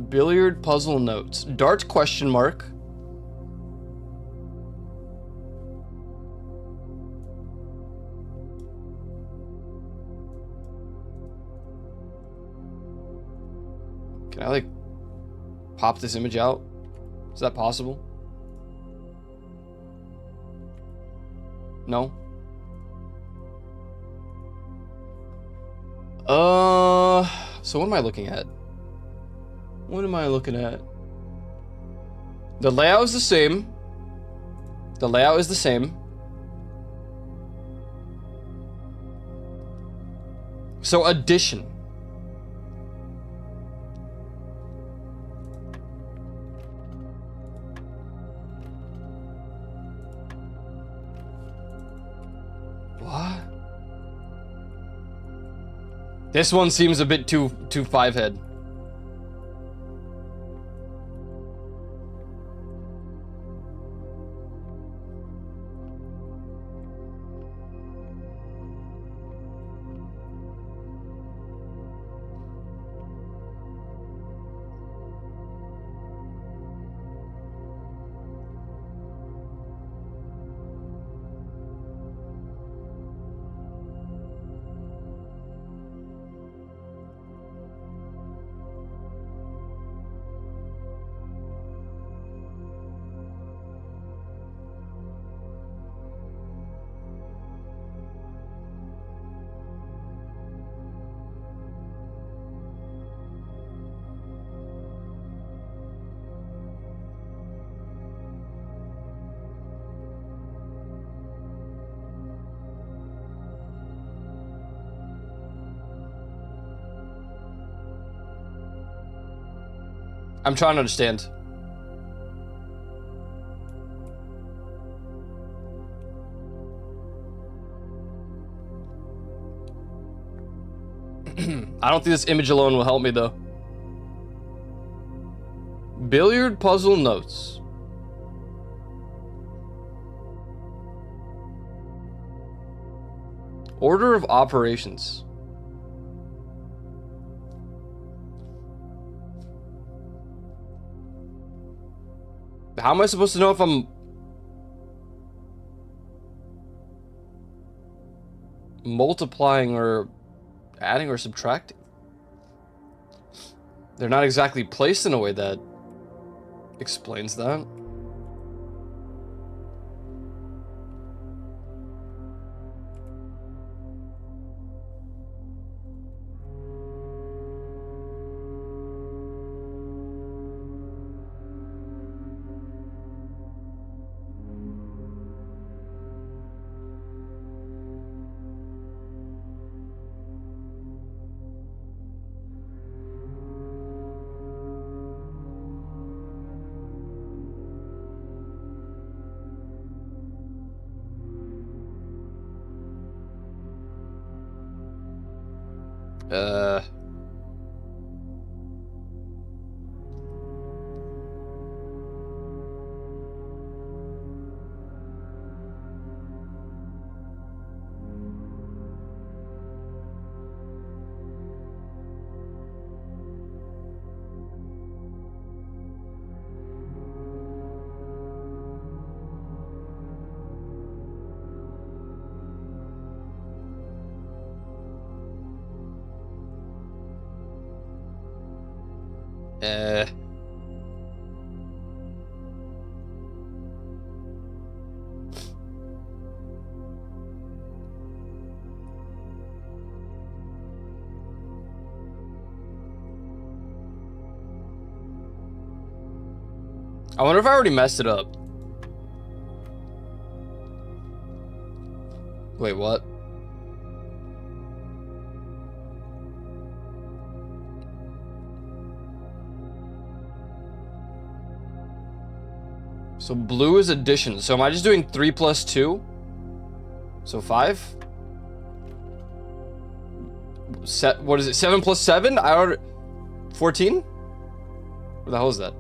Speaker 1: Billiard puzzle notes. Dart question mark. Can I, like, pop this image out? Is that possible? No? So what am I looking at? What am I looking at? The layout is the same. The layout is the same. So addition. What? This one seems a bit too 5-head. I'm trying to understand. I don't think this image alone will help me, though. Billiard puzzle notes. Order of operations. How am I supposed to know if I'm... multiplying or adding or subtracting. They're not exactly placed in a way that explains that. Uh... Uh... I wonder if I already messed it up. Wait, what? So blue is addition. So am I just doing 3 plus 2? So 5? What is it? 7 plus 7? I already... 14? What the hell is that?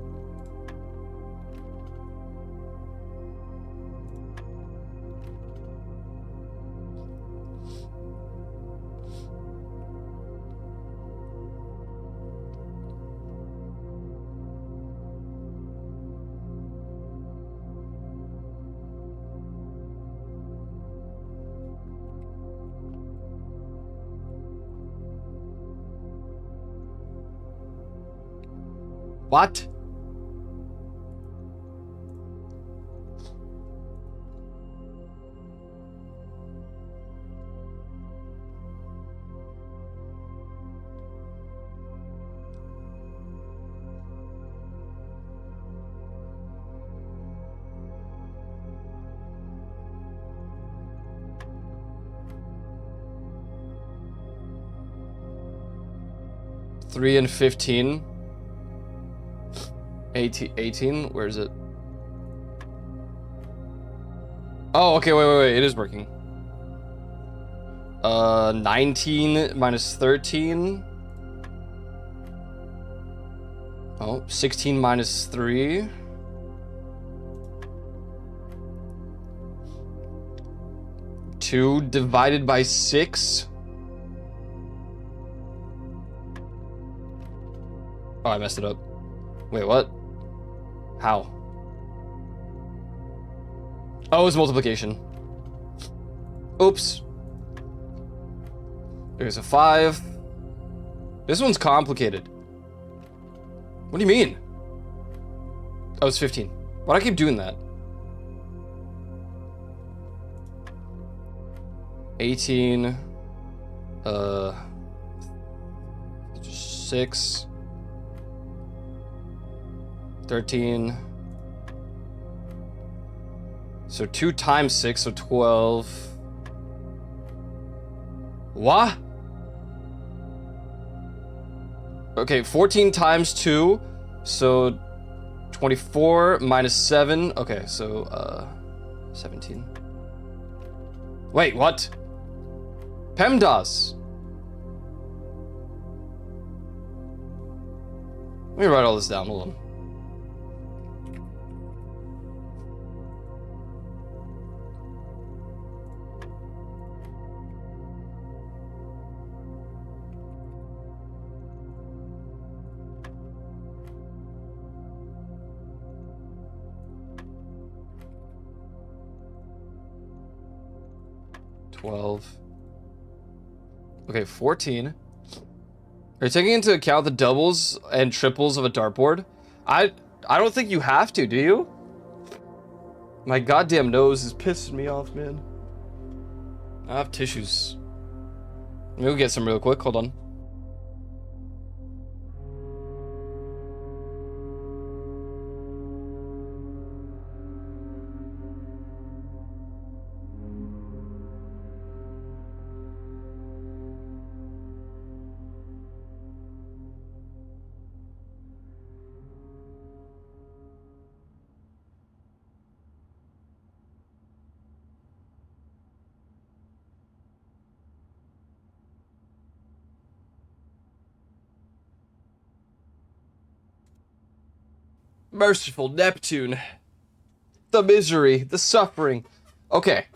Speaker 1: What? Three and 15. 18, where is it? Oh, okay, wait, it is working. 19 minus 13. Oh, 16 minus 3. Two divided by 6. Oh, I messed it up. Wait, what? How? Oh, it's multiplication. Oops. There's a 5. This one's complicated. What do you mean? Oh, it's 15. Why'd I keep doing that? 18. 6. 13. So 2 times 6, so 12. What? Okay, 14 times 2, so 24 minus 7. Okay, so 17. Wait, what? PEMDAS. Let me write all this down, hold on. Okay, 14. Are you taking into account the doubles and triples of a dartboard? I don't think you have to, do you? My goddamn nose is pissing me off, man. I have tissues. Let me go get some real quick. Hold on. Merciful Neptune. The misery, the suffering. Okay.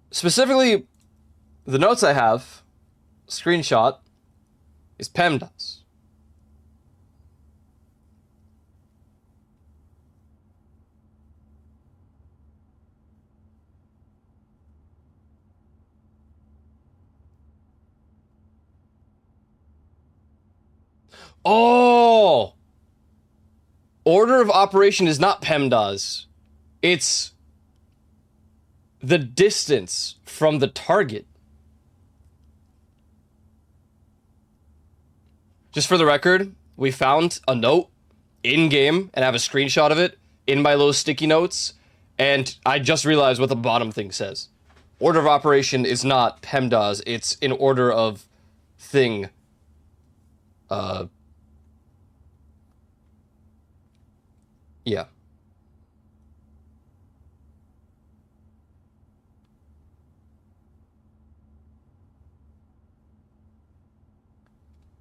Speaker 1: Specifically, the notes I have, screenshot, is PEMDAS. Oh! Order of operation is not PEMDAS. It's the distance from the target. Just for the record, we found a note in-game and I have a screenshot of it in my little sticky notes, and I just realized what the bottom thing says. Order of operation is not PEMDAS, it's in order of thing. Yeah.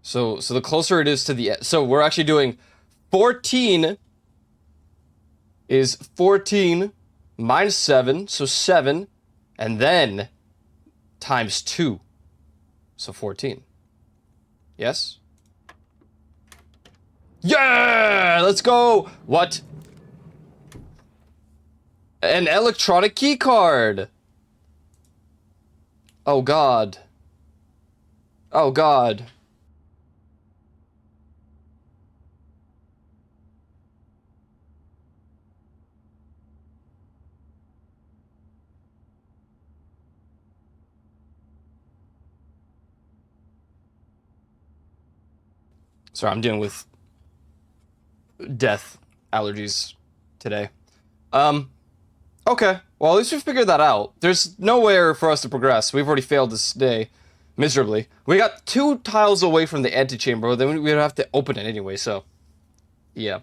Speaker 1: So the closer it is to the so we're actually doing 14 is 14 minus 7, so 7, and then times 2, so 14. Yes? Yeah! Let's go! What? An electronic key card! Oh god. Oh god. Sorry, I'm dealing with death allergies today. Okay. Well, at least we figured that out. There's nowhere for us to progress. We've already failed this day miserably. We got 2 tiles away from the antechamber, then we would have to open it anyway, so yeah.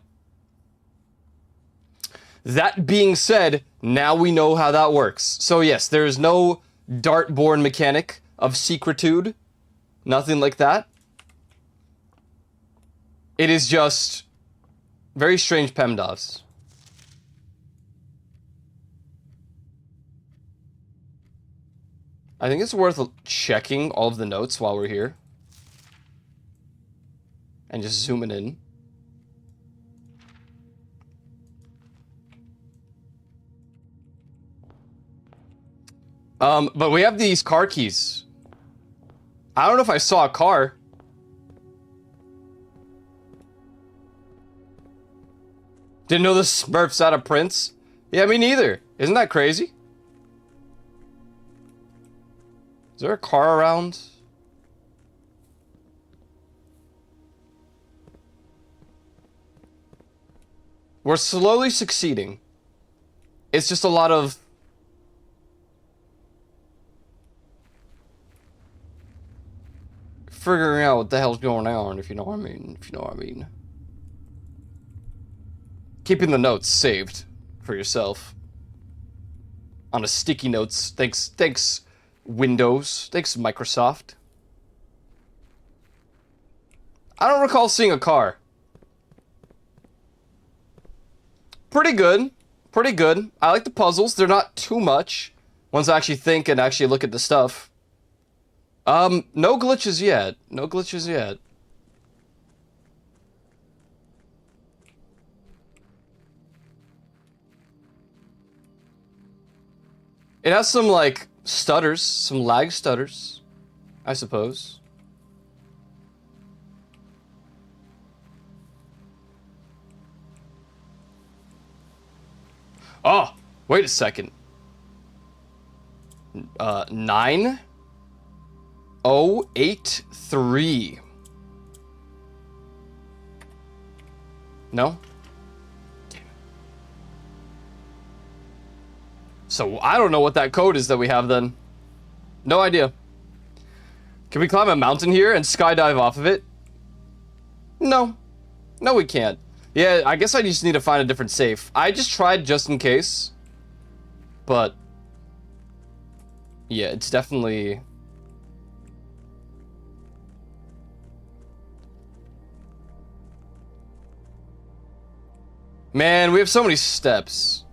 Speaker 1: That being said, now we know how that works. So yes, there is no dartboard mechanic of secretude. Nothing like that. It is just very strange PEMDAS. I think it's worth checking all of the notes while we're here. And just zooming in. But we have these car keys. I don't know if I saw a car. Didn't know the Smurfs had a prince? Yeah, me neither. Isn't that crazy? Is there a car around? We're slowly succeeding. It's just a lot of figuring out what the hell's going on, if you know what I mean. If you know what I mean. Keeping the notes saved for yourself on a sticky notes. Thanks Windows. Thanks Microsoft. I don't recall seeing a car. Pretty good. Pretty good. I like the puzzles. They're not too much once I actually think and actually look at the stuff. No glitches yet. No glitches yet. It has some, like, stutters, some lag stutters, I suppose. Oh, wait a second. 9083. No? Damn it. So I don't know what that code is that we have then. No idea. Can we climb a mountain here and skydive off of it? No. No, we can't. Yeah, I guess I just need to find a different safe. I just tried just in case. But yeah, it's definitely... Man, we have so many steps.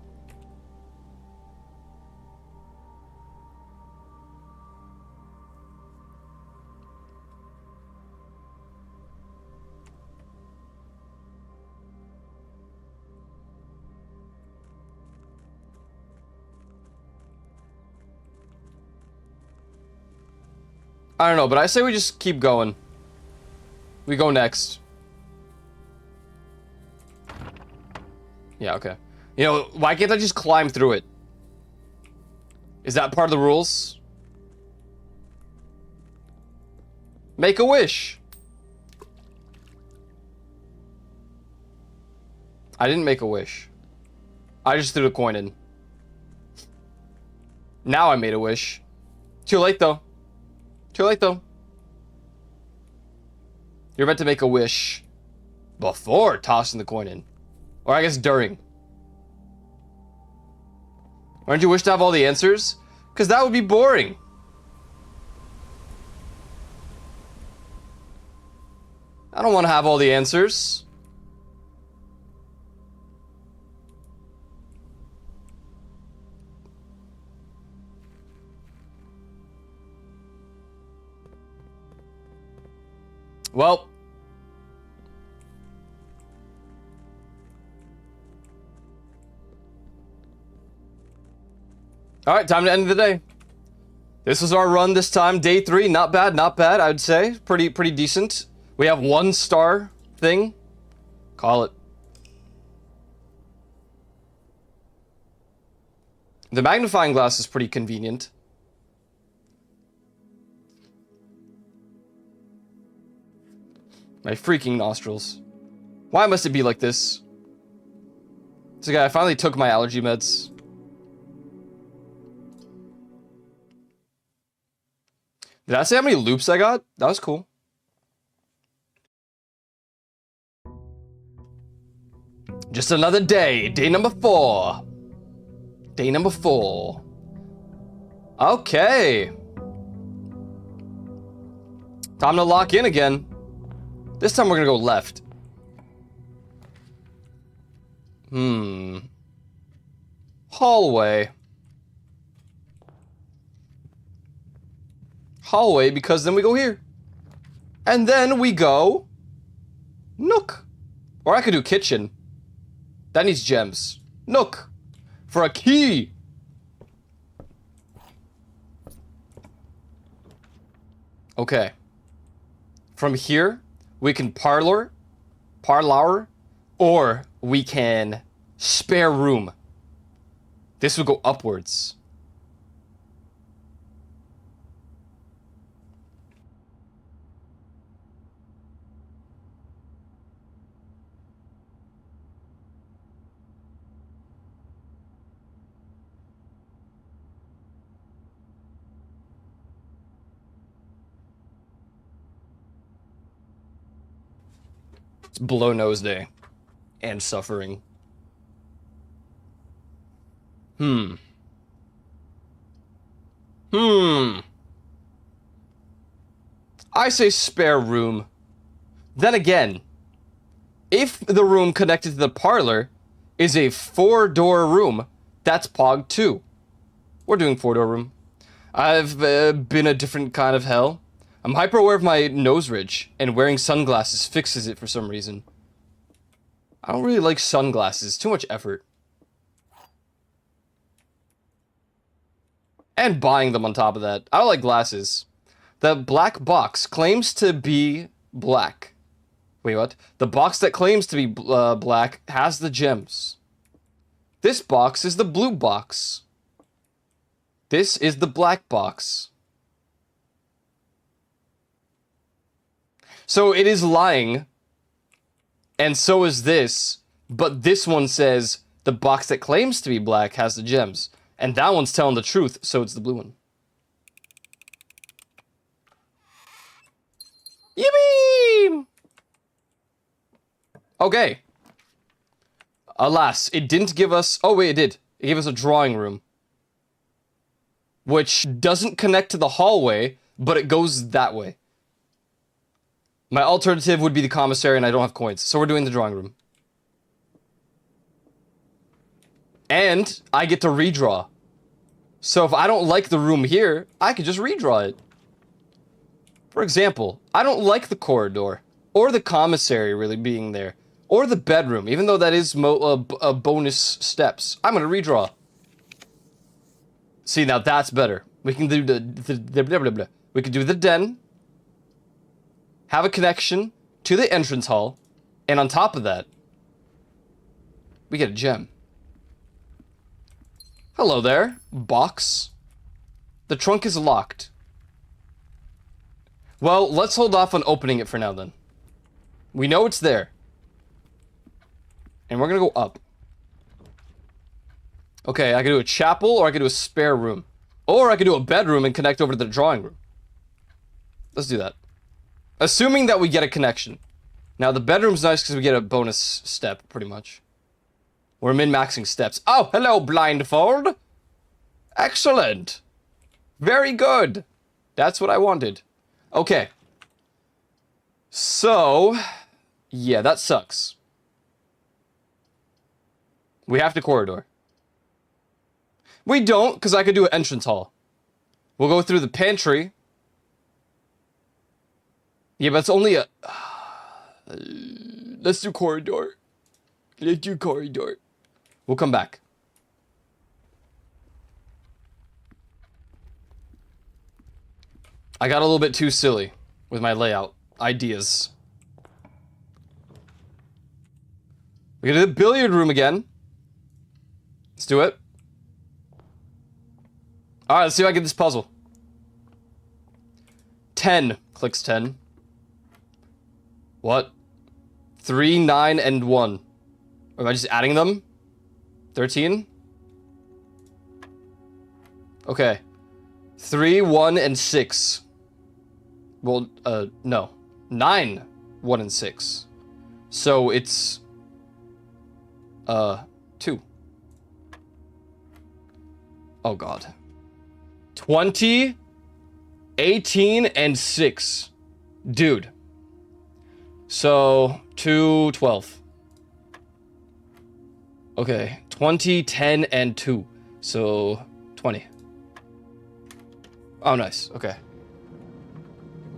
Speaker 1: I don't know, but I say we just keep going. We go next. Yeah, okay. You know, why can't I just climb through it? Is that part of the rules? Make a wish. I didn't make a wish. I just threw the coin in. Now I made a wish. Too late, though. Too late, though. You're meant to make a wish before tossing the coin in. Or I guess during. Aren't you wish to have all the answers? Because that would be boring. I don't want to have all the answers. Well. Alright, time to end the day. This was our run this time, day 3. Not bad, I would say. Pretty decent. We have 1-star thing. Call it. The magnifying glass is pretty convenient. My freaking nostrils. Why must it be like this? So guy, I finally took my allergy meds. Did I say how many loops I got? That was cool. Just another day. Day number 4. Day number 4. Okay. Time to lock in again. This time we're gonna go left. Hallway. Hallway, because then we go here. And then we go... Nook. Or I could do kitchen. That needs gems. Nook. For a key. Okay. From here, we can parlor, or we can spare room. This will go upwards. It's blow nose day. And suffering. I say spare room. Then again, if the room connected to the parlor is a 4-door room, that's Pog 2. We're doing 4-door room. I've been a different kind of hell. I'm hyper aware of my nose ridge, and wearing sunglasses fixes it for some reason. I don't really like sunglasses. Too much effort. And buying them on top of that. I don't like glasses. The black box claims to be black. Wait, what? The box that claims to be black has the gems. This box is the blue box. This is the black box. So it is lying. And so is this. But this one says the box that claims to be black has the gems. And that one's telling the truth, so it's the blue one. Yippee! Okay. Alas, it didn't give us... Oh, wait, it did. It gave us a drawing room. Which doesn't connect to the hallway, but it goes that way. My alternative would be the commissary, and I don't have coins. So we're doing the drawing room. And I get to redraw. So if I don't like the room here, I could just redraw it. For example, I don't like the corridor, or the commissary really being there, or the bedroom, even though that is bonus steps. I'm gonna redraw. See, now that's better. We can do we can do the den, have a connection to the entrance hall, and on top of that, we get a gem. Hello there, box. The trunk is locked. Well, let's hold off on opening it for now then. We know it's there. And we're gonna go up. Okay, I can do a chapel, or I can do a spare room. Or I could do a bedroom and connect over to the drawing room. Let's do that. Assuming that we get a connection. Now, the bedroom's nice because we get a bonus step, pretty much. We're min-maxing steps. Oh, hello, blindfold. Excellent. Very good. That's what I wanted. Okay. So, yeah, that sucks. We have to corridor. We don't, because I could do an entrance hall. We'll go through the pantry. Yeah, but it's only a... let's do corridor. Let's do corridor. We'll come back. I got a little bit too silly with my layout ideas. We're gonna do the billiard room again. Let's do it. Alright, let's see if I get this puzzle. 10. Clicks 10. What? 3, 9, and 1. Or am I just adding them? 13? Okay. 3, 1, and 6. Well, no. 9, 1, and 6. So it's... 2. Oh, God. 20, 18, and 6. Dude. So, 2, 12. Okay. 20, 10, and 2. So, 20. Oh, nice. Okay.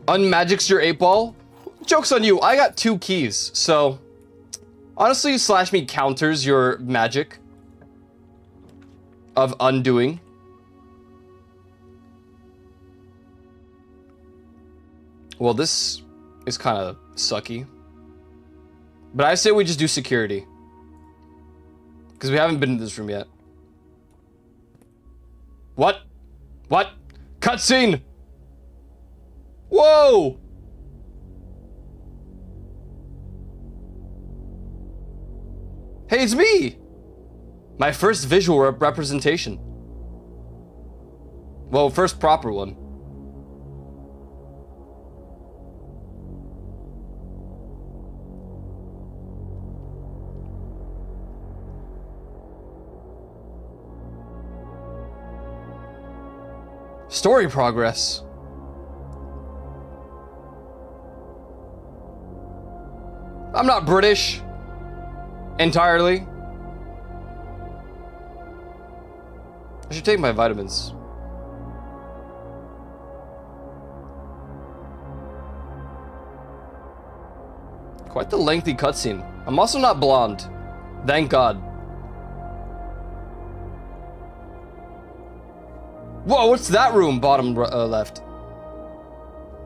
Speaker 1: Unmagic's your 8-ball? Joke's on you. I got 2 keys, so... Honestly, Slash Me counters your magic of undoing. Well, this is kind of sucky. But I say we just do security. Because we haven't been in this room yet. What? What? Cutscene! Whoa! Hey, it's me! My first visual representation. Well, first proper one. Story progress. I'm not British. Entirely. I should take my vitamins. Quite the lengthy cutscene. I'm also not blonde. Thank God. Whoa, what's that room? Bottom left.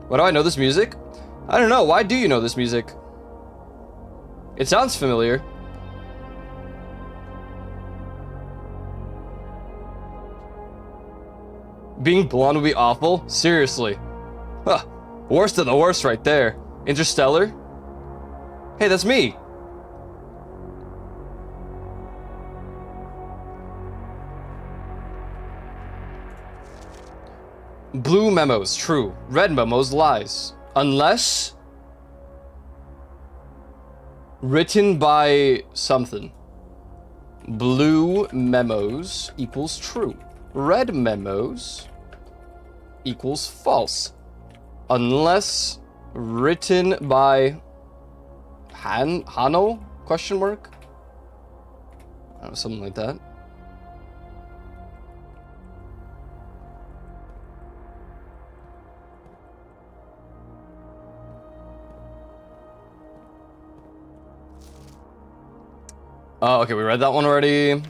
Speaker 1: Why do I know this music? I don't know. Why do you know this music? It sounds familiar. Being blonde would be awful? Seriously. Huh. Worst of the worst right there. Interstellar? Hey, that's me. Blue memos, true. Red memos, lies. Unless written by something. Blue memos equals true. Red memos equals false. Unless written by Hano? Question mark? I don't know, something like that. Oh, okay, we read that one already.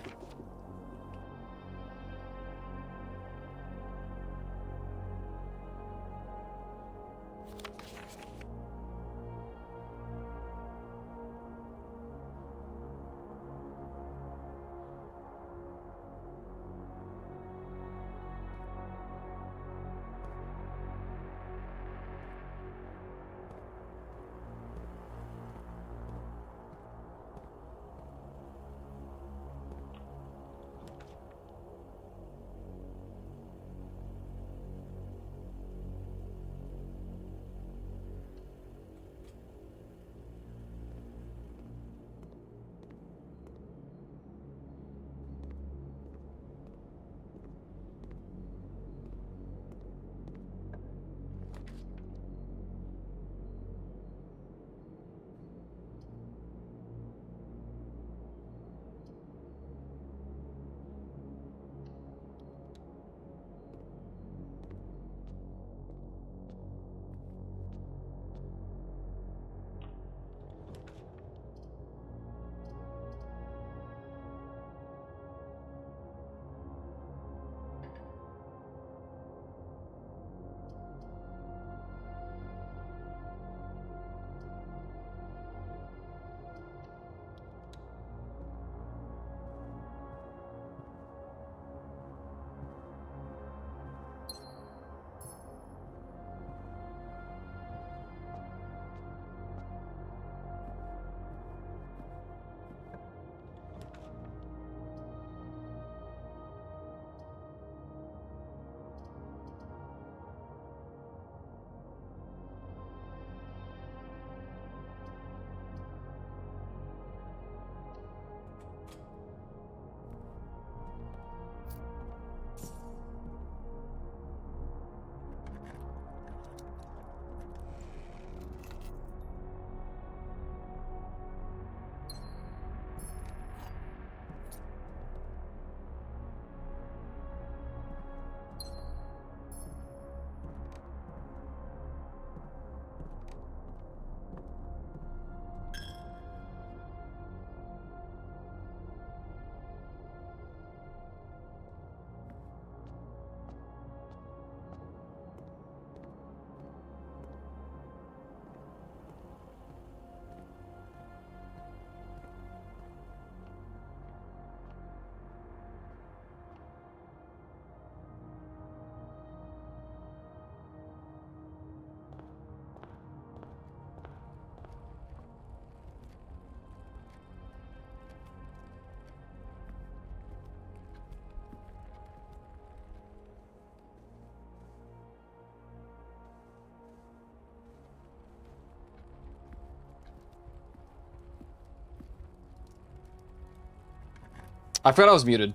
Speaker 1: I forgot I was muted.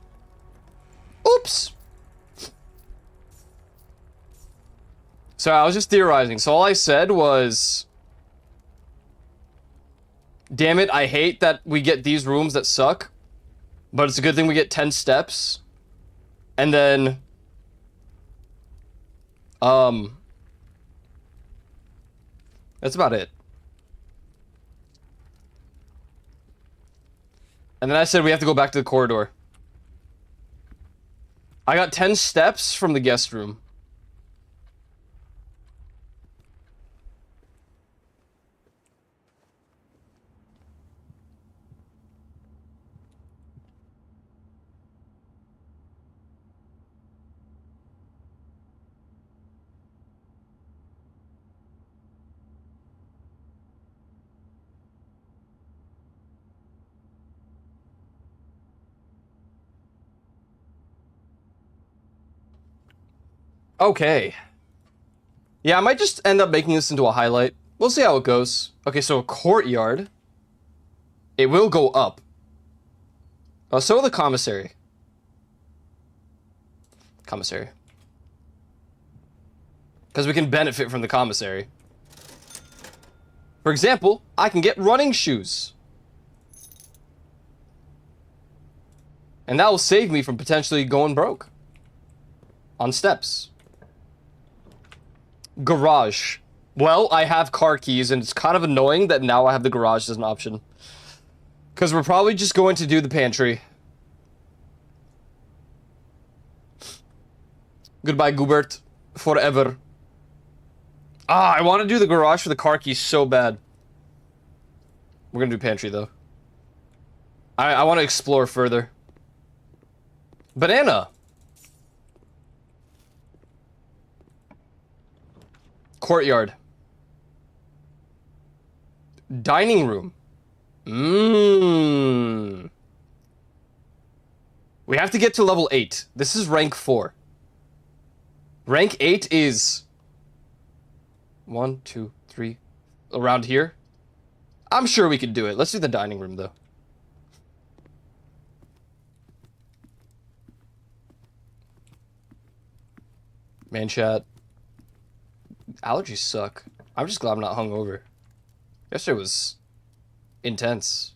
Speaker 1: Oops. So I was just theorizing. So all I said was, damn it, I hate that we get these rooms that suck, but it's a good thing we get 10 steps. And then, that's about it. And then I said we have to go back to the corridor. I got 10 steps from the guest room. Okay. Yeah, I might just end up making this into a highlight. We'll see how it goes. Okay, so a courtyard. It will go up. So will the commissary. Commissary. Because we can benefit from the commissary. For example, I can get running shoes. And that will save me from potentially going broke. On steps. Garage. Well, I have car keys, and it's kind of annoying that now I have the garage as an option. Because we're probably just going to do the pantry. Goodbye, Goobert. Forever. Ah, I want to do the garage for the car keys so bad. We're going to do pantry, though. I want to explore further. Banana. Courtyard. Dining room. We have to get to level 8. This is rank 4. Rank 8 is 1, 2, 3 around here. I'm sure we could do it. Let's do the dining room though. Man chat. Allergies suck. I'm just glad I'm not hungover. Yesterday was intense.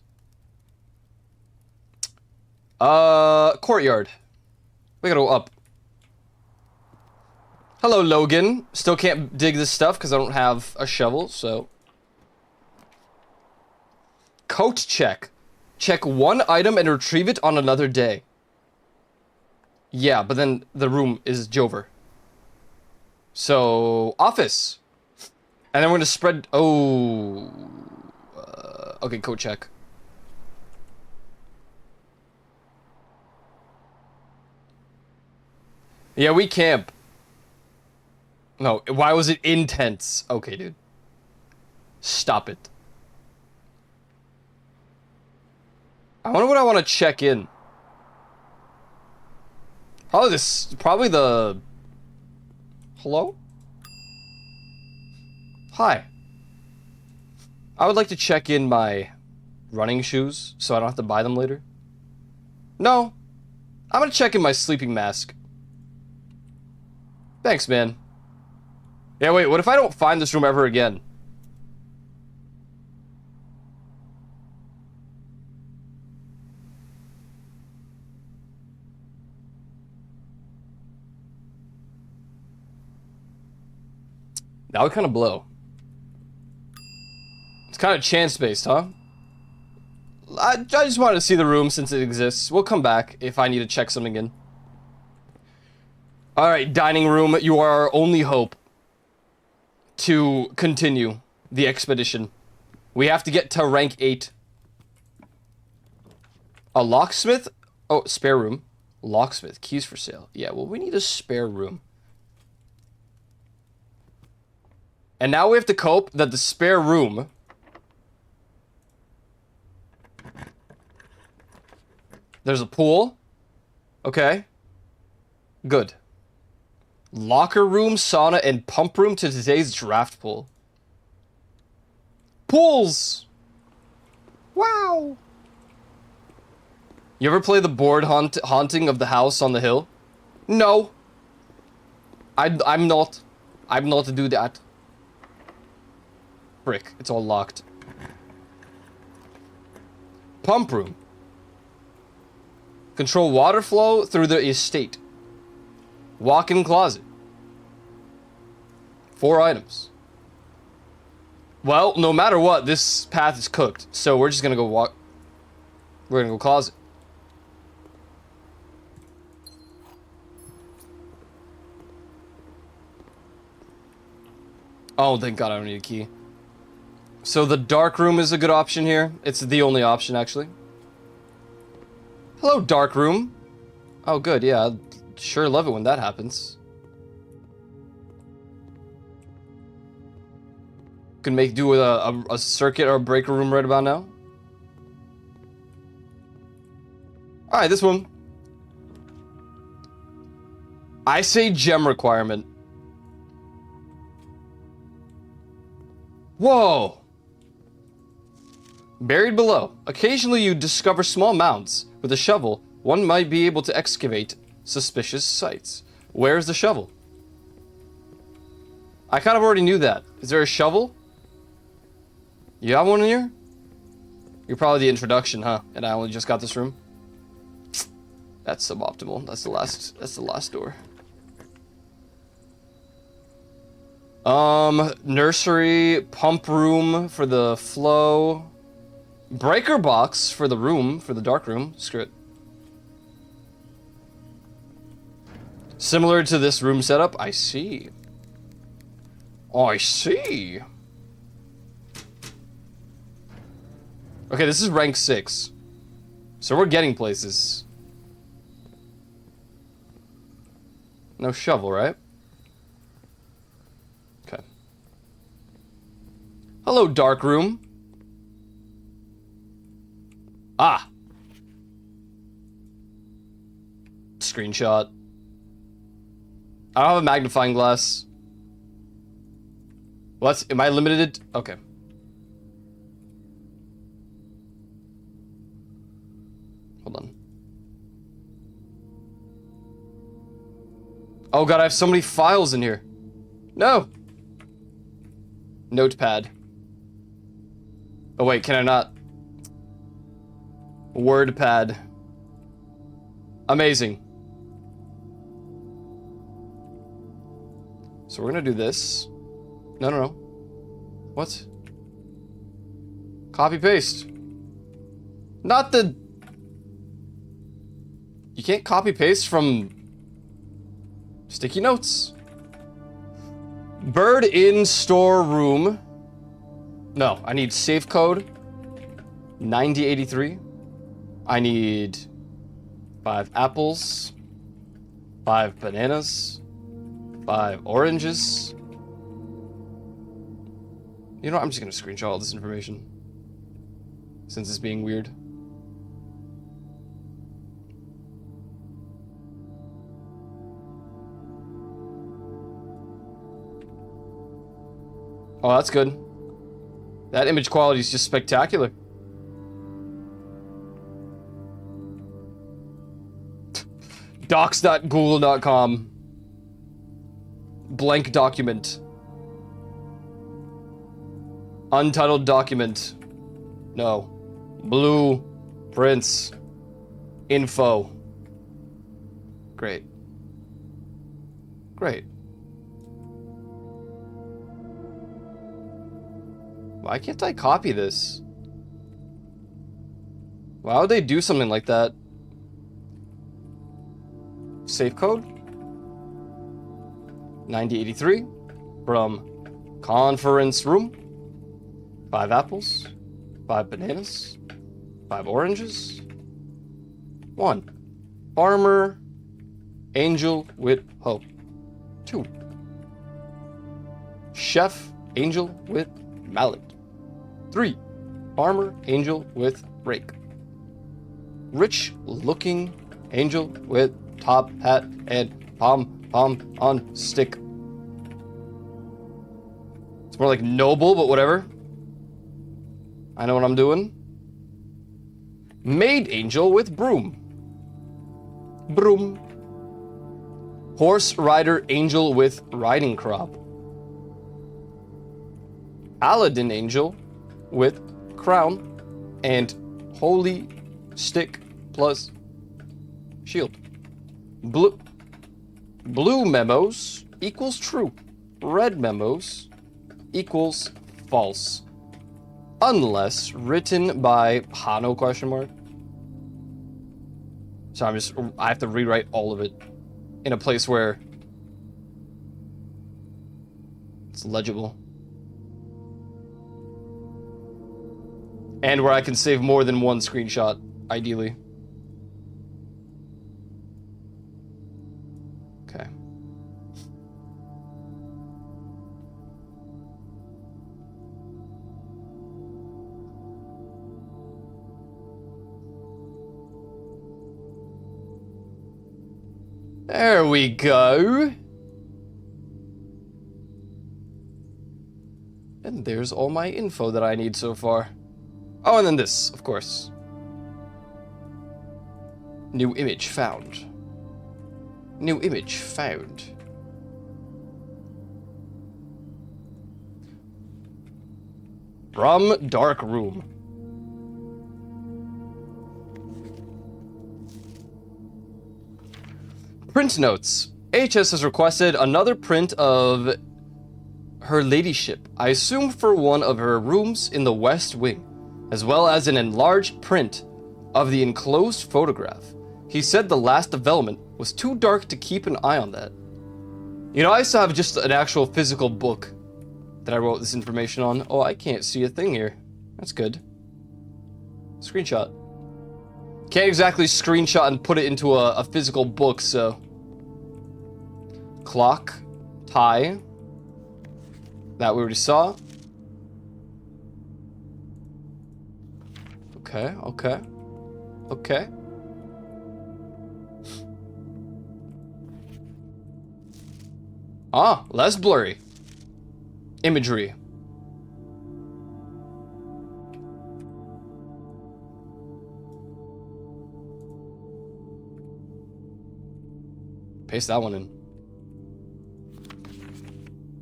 Speaker 1: Courtyard. We gotta go up. Hello, Logan. Still can't dig this stuff because I don't have a shovel, so. Coat check. Check one item and retrieve it on another day. Yeah, but then the room is Jover. So, office. And then we're gonna spread. Oh. Okay, coat check. Yeah, we camp. No, why was it intense? Okay, dude. Stop it. I wonder what I want to check in. Probably the... Hello? Hi. I would like to check in my running shoes so I don't have to buy them later. No. I'm gonna check in my sleeping mask. Thanks, man. Yeah, wait, what if I don't find this room ever again? That would kind of blow. It's kind of chance-based, huh? I just wanted to see the room since it exists. We'll come back if I need to check something in. Alright, dining room, you are our only hope to continue the expedition. We have to get to rank 8. A locksmith? Oh, spare room. Locksmith, keys for sale. Yeah, well, we need a spare room. And now we have to cope that the spare room... There's a pool. Okay. Good. Locker room, sauna, and pump room to today's draft pool. Pools! Wow! You ever play the board haunting of the house on the hill? No. I'm not to do that. Frick, it's all locked. Pump room. Control water flow through the estate. Walk-in closet. 4 items. Well, no matter what, this path is cooked. So we're just gonna go walk. We're gonna go closet. Oh, thank God I don't need a key. So the dark room is a good option here. It's the only option, actually. Hello, dark room. Oh, good, yeah. I'd sure love it when that happens. Can make do with a circuit or a breaker room right about now. Alright, this one. I say gem requirement. Whoa! Buried below. Occasionally you discover small mounds. With a shovel, one might be able to excavate suspicious sites. Where's the shovel? I kind of already knew that. Is there a shovel? You have one in here? You're probably the introduction, huh? And I only just got this room. That's suboptimal. That's the last door. Nursery, pump room for the flow. Breaker box for the room, for the dark room. Screw it. Similar to this room setup, I see. I see. Okay, this is rank 6. So we're getting places. No shovel, right? Okay. Hello, dark room. Ah. Screenshot. I don't have a magnifying glass. What? Am I limited? Okay. Hold on. Oh god, I have so many files in here. No! Notepad. Oh wait, can I not? WordPad. Amazing. So we're gonna do this. No. What? Copy paste. Not the... You can't copy paste from sticky notes. Bird in storeroom. No, I need safe code 9083. I need 5 apples, 5 bananas, 5 oranges. You know what? I'm just gonna screenshot all this information since it's being weird. Oh, that's good. That image quality is just spectacular. Docs.google.com. Blank document. Untitled document. No. Blue prints. Info. Great. Great. Why can't I copy this? Why would they do something like that? Safe code 9083 from conference room. 5 apples, 5 bananas, 5 oranges, 1 farmer angel with hope, 2 chef angel with mallet, 3 farmer angel with rake, rich looking angel with top hat and pom on stick. It's more like noble, but whatever. I know what I'm doing. Maid angel with broom. Broom. Horse rider angel with riding crop. Aladdin angel with crown and holy stick plus shield. Blue memos equals true. Red memos equals false. Unless written by Hano question mark. So I have to rewrite all of it in a place where it's legible. And where I can save more than one screenshot, ideally. Okay. There we go. And there's all my info that I need so far. Oh, and then this, of course. New image found. New image found. From Dark Room. Print notes. HS has requested another print of her ladyship, I assume for one of her rooms in the West Wing, as well as an enlarged print of the enclosed photograph. He said the last development was too dark to keep an eye on that. You know, I used to have just an actual physical book that I wrote this information on. Oh, I can't see a thing here. That's good. Screenshot. Can't exactly screenshot and put it into a physical book, so... Clock. Tie. That we already saw. Okay, okay. Okay. Ah, less blurry. Imagery. Paste that one in.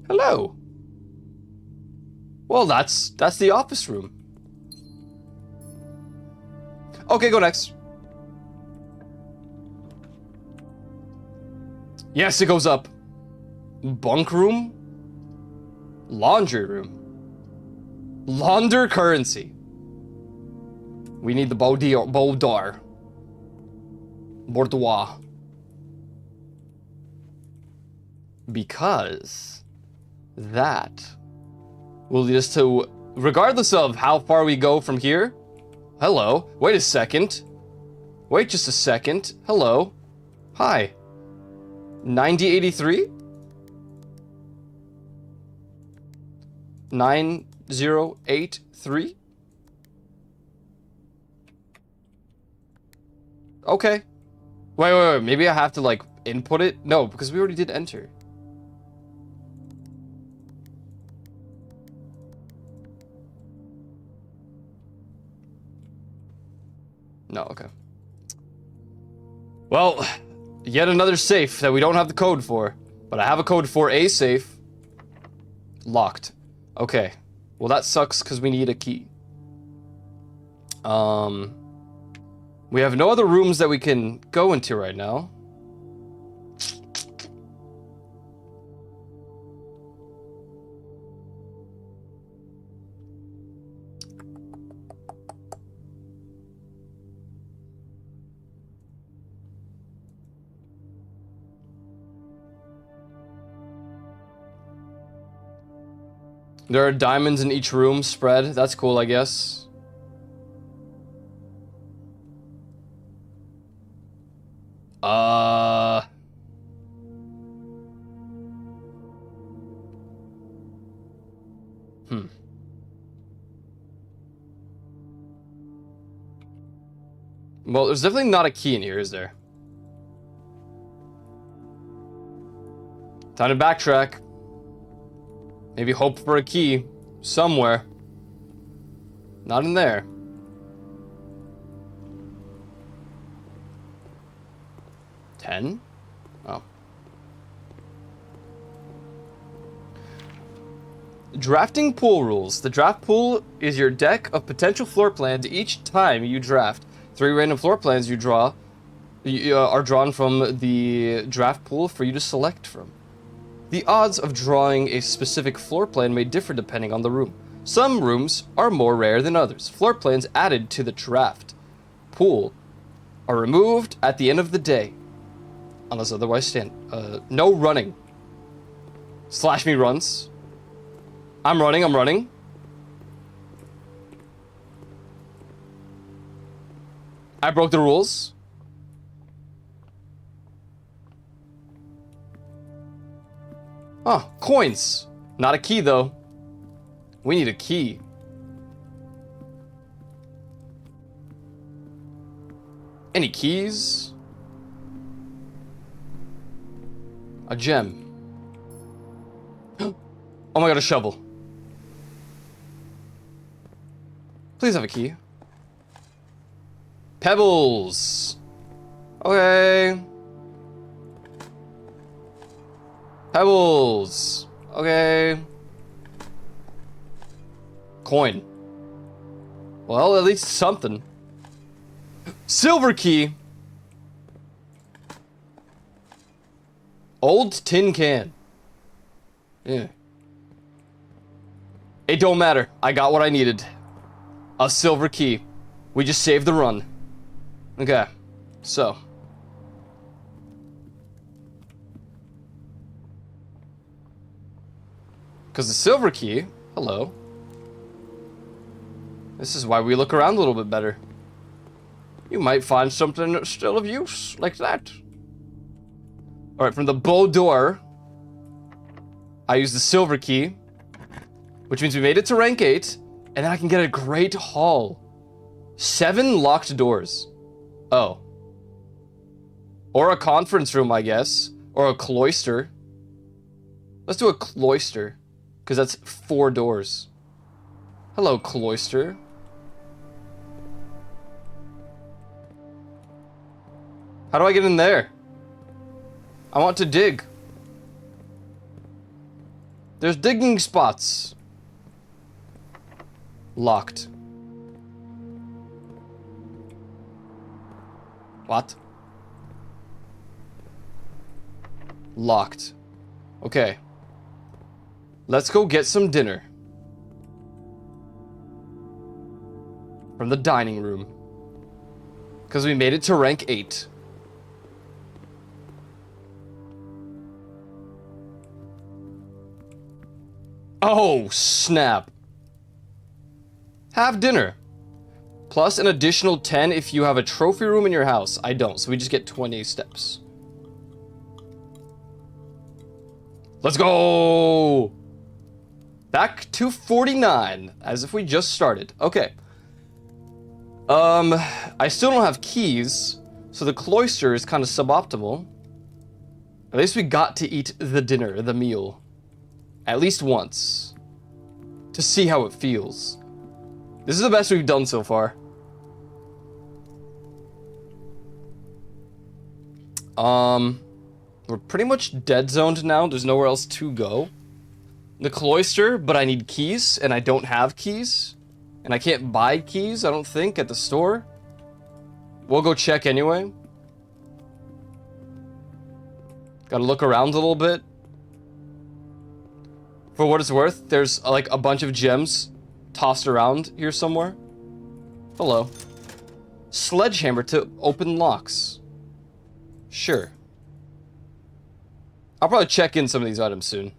Speaker 1: Hello. Well, that's the office room. Okay, go next. Yes, it goes up. Bunk room? Laundry room. Launder currency. We need the boudoir. Boudoir. Because that will lead us to, regardless of how far we go from here. Hello. Wait a second. Wait just a second. Hello. Hi. 9083? 9083? Okay. Wait. Maybe I have to, like, input it? No, because we already did enter. No, okay. Well, yet another safe that we don't have the code for. But I have a code for a safe. Locked. Okay. Well, that sucks because we need a key. We have no other rooms that we can go into right now. There are diamonds in each room spread. That's cool, I guess. Well, there's definitely not a key in here, is there? Time to backtrack. Maybe hope for a key somewhere. Not in there. $10? Oh. Drafting pool rules. The draft pool is your deck of potential floor plans each time you draft. 3 random floor plans you draw are drawn from the draft pool for you to select from. The odds of drawing a specific floor plan may differ depending on the room. Some rooms are more rare than others. Floor plans added to the draft pool are removed at the end of the day, unless otherwise stand. No running. Slash me runs. I'm running. I broke the rules. Oh, coins. Not a key, though. We need a key. Any keys? A gem. Oh my god, a shovel. Please have a key. Pebbles. Okay. Pebbles. Okay. Coin. Well, at least something. Silver key. Old tin can. Yeah. It don't matter. I got what I needed. A silver key. We just saved the run. Okay. So. Because the silver key... Hello. This is why we look around a little bit better. You might find something that's still of use, like that. Alright, from the bow door, I use the silver key, which means we made it to rank 8, and then I can get a great haul. 7 locked doors. Oh. Or a conference room, I guess. Or a cloister. Let's do a cloister, because that's 4 doors. Hello, cloister. How do I get in there? I want to dig. There's digging spots. Locked. What? Locked. Okay. Let's go get some dinner. From the dining room. Because we made it to rank 8. Oh, snap. Have dinner. Plus an additional 10 if you have a trophy room in your house. I don't, so we just get 20 steps. Let's go! Back to 49, as if we just started. Okay. I still don't have keys, so the cloister is kind of suboptimal. At least we got to eat the dinner, the meal. At least once. To see how it feels. This is the best we've done so far. We're pretty much dead zoned now. There's nowhere else to go. The cloister, but I need keys, and I don't have keys. And I can't buy keys, I don't think, at the store. We'll go check anyway. Gotta look around a little bit. For what it's worth, there's like a bunch of gems tossed around here somewhere. Hello. Sledgehammer to open locks. Sure. I'll probably check in some of these items soon.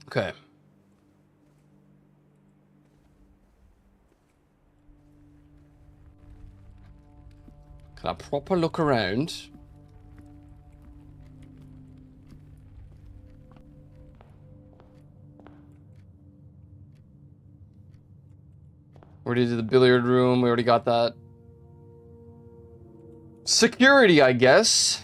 Speaker 1: Okay. Can I proper look around? Already did the billiard room, we already got that. Security, I guess.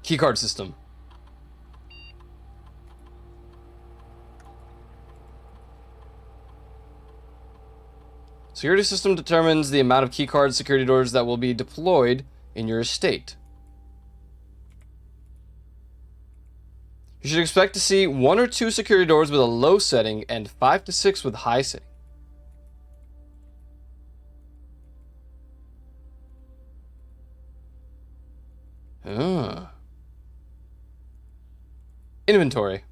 Speaker 1: Keycard system. Security system determines the amount of keycard security doors that will be deployed in your estate. You should expect to see 1 or 2 security doors with a low setting and 5 to 6 with high setting. Inventory.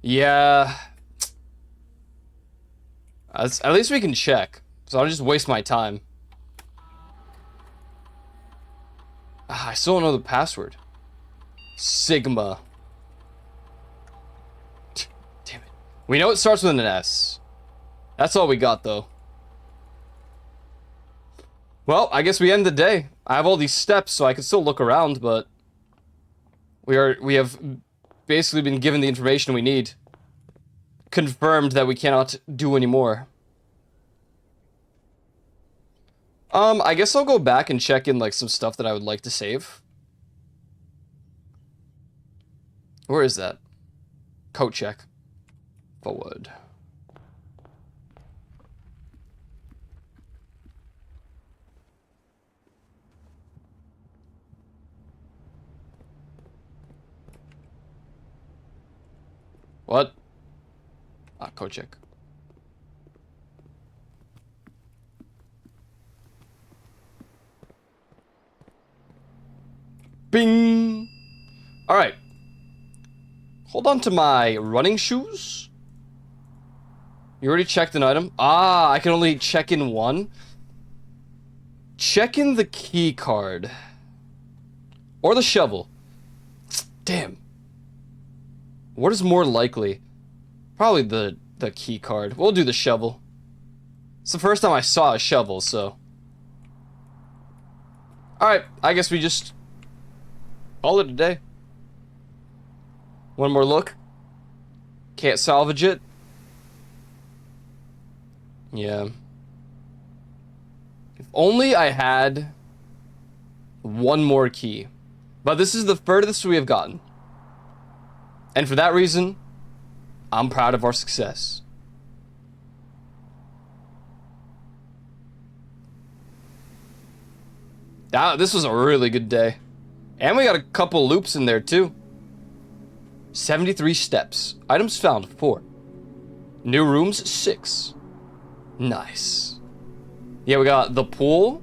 Speaker 1: Yeah. At least we can check. So I'll just waste my time. I still don't know the password. Sigma. Damn it. We know it starts with an S. That's all we got, though. Well, I guess we end the day. I have all these steps, so I can still look around, but... We have basically been given the information we need. Confirmed that we cannot do any more. I guess I'll go back and check in, like, some stuff that I would like to save. Where is that? Code check. Forward. What? Ah, code check. Bing! Alright. Hold on to my running shoes. You already checked an item? Ah, I can only check in one. Check in the key card. Or the shovel. Damn. What is more likely? Probably the key card. We'll do the shovel. It's the first time I saw a shovel, so... Alright, I guess we just... call it a day. One more look. Can't salvage it. Yeah. If only I had one more key. But this is the furthest we have gotten. And for that reason, I'm proud of our success. This was a really good day. And we got a couple loops in there too. 73 steps. Items found, 4. New rooms, 6. Nice. Yeah, we got the pool.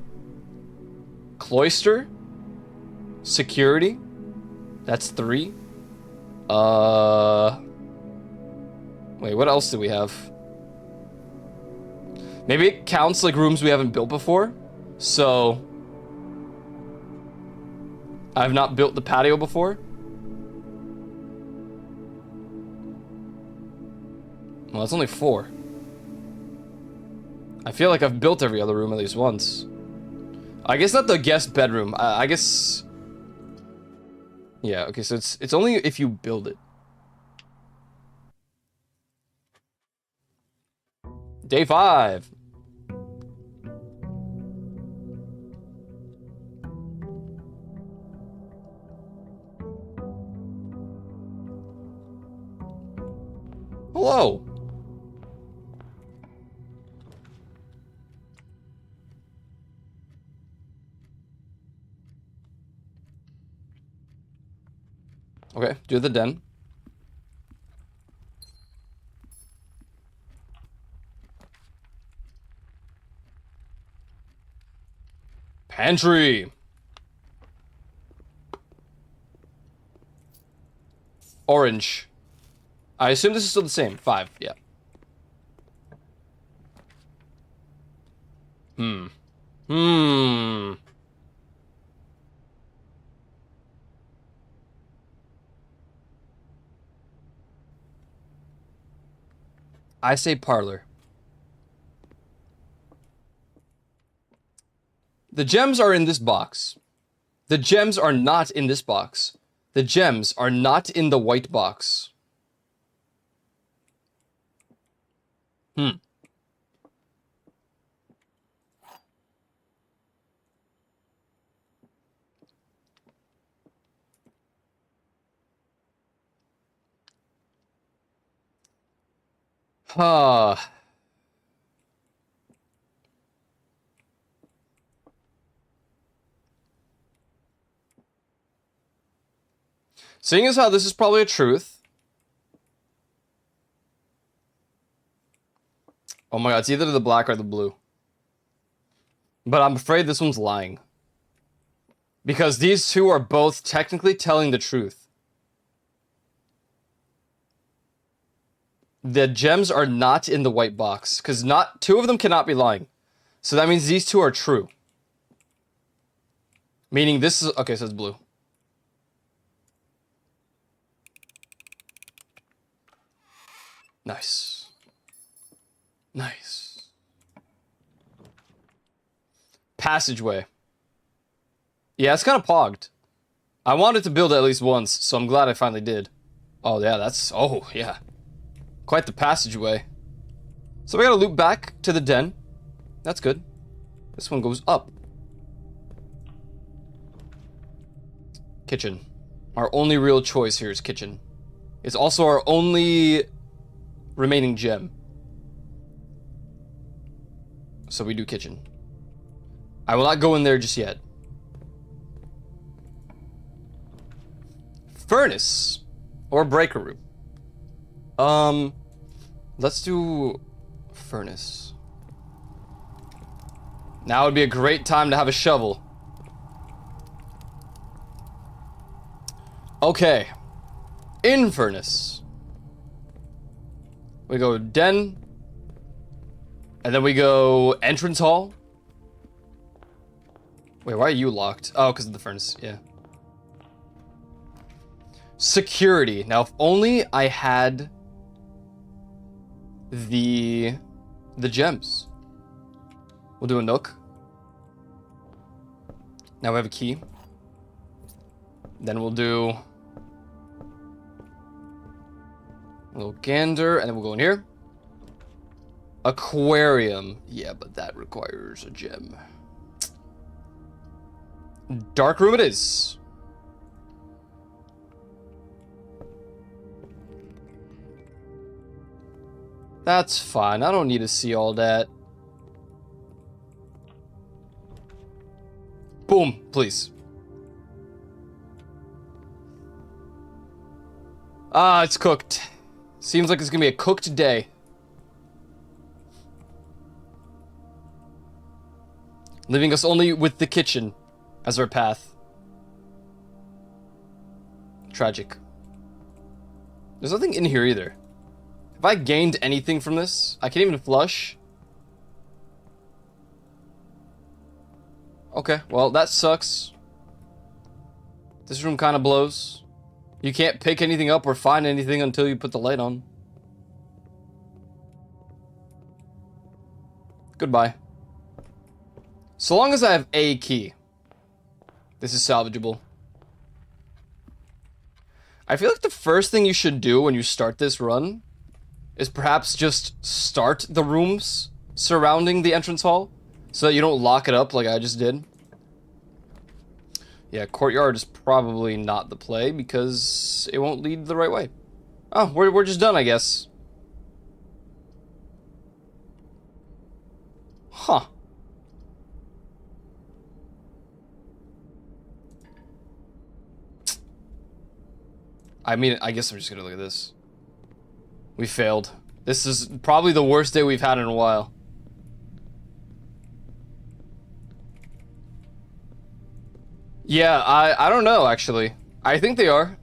Speaker 1: Cloister. Security. That's 3. Wait, what else do we have? Maybe it counts like rooms we haven't built before. So... I've not built the patio before. Well, that's only 4. I feel like I've built every other room at least once. I guess not the guest bedroom. I guess... Yeah, okay, so it's only if you build it. Day 5. Hello. Okay, do the den. Pantry. Orange. I assume this is still the same. 5, yeah. I say parlor. The gems are in this box. The gems are not in this box. The gems are not in the white box. Seeing as how this is probably a truth. Oh my god, it's either the black or the blue. But I'm afraid this one's lying. Because these two are both technically telling the truth. the gems are not in the white box, because not 2 of them cannot be lying. So that means these 2 are true. Meaning this is... Okay, so it's blue. Nice. Nice. Passageway. Yeah, it's kind of pogged. I wanted to build it at least once, so I'm glad I finally did. Oh, yeah, that's... Oh, yeah. Quite the passageway. So we gotta loop back to the den. That's good. This one goes up. Kitchen. Our only real choice here is kitchen. It's also our only remaining gem. So we do kitchen. I will not go in there just yet. Furnace. Or breaker room. Let's do furnace. Now would be a great time to have a shovel. Okay. In furnace. We go den. And then we go entrance hall. Wait, why are you locked? Oh, because of the furnace, yeah. Security. Now, if only I had the gems. We'll do a nook. Now we have a key. Then we'll do a little gander, and then we'll go in here. Aquarium. Yeah, but that requires a gem. Dark room it is. That's fine. I don't need to see all that. Boom, please. Ah, it's cooked. Seems like it's gonna be a cooked day. Leaving us only with the kitchen as our path. Tragic. There's nothing in here either. Have I gained anything from this? I can't even flush. Okay, well, that sucks. This room kind of blows. You can't pick anything up or find anything until you put the light on. Goodbye. So long as I have a key, this is salvageable. I feel like the first thing you should do when you start this run is perhaps just start the rooms surrounding the entrance hall so that you don't lock it up like I just did. Yeah, courtyard is probably not the play because it won't lead the right way. Oh, we're just done, I guess. Huh. I mean, I guess I'm just gonna look at this. We failed. This is probably the worst day we've had in a while. Yeah, I don't know, actually. I think they are.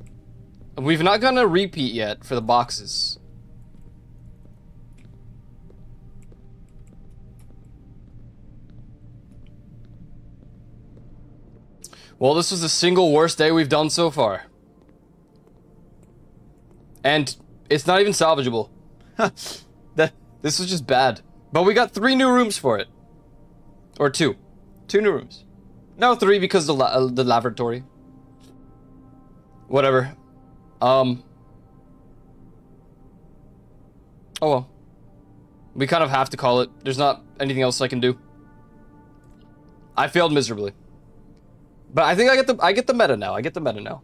Speaker 1: We've not gotten a repeat yet for the boxes. Well, this was the single worst day we've done so far. And it's not even salvageable. This was just bad. But we got 3 new rooms for it. Or 2. 2 new rooms. No, 3 because the lavatory. Whatever. Oh well. We kind of have to call it. There's not anything else I can do. I failed miserably. But I think I get the meta now. I get the meta now.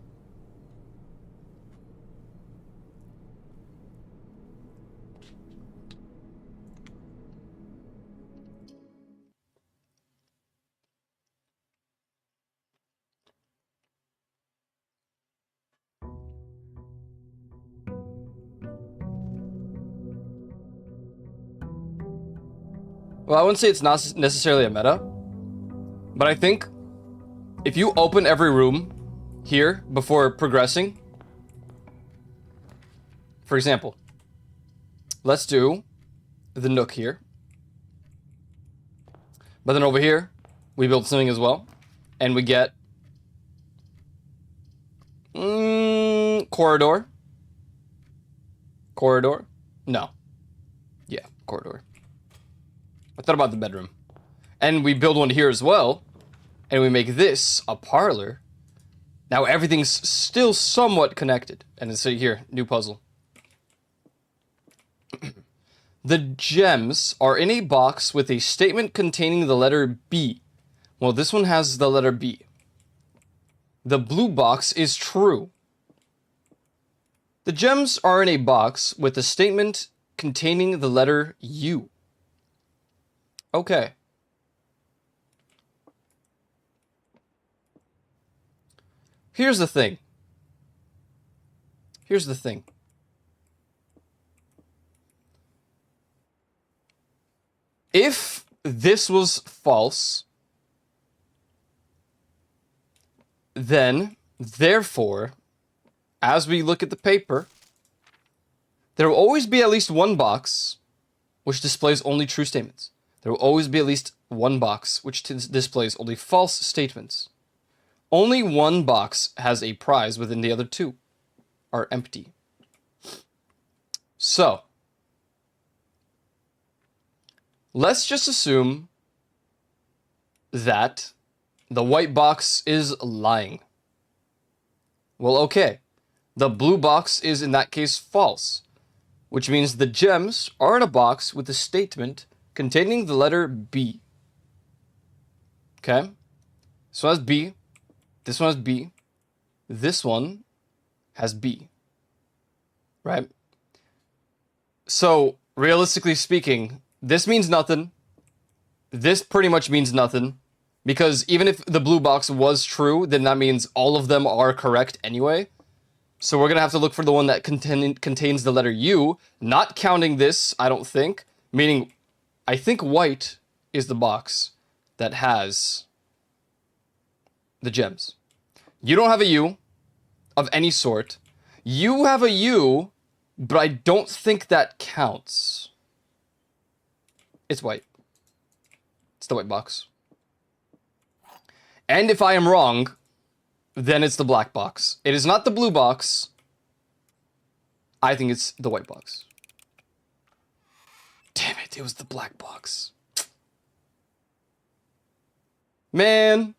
Speaker 1: Well, I wouldn't say it's not necessarily a meta, but I think if you open every room here before progressing, for example, let's do the nook here. But then over here, we build something as well. And we get... corridor. Corridor? No. Yeah, corridor. I thought about the bedroom. And we build one here as well. And we make this a parlor. Now everything's still somewhat connected. And so here, new puzzle. The gems are in a box with a statement containing the letter B. Well, this one has the letter B. The blue box is true. The gems are in a box with a statement containing the letter U. Okay. Here's the thing. Here's the thing. If this was false, then, therefore, as we look at the paper, there will always be at least one box which displays only true statements. There will always be at least one box which displays only false statements. Only one box has a prize within the other two are empty. So, let's just assume that the white box is lying. Well, okay. The blue box is in that case false, which means the gems are in a box with a statement containing the letter B. Okay? This one has B. This one has B. This one has B. Right? So, realistically speaking, this means nothing. This pretty much means nothing. Because even if the blue box was true, then that means all of them are correct anyway. So we're going to have to look for the one that contains the letter U, not counting this, I don't think. Meaning, I think white is the box that has the gems. You don't have a U of any sort. You have a U, but I don't think that counts. It's white. It's the white box. And if I am wrong, then it's the black box. It is not the blue box. I think it's the white box. Damn it, it was the black box. Man.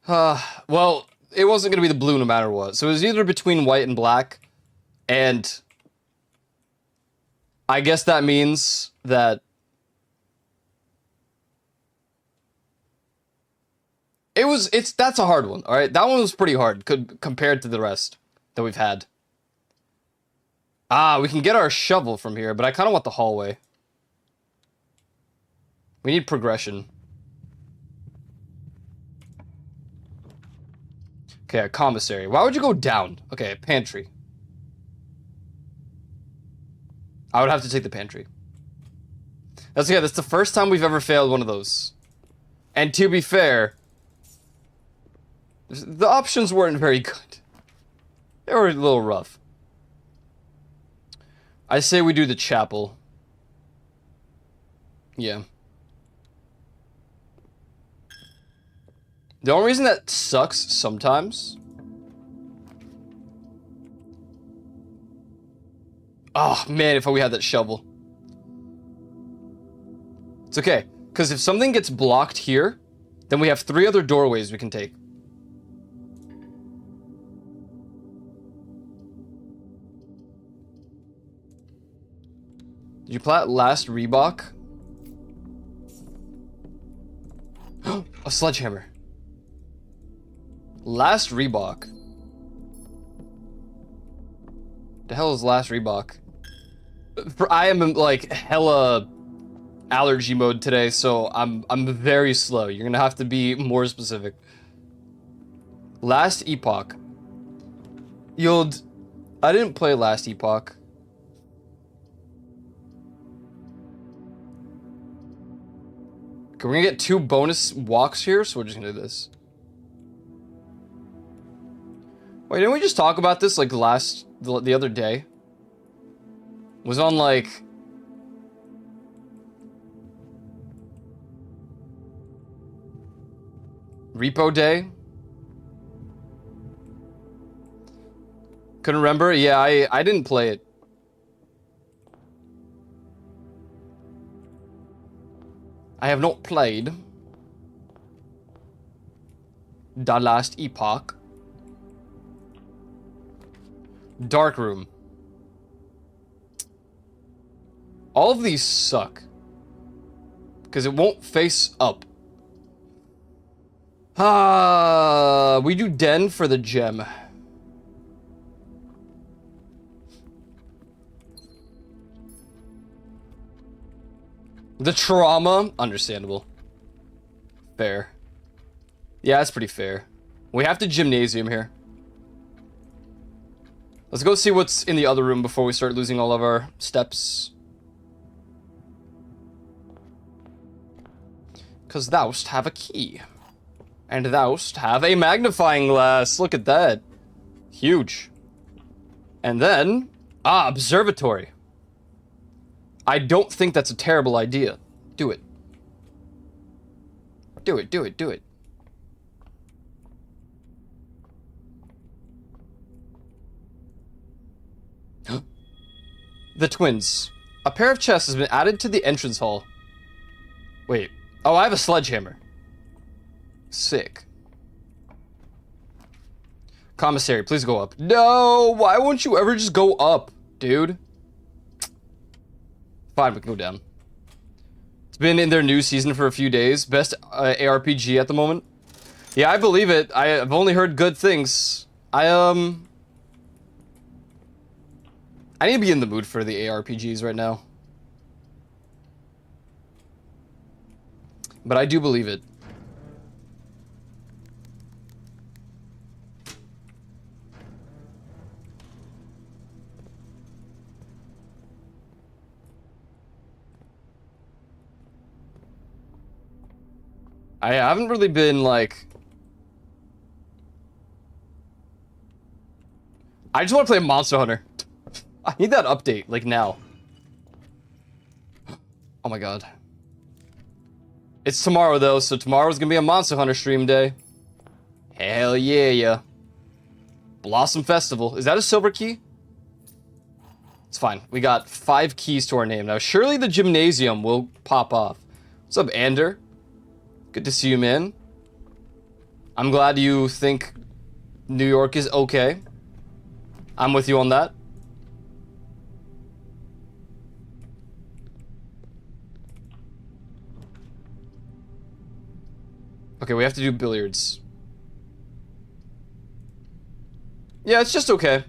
Speaker 1: Well, it wasn't going to be the blue no matter what. So it was either between white and black. And I guess that means that that's a hard one, all right? That one was pretty hard compared to the rest that we've had. We can get our shovel from here, but I kind of want the hallway. We need progression. Okay, a commissary. Why would you go down? Okay, a pantry. I would have to take the pantry. That's the first time we've ever failed one of those. And to be fair, the options weren't very good. They were a little rough. I say we do the chapel. Yeah. The only reason that sucks sometimes... Oh, man, if we had that shovel. It's okay, because if something gets blocked here, then we have 3 other doorways we can take. Did you plat last Reebok? A sledgehammer. Last Reebok. The hell is last Reebok? I am in, like, hella allergy mode today, so I'm very slow. You're gonna have to be more specific. Last Epoch. I didn't play Last Epoch. Okay, we're gonna get 2 bonus walks here, so we're just gonna do this. Wait, didn't we just talk about this like the other day? Was on like Repo Day? Couldn't remember? Yeah, I didn't play it. I have not played The Last Epoch. Darkroom. All of these suck. Because it won't face up. We do Den for the gem. The trauma? Understandable. Fair. Yeah, that's pretty fair. We have to gymnasium here. Let's go see what's in the other room before we start losing all of our steps. Because thou'st have a key. And thou'st have a magnifying glass. Look at that. Huge. And then... observatory. I don't think that's a terrible idea. Do it. Do it, do it, do it. The twins. A pair of chests has been added to the entrance hall. Wait. Oh, I have a sledgehammer. Sick. Commissary, please go up. No! Why won't you ever just go up, dude? Fine, we can go down. It's been in their new season for a few days. Best ARPG at the moment. Yeah, I believe it. I've only heard good things. I need to be in the mood for the ARPGs right now. But I do believe it. I haven't really been, like... I just want to play Monster Hunter. I need that update, like, now. Oh my god. It's tomorrow, though, so tomorrow's gonna be a Monster Hunter stream day. Hell yeah, yeah. Blossom Festival. Is that a silver key? It's fine. We got 5 keys to our name. Now, surely the gymnasium will pop off. What's up, Ander? Good to see you, man. I'm glad you think New York is okay. I'm with you on that. Okay, we have to do billiards. Yeah, it's just okay.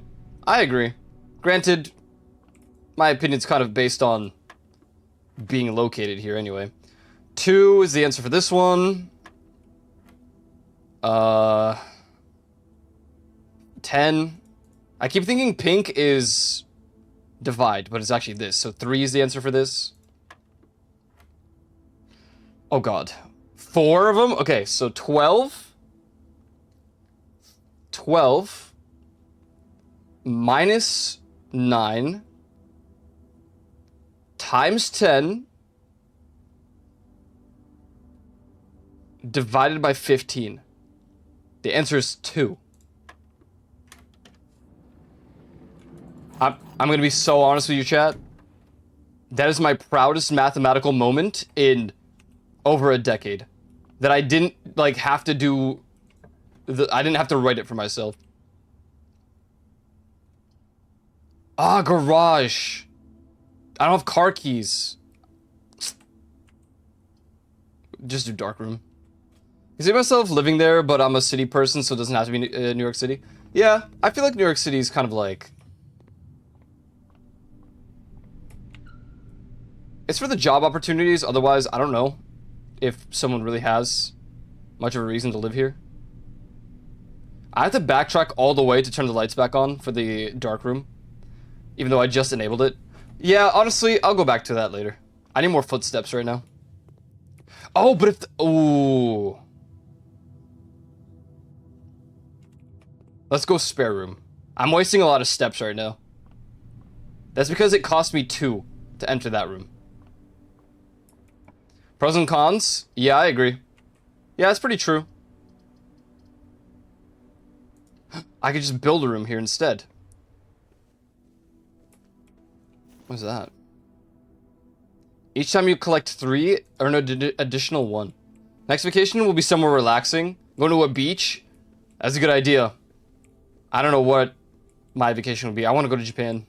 Speaker 1: I agree. Granted, my opinion's kind of based on being located here anyway. 2 is the answer for this one. 10. I keep thinking pink is divide, but it's actually this. So 3 is the answer for this. Oh god. 4 of them? Okay, so 12. 12 minus 9 times 10 divided by 15. The answer is 2. I'm gonna be so honest with you, chat. That is my proudest mathematical moment in over a decade. That I didn't, like, have to do... I didn't have to write it for myself. Ah, garage. I don't have car keys. Just do dark room. I see myself living there, but I'm a city person, so it doesn't have to be New York City. Yeah, I feel like New York City is kind of like... It's for the job opportunities, otherwise, I don't know if someone really has much of a reason to live here. I have to backtrack all the way to turn the lights back on for the dark room, even though I just enabled it. Yeah, honestly, I'll go back to that later. I need more footsteps right now. Oh, but if the... Ooh. Let's go spare room. I'm wasting a lot of steps right now. That's because it cost me 2 to enter that room. Pros and cons? Yeah, I agree. Yeah, that's pretty true. I could just build a room here instead. What's that? Each time you collect 3, earn an additional 1. Next vacation will be somewhere relaxing. Going to a beach? That's a good idea. I don't know what my vacation would be. I want to go to Japan.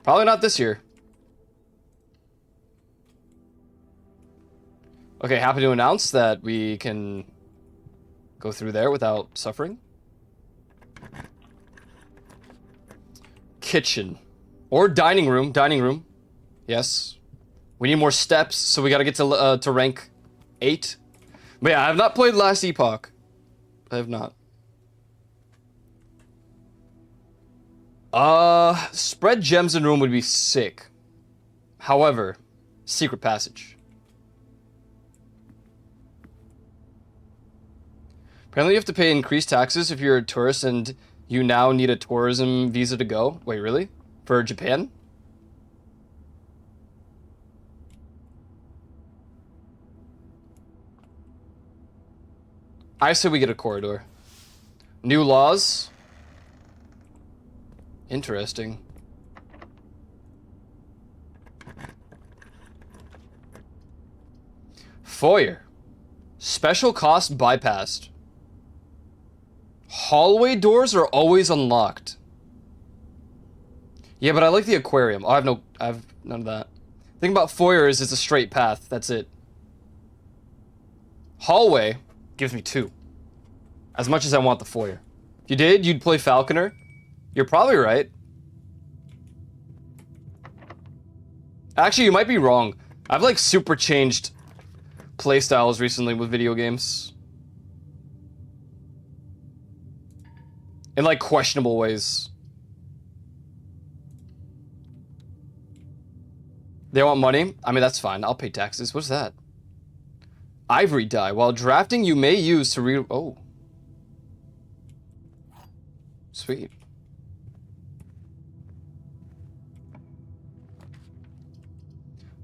Speaker 1: Probably not this year. Okay, happy to announce that we can go through there without suffering. Kitchen. Or dining room. Dining room. Yes. We need more steps, so we gotta get to rank 8. But yeah, I have not played Last Epoch. I have not. Spread gems in room would be sick. However, secret passage. Apparently you have to pay increased taxes if you're a tourist and you now need a tourism visa to go. Wait, really? For Japan? I say we get a corridor. New laws? Interesting. Foyer. Special cost bypassed. Hallway doors are always unlocked. Yeah, but I like the aquarium. Oh, I have none of that. The thing about foyer is it's a straight path. That's it. Hallway gives me 2. As much as I want the foyer. If you did, you'd play Falconer. You're probably right. Actually, you might be wrong. I've like super changed playstyles recently with video games. In like questionable ways. They want money? I mean, that's fine. I'll pay taxes. What's that? Ivory dye. While drafting, you may use to read. Oh. Sweet.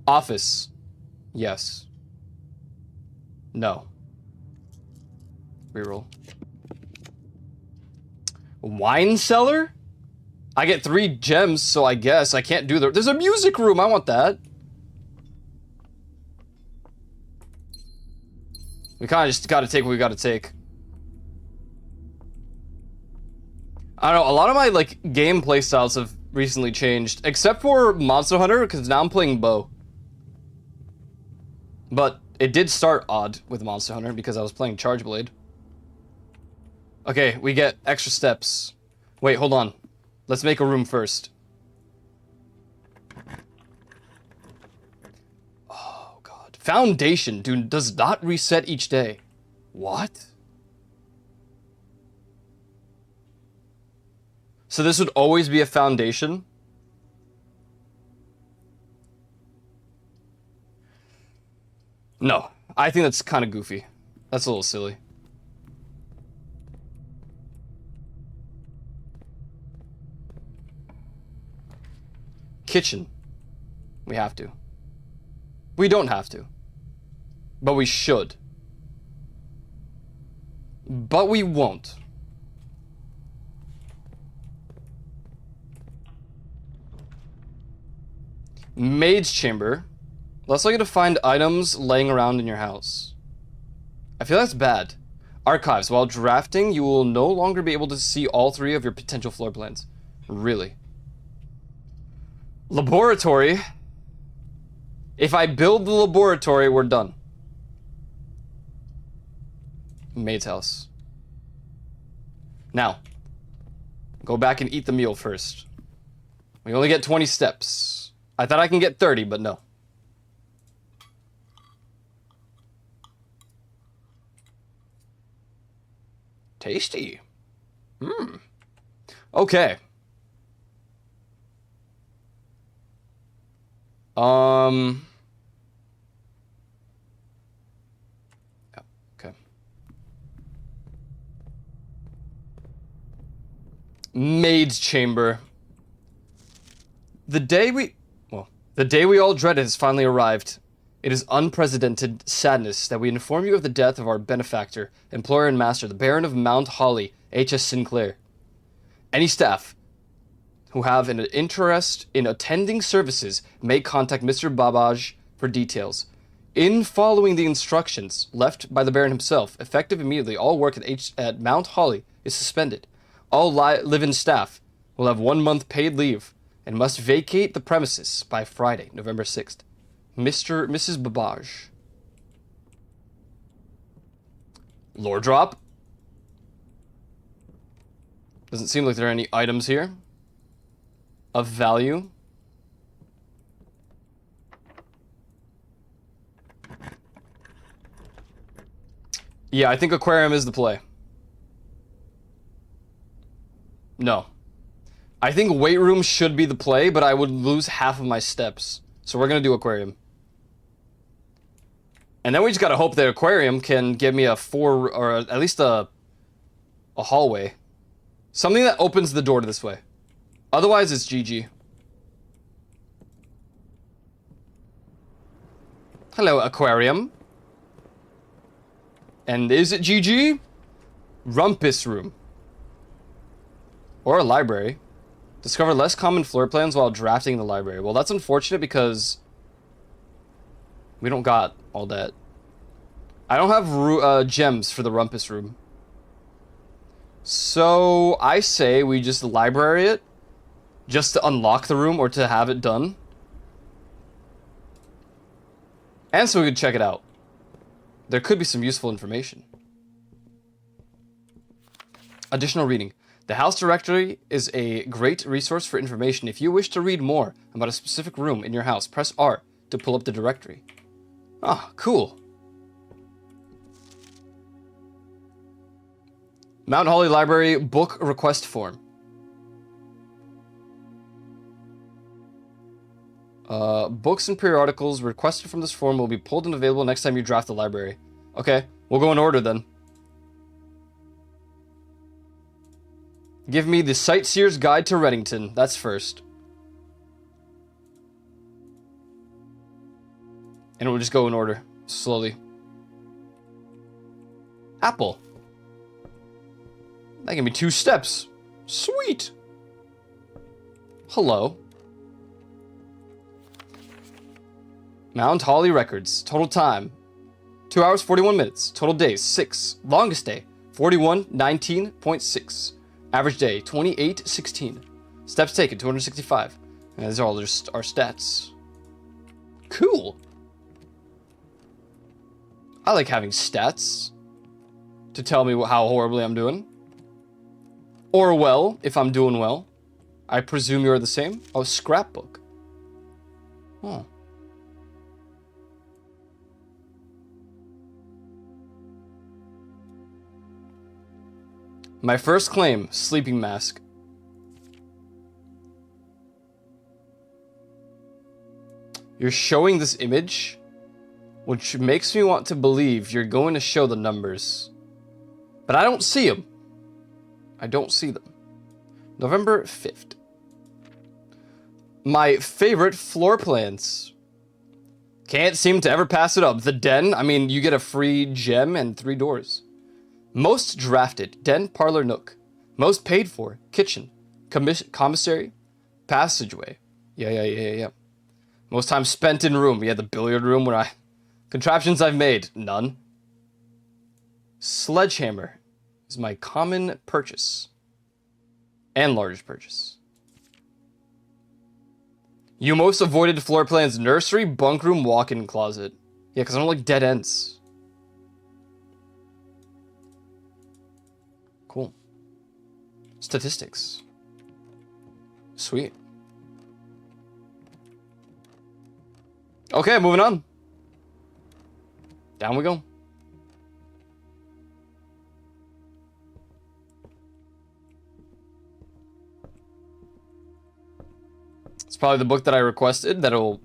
Speaker 1: Office. Yes. No. Reroll. Wine cellar? I get 3 gems, so I guess I can't do there's a music room. I want that. We kind of just gotta take what we gotta take. I don't know, a lot of my like gameplay styles have recently changed, except for Monster Hunter, because now I'm playing bow. But it did start odd with Monster Hunter because I was playing Charge Blade. Okay, we get extra steps. Wait, hold on. Let's make a room first. Oh god. Foundation, dude, does not reset each day. What? So this would always be a foundation? No, I think that's kind of goofy. That's a little silly. Kitchen. We have to. We don't have to. But we should. But we won't. Maid's chamber. Less likely to find items laying around in your house. I feel that's bad. Archives. While drafting, you will no longer be able to see all 3 of your potential floor plans. Really? Laboratory. If I build the laboratory, we're done. Maid's house. Now, go back and eat the meal first. We only get 20 steps. I thought I can get 30, but no. Tasty. Okay. Okay. Maid's chamber. The day we all dreaded has finally arrived. It is unprecedented sadness that we inform you of the death of our benefactor, employer and master, the Baron of Mount Holly, H.S. Sinclair. Any staff who have an interest in attending services may contact Mr. Babaj for details. In following the instructions left by the Baron himself, effective immediately, all work at Mount Holly is suspended. All live-in staff will have 1 month paid leave and must vacate the premises by Friday, November 6th. Mrs. Babaj. Lore drop. Doesn't seem like there are any items here of value. Yeah, I think aquarium is the play. No. I think weight room should be the play, but I would lose half of my steps. So we're gonna do aquarium. And then we just gotta hope the aquarium can give me a or at least a hallway. Something that opens the door to this way. Otherwise, it's GG. Hello, aquarium. And is it GG? Rumpus room. Or a library. Discover less common floor plans while drafting the library. Well, that's unfortunate because we don't got all that. I don't have gems for the rumpus room. So I say we just library it just to unlock the room or to have it done. And so we could check it out. There could be some useful information. Additional reading. The house directory is a great resource for information. If you wish to read more about a specific room in your house, press R to pull up the directory. Ah, cool. Mount Holly Library book request form. Books and periodicals requested from this form will be pulled and available next time you draft the library. Okay, we'll go in order then. Give me the Sightseer's Guide to Reddington. That's first. And we'll just go in order, slowly. Apple. That gave me 2 steps. Sweet. Hello. Mount Holly records. Total time, 2 hours, 41 minutes. Total days, 6. Longest day, 41:19.6. Average day, 28:16. Steps taken, 265. And these are all just our stats. Cool. I like having stats to tell me how horribly I'm doing. Or well, if I'm doing well. I presume you're the same. Oh, scrapbook. Oh. My first claim, sleeping mask. You're showing this image, which makes me want to believe you're going to show the numbers. But I don't see them. I don't see them. November 5th. My favorite floor plans. Can't seem to ever pass it up. The den, I mean, you get a free gem and 3 doors. Most drafted, den, parlor, nook. Most paid for, kitchen, commissary, passageway. Yeah. Most time spent in room. Yeah, the billiard room where contraptions I've made. None. Sledgehammer is my common purchase. And largest purchase. You most avoided floor plans, nursery, bunk room, walk-in closet. Yeah, because I don't like dead ends. Cool. Statistics. Sweet. Okay, moving on. Down we go. It's probably the book that I requested that'll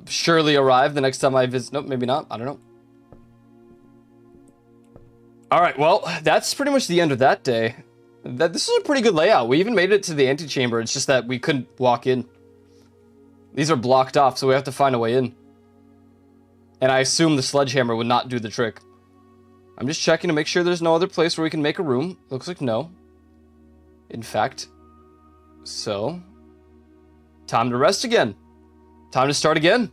Speaker 1: surely arrive the next time I visit. Nope, maybe not. I don't know. All right, well, that's pretty much the end of that day. This is a pretty good layout. We even made it to the antechamber. It's just that we couldn't walk in. These are blocked off, so we have to find a way in. And I assume the sledgehammer would not do the trick. I'm just checking to make sure there's no other place where we can make a room. Looks like no. In fact. So. Time to rest again. Time to start again.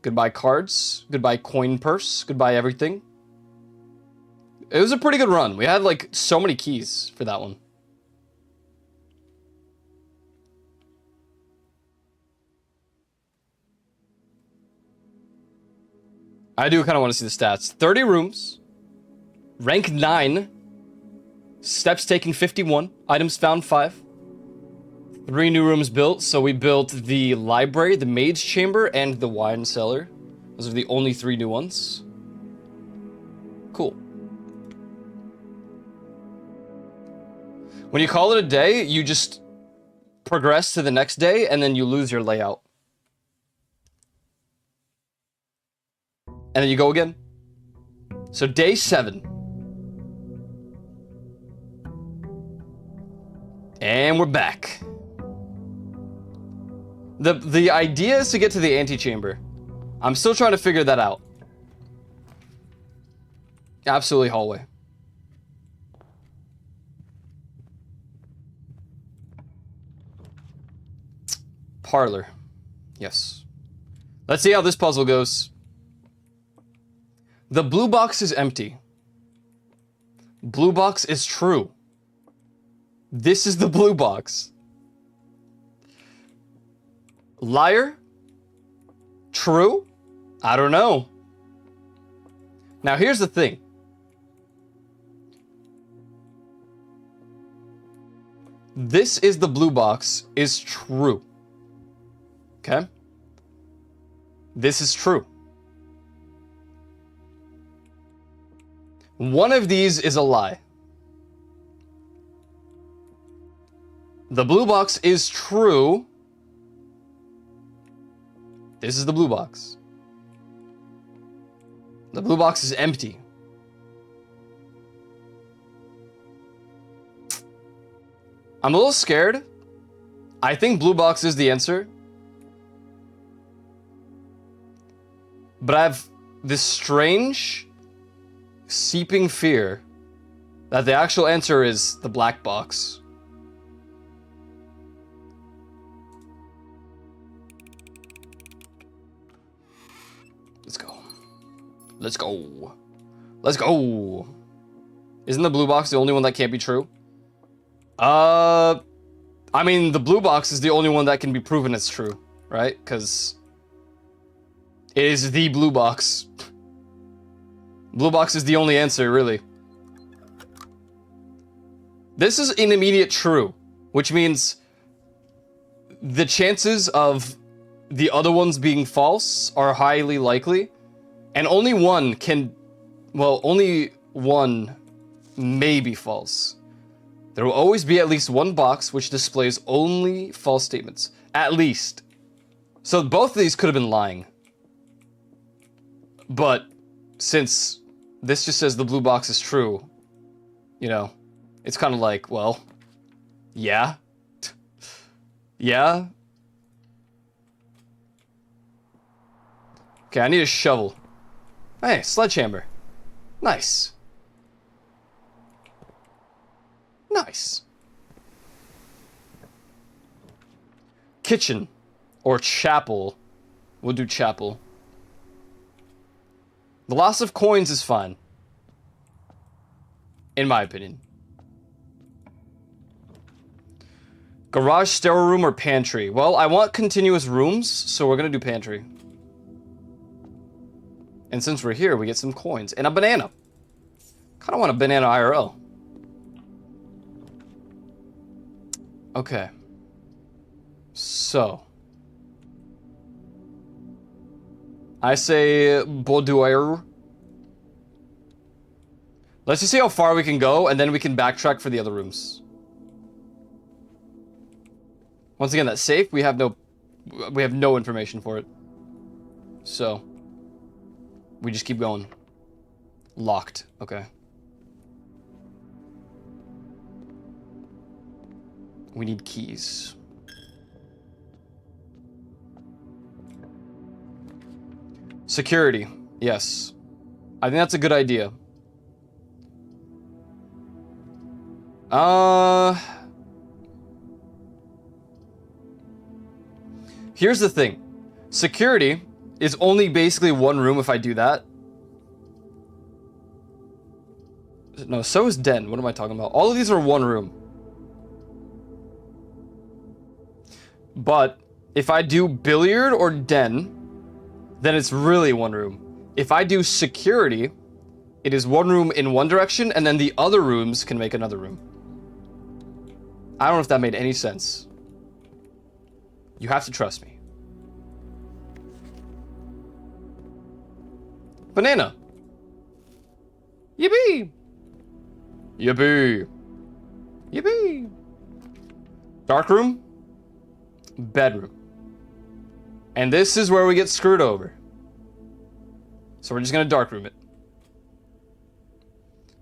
Speaker 1: Goodbye cards. Goodbye coin purse. Goodbye everything. It was a pretty good run. We had like so many keys for that one. I do kind of want to see the stats. 30 rooms. Rank 9. Steps taken 51. Items found 5. 3 new rooms built. So we built the library, the maid's chamber, and the wine cellar. Those are the only 3 new ones. Cool. When you call it a day, you just progress to the next day, and then you lose your layout. And then you go again. So day 7. And we're back. The idea is to get to the antechamber. I'm still trying to figure that out. Absolutely hallway. Parlor. Yes. Let's see how this puzzle goes. The blue box is empty. Blue box is true. This is the blue box. Liar? True? I don't know. Now here's the thing. This is the blue box is true. Okay? This is true. One of these is a lie. The blue box is true. This is the blue box. The blue box is empty. I'm a little scared. I think blue box is the answer. But I have this strange, seeping fear that the actual answer is the black box. Let's go. Let's go. Let's go. Isn't the blue box the only one that can't be true? I mean, the blue box is the only one that can be proven as true, right? Because it is the blue box. Blue box is the only answer, really. This is an immediate true, which means the chances of the other ones being false are highly likely, and only one can, well, only one may be false. There will always be at least one box which displays only false statements. At least. So both of these could have been lying. But since this just says the blue box is true, you know, it's kind of like, well, yeah. Yeah. Okay, I need a shovel. Hey, sledgehammer. Nice. Nice. Kitchen. Or chapel. We'll do chapel. The loss of coins is fine. In my opinion. Garage, stairwell room, or pantry? Well, I want continuous rooms, so we're gonna do pantry. And since we're here, we get some coins. And a banana. Kinda want a banana IRL. Okay. So. I say boudoir. Let's just see how far we can go, and then we can backtrack for the other rooms. Once again, that's safe. We have no information for it. So. We just keep going. Locked. Okay. We need keys. Security. Yes. I think that's a good idea. Here's the thing. Security is only basically one room if I do that. No, so is Den. What am I talking about? All of these are one room. But if I do billiard or Den, then it's really one room. If I do security, it is one room in one direction, and then the other rooms can make another room. I don't know if that made any sense. You have to trust me. Banana. Yippee. Yippee. Yippee. Dark room. Bedroom. And this is where we get screwed over. So we're just gonna dark room it.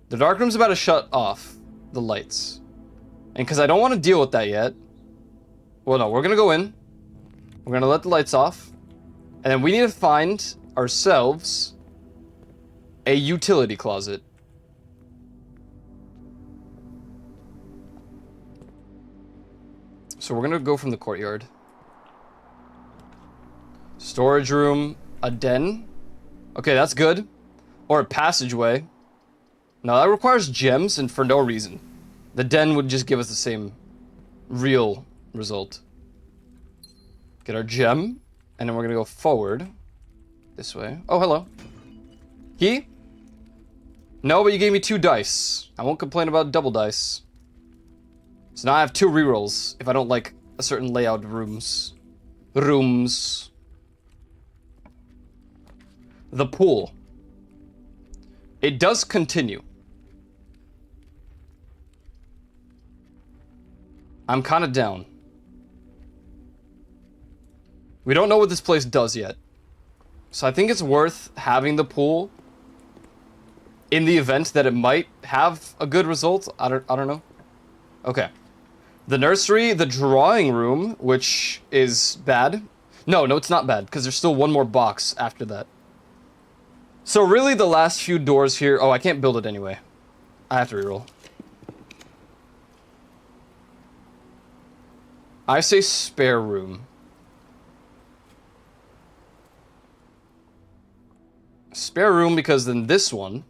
Speaker 1: The dark room's about to shut off the lights. And because I don't want to deal with that yet, well, no, we're gonna go in. We're gonna let the lights off. And then we need to find ourselves a utility closet. So we're gonna go from the courtyard. Storage room, a den. Okay, that's good. Or a passageway. No, that requires gems and for no reason. The den would just give us the same real result. Get our gem, and then we're gonna go forward. This way. Oh, hello. Key? No, but you gave me 2 dice. I won't complain about double dice. So now I have 2 rerolls if I don't like a certain layout of rooms. The pool. It does continue. I'm kind of down. We don't know what this place does yet. So I think it's worth having the pool in the event that it might have a good result. I don't know. Okay. The nursery, the drawing room, which is bad. No, it's not bad, because there's still one more box after that. So really the last few doors here... Oh, I can't build it anyway. I have to reroll. I say spare room. Spare room because then this one...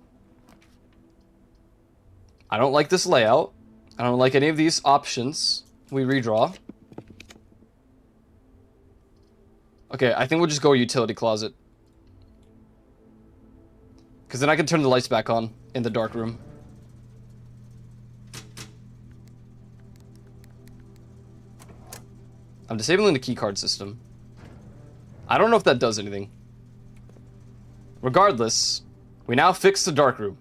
Speaker 1: I don't like this layout. I don't like any of these options. We redraw. Okay, I think we'll just go utility closet. Because then I can turn the lights back on in the dark room. I'm disabling the keycard system. I don't know if that does anything. Regardless, we now fixed the dark room.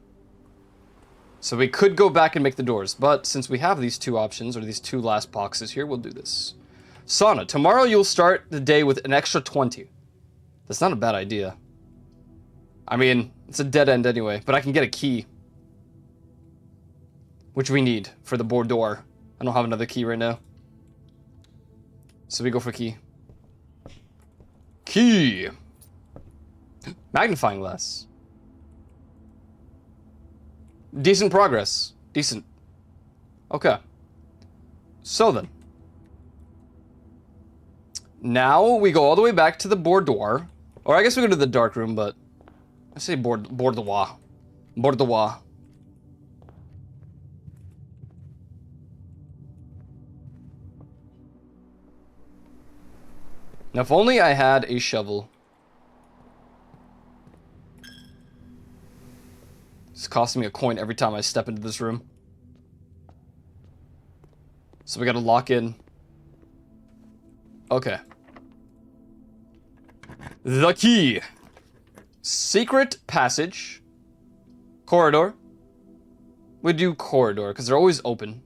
Speaker 1: So we could go back and make the doors, but since we have these 2 options, or these 2 last boxes here, we'll do this. Sauna. Tomorrow you'll start the day with an extra 20. That's not a bad idea. I mean, it's a dead end anyway, but I can get a key. Which we need for the boudoir. I don't have another key right now. So we go for key. Key! Magnifying glass. Decent progress. Decent. Okay. So then. Now we go all the way back to the boudoir. Or I guess we go to the dark room, but... I say boudoir. Boudoir. Now if only I had a shovel. It's costing me a coin every time I step into this room. So we gotta lock in. Okay. The key. Secret passage. Corridor. We do corridor, because they're always open.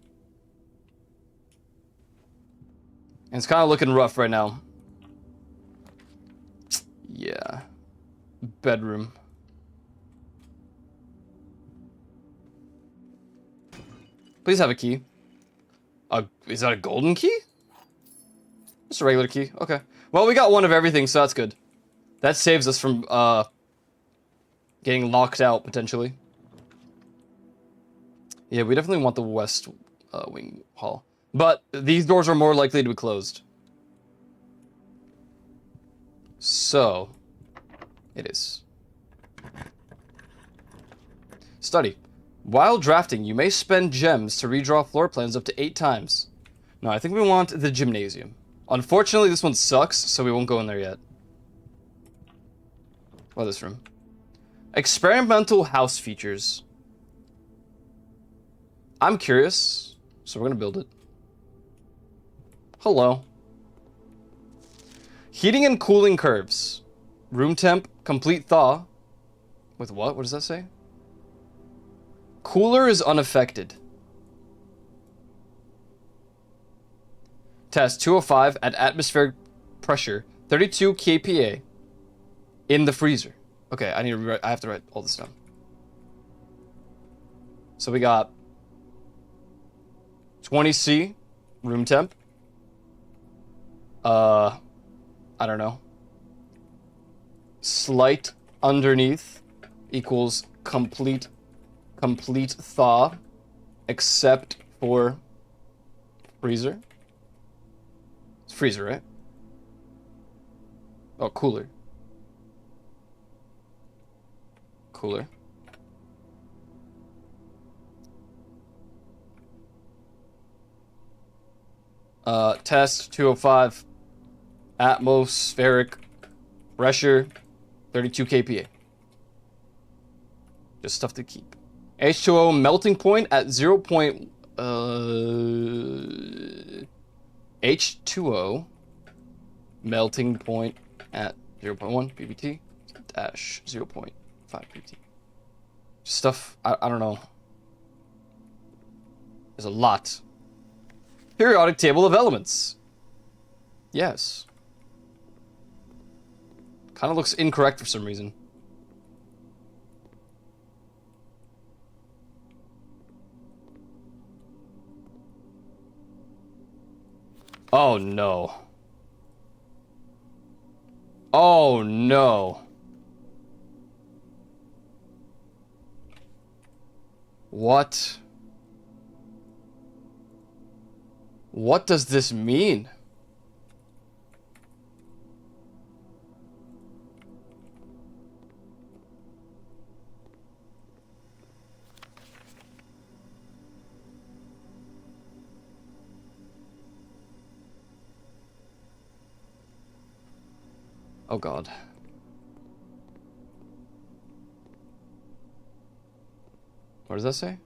Speaker 1: And it's kind of looking rough right now. Yeah. Bedroom. Please have a key. Is that a golden key? Just a regular key. Okay. Well, we got one of everything, so that's good. That saves us from getting locked out potentially. Yeah, we definitely want the west wing hall, but these doors are more likely to be closed. So, it is. Study. While drafting, you may spend gems to redraw floor plans up to 8 times. No, I think we want the gymnasium. Unfortunately, this one sucks, so we won't go in there yet. What is this room? Experimental house features. I'm curious, so we're gonna build it. Hello. Heating and cooling curves. Room temp, complete thaw. With what? What does that say? Cooler is unaffected. Test 205 at atmospheric pressure, 32 kPa in the freezer. Okay, I have to write all this down. So we got 20C room temp. I don't know. Slight underneath equals complete thaw, except for freezer. It's freezer, right? Oh, cooler. Cooler. Test 205. Atmospheric pressure 32 kPa. Just stuff to keep. H2O melting point at 0. H2O melting point at 0.1 ppt dash 0.5 pt. Stuff I don't know. There's a lot. Periodic table of elements. Yes. Kind of looks incorrect for some reason. Oh no. Oh no. What? What does this mean? Oh God. What does that say?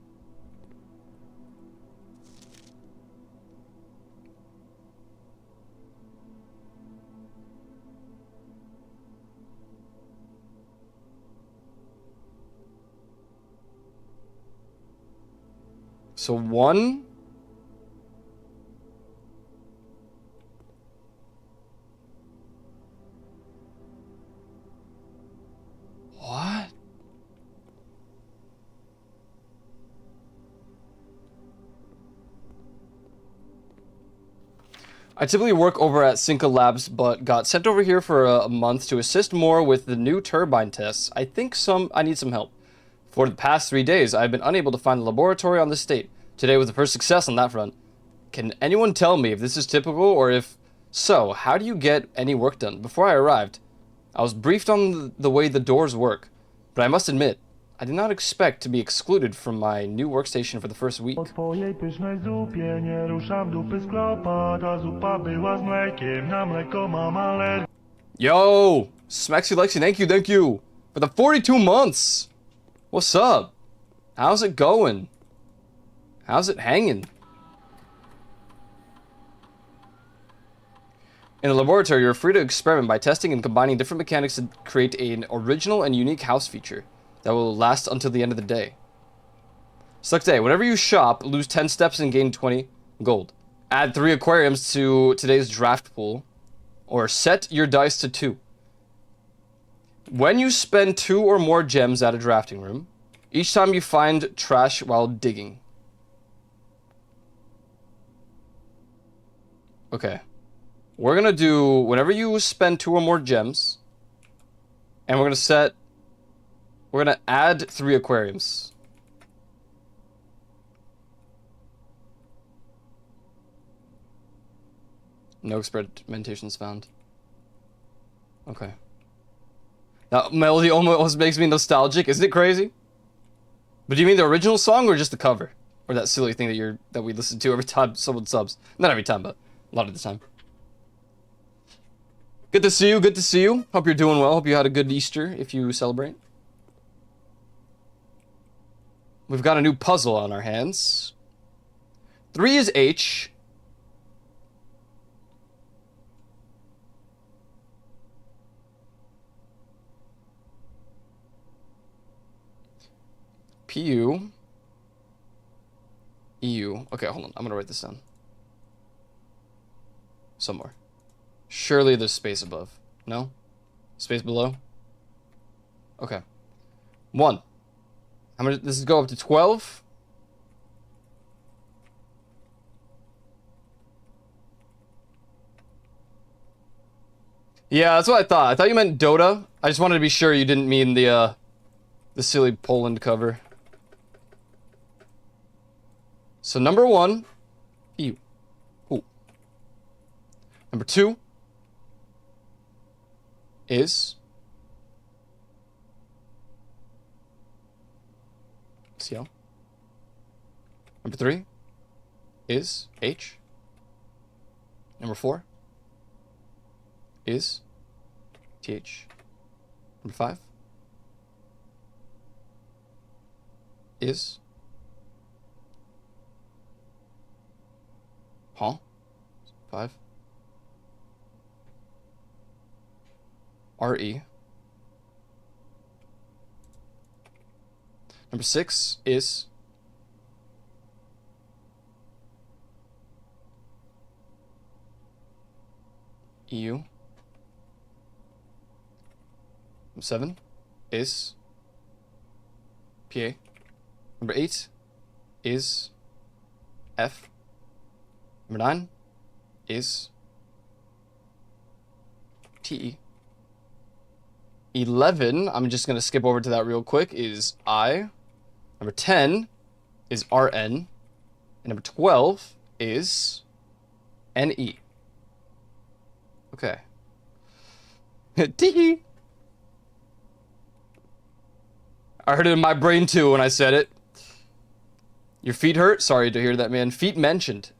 Speaker 1: So one. What? I typically work over at Cinca Labs, but got sent over here for a month to assist more with the new turbine tests. I need some help. For the past 3 days, I've been unable to find the laboratory on this state. Today was the first success on that front. Can anyone tell me if this is typical, or if so, how do you get any work done? Before I arrived, I was briefed on the way the doors work, but I must admit, I did not expect to be excluded from my new workstation for the first week.
Speaker 4: Po twojej pysznej zupie nie ruszam dupy z klopa. Ta zupa była z mlekiem, na mleko mam alergię.
Speaker 1: Yo! Smexy Lexi, thank you! For the 42 months! What's up? How's it going? How's it hanging? In the laboratory, you're free to experiment by testing and combining different mechanics to create an original and unique house feature that will last until the end of the day. Select day. Whenever you shop, lose 10 steps and gain 20 gold. Add 3 aquariums to today's draft pool, or set your dice to 2. When you spend 2 or more gems at a drafting room, each time you find trash while digging. Okay. We're gonna do, whenever you spend 2 or more gems, and we're gonna add 3 aquariums. No experimentations found. Okay. That melody almost makes me nostalgic. Isn't it crazy? But do you mean the original song or just the cover? Or that silly thing that we listen to every time someone subs? Not every time, but a lot of the time. Good to see you, good to see you. Hope you're doing well. Hope you had a good Easter if you celebrate. We've got a new puzzle on our hands. 3 is H. PU. EU. Okay, hold on. I'm gonna write this down. Somewhere. Surely there's space above. No? Space below? Okay. 1. How many? This is go up to 12. Yeah, that's what I thought. I thought you meant Dota. I just wanted to be sure you didn't mean the silly Poland cover. So number 1, EU. Ooh. Number 2 is CL. Number 3 is H. Number 4 is TH. Number 5 is Huh? 5 RE. Number 6 is EU. Number 7 is PA. Number 8 is F. Number 9 is TE. 11, I'm just going to skip over to that real quick, is I. Number 10 is RN. And number 12 is NE. Okay. TE. I heard it in my brain too when I said it. Your feet hurt? Sorry to hear that, man. Feet mentioned.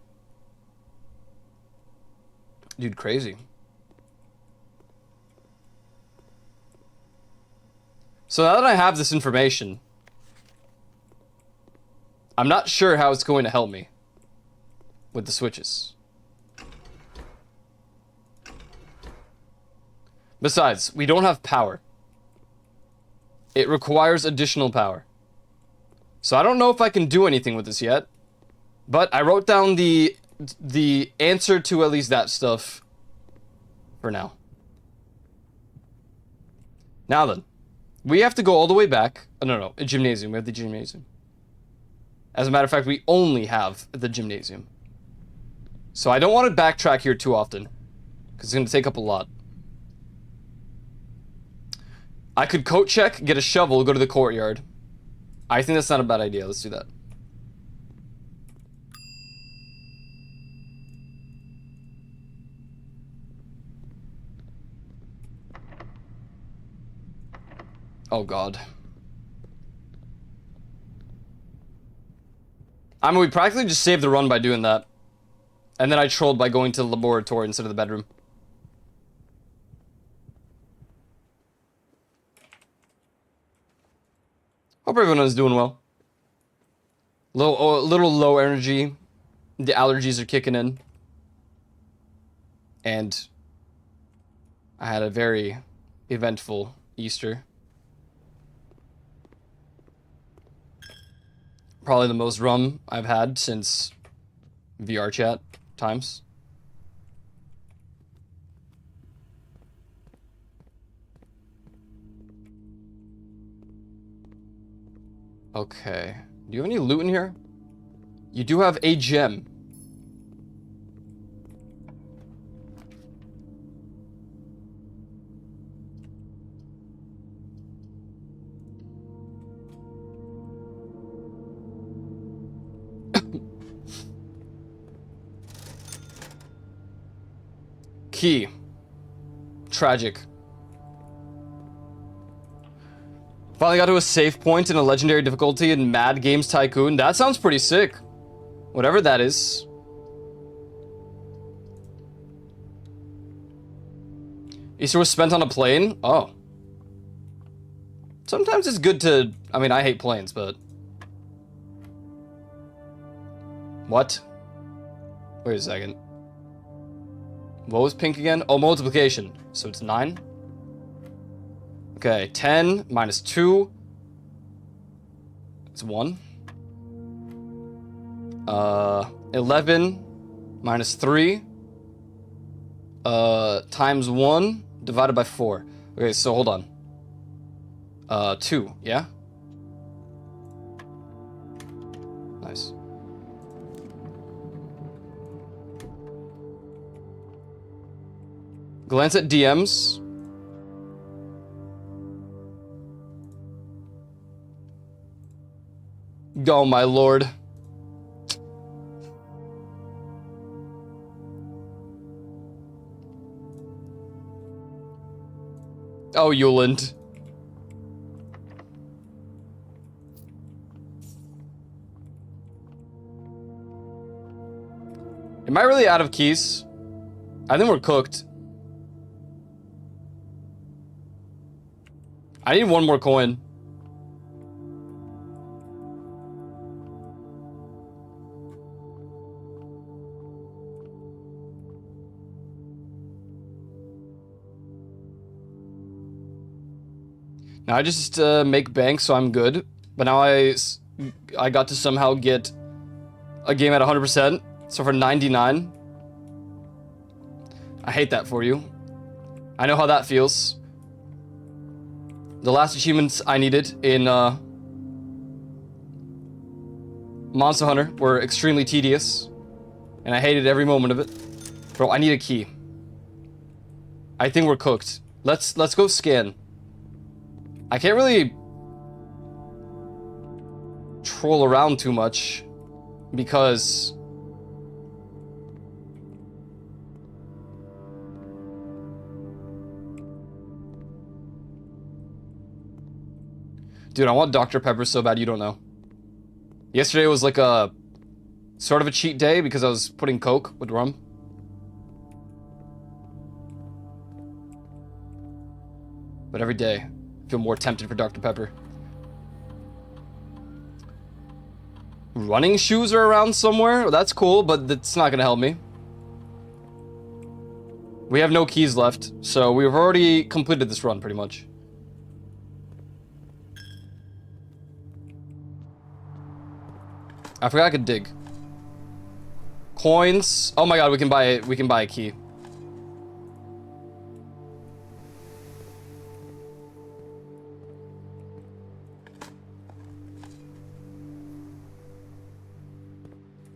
Speaker 1: Dude, crazy. So now that I have this information, I'm not sure how it's going to help me with the switches. Besides, we don't have power. It requires additional power. So I don't know if I can do anything with this yet, but I wrote down the answer to at least that stuff for now. Now then, we have to go all the way back. Oh, no, a gymnasium. We have the gymnasium. As a matter of fact, we only have the gymnasium. So I don't want to backtrack here too often, because it's going to take up a lot. I could coat check, get a shovel, go to the courtyard. I think that's not a bad idea. Let's do that. Oh god. I mean, we practically just saved the run by doing that. And then I trolled by going to the laboratory instead of the bedroom. Hope everyone is doing well. Little low energy. The allergies are kicking in. And I had a very eventful Easter. Probably the most rum I've had since VR chat times. Okay. Do you have any loot in here? You do have a gem. Key. Tragic. Finally got to a safe point in a legendary difficulty in Mad Games Tycoon. That sounds pretty sick. Whatever that is. Easter was spent on a plane? Oh. Sometimes it's good to... I mean, I hate planes, but... What? Wait a second. What was pink again? Oh, multiplication. So it's 9? Okay, 10 minus 2. It's 1. 11 minus 3. Times 1 divided by 4. Okay, so hold on. 2, yeah? Nice. Glance at DMs. Go, my lord. Oh, Yuland. Am I really out of keys? I think we're cooked. I need one more coin. Now I just make bank, so I'm good. But now I got to somehow get a game at 100%. So for 99. I hate that for you. I know how that feels. The last achievements I needed in Monster Hunter were extremely tedious. And I hated every moment of it. Bro, I need a key. I think we're cooked. Let's go scan. I can't really troll around too much because dude, I want Dr. Pepper so bad you don't know. Yesterday was like a sort of a cheat day because I was putting Coke with rum. But every day, I feel more tempted for Dr. Pepper. Running shoes are around somewhere? Well, that's cool, but that's not gonna help me. We have no keys left, so we've already completed this run pretty much. I forgot I could dig. Coins. Oh my god, we can buy a key.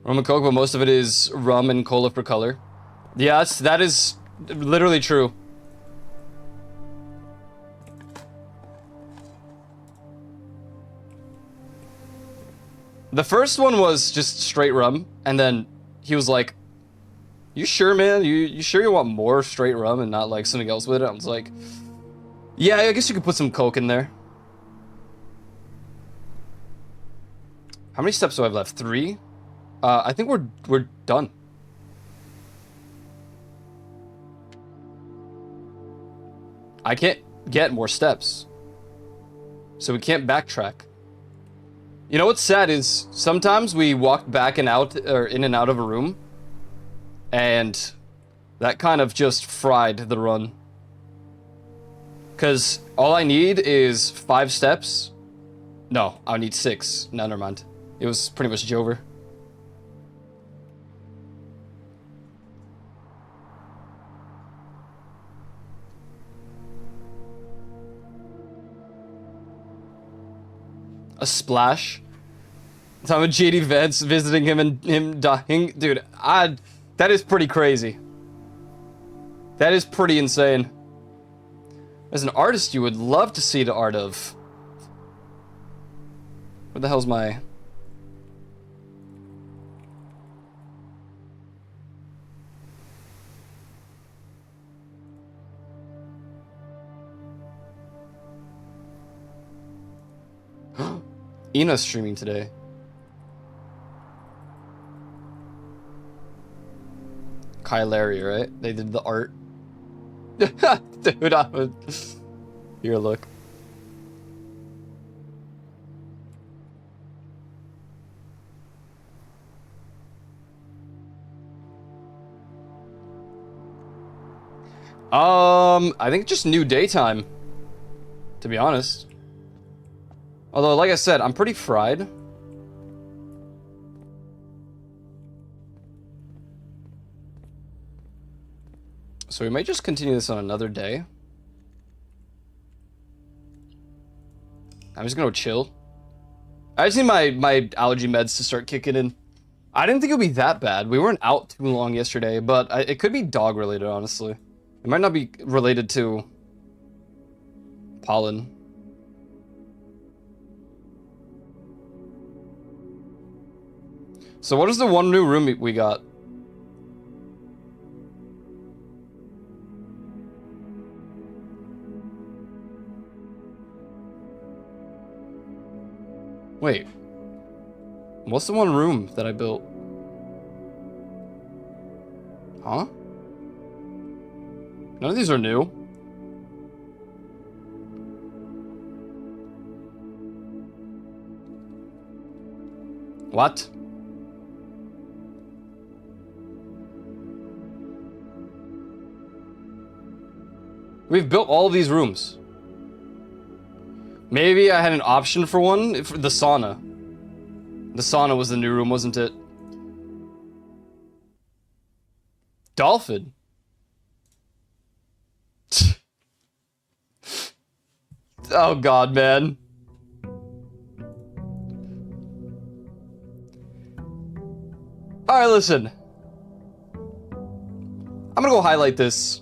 Speaker 1: Rum and Coke, but most of it is rum and cola for color. Yeah, that is literally true. The first one was just straight rum, and then he was like, "You sure, man? You sure you want more straight rum and not like something else with it?" I was like, "Yeah, I guess you could put some Coke in there." How many steps do I have left? 3? I think we're done. I can't get more steps, so we can't backtrack. You know what's sad is sometimes we walk back and out or in and out of a room, and that kind of just fried the run. Cause all I need is 5 steps. No, I need 6. No, never mind. It was pretty much Jover. A splash. Time of JD Vance visiting him and him dying. Dude, that is pretty crazy. That is pretty insane. As an artist, you would love to see the art of... Where the hell's my... Ina's streaming today. Larry, right? They did the art. Dude, I would... Here, look. I think just new daytime, to be honest. Although, like I said, I'm pretty fried. So we might just continue this on another day. I'm just gonna chill. I just need my allergy meds to start kicking in. I didn't think it would be that bad. We weren't out too long yesterday, but it could be dog related, honestly. It might not be related to pollen. So what is the one new room we got? Wait. What's the one room that I built? Huh? None of these are new. What? We've built all of these rooms. Maybe I had an option for one. For the sauna. The sauna was the new room, wasn't it? Dolphin. Oh god, man. Alright, listen. I'm gonna go highlight this.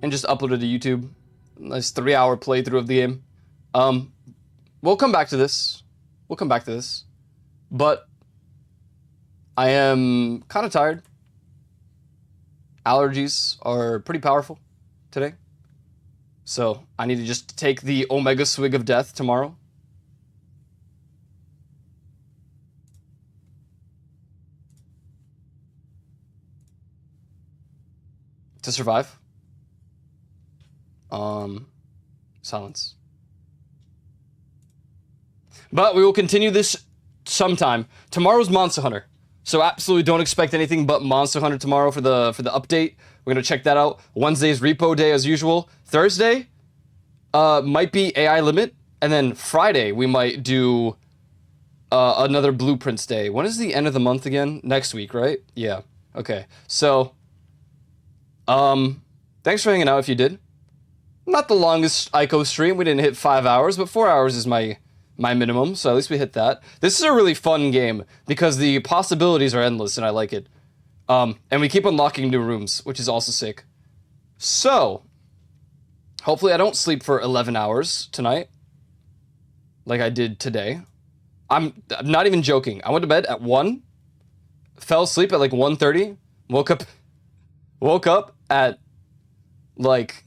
Speaker 1: And just upload it to YouTube. Nice 3-hour playthrough of the game. We'll come back to this. We'll come back to this. But I am kind of tired. Allergies are pretty powerful today. So I need to just take the Omega swig of death tomorrow. To survive. Silence. But we will continue this sometime. Tomorrow's Monster Hunter. So absolutely don't expect anything but Monster Hunter tomorrow for the update. We're gonna check that out. Wednesday's repo day as usual. Thursday might be AI limit, and then Friday we might do another blueprints day. When is the end of the month again? Next week, right? Yeah. Okay. So thanks for hanging out if you did. Not the longest Ico stream. We didn't hit 5 hours, but 4 hours is my minimum, so at least we hit that. This is a really fun game because the possibilities are endless and I like it. And we keep unlocking new rooms, which is also sick. So, hopefully I don't sleep for 11 hours tonight like I did today. I'm not even joking. I went to bed at 1, fell asleep at like 1:30, woke up at like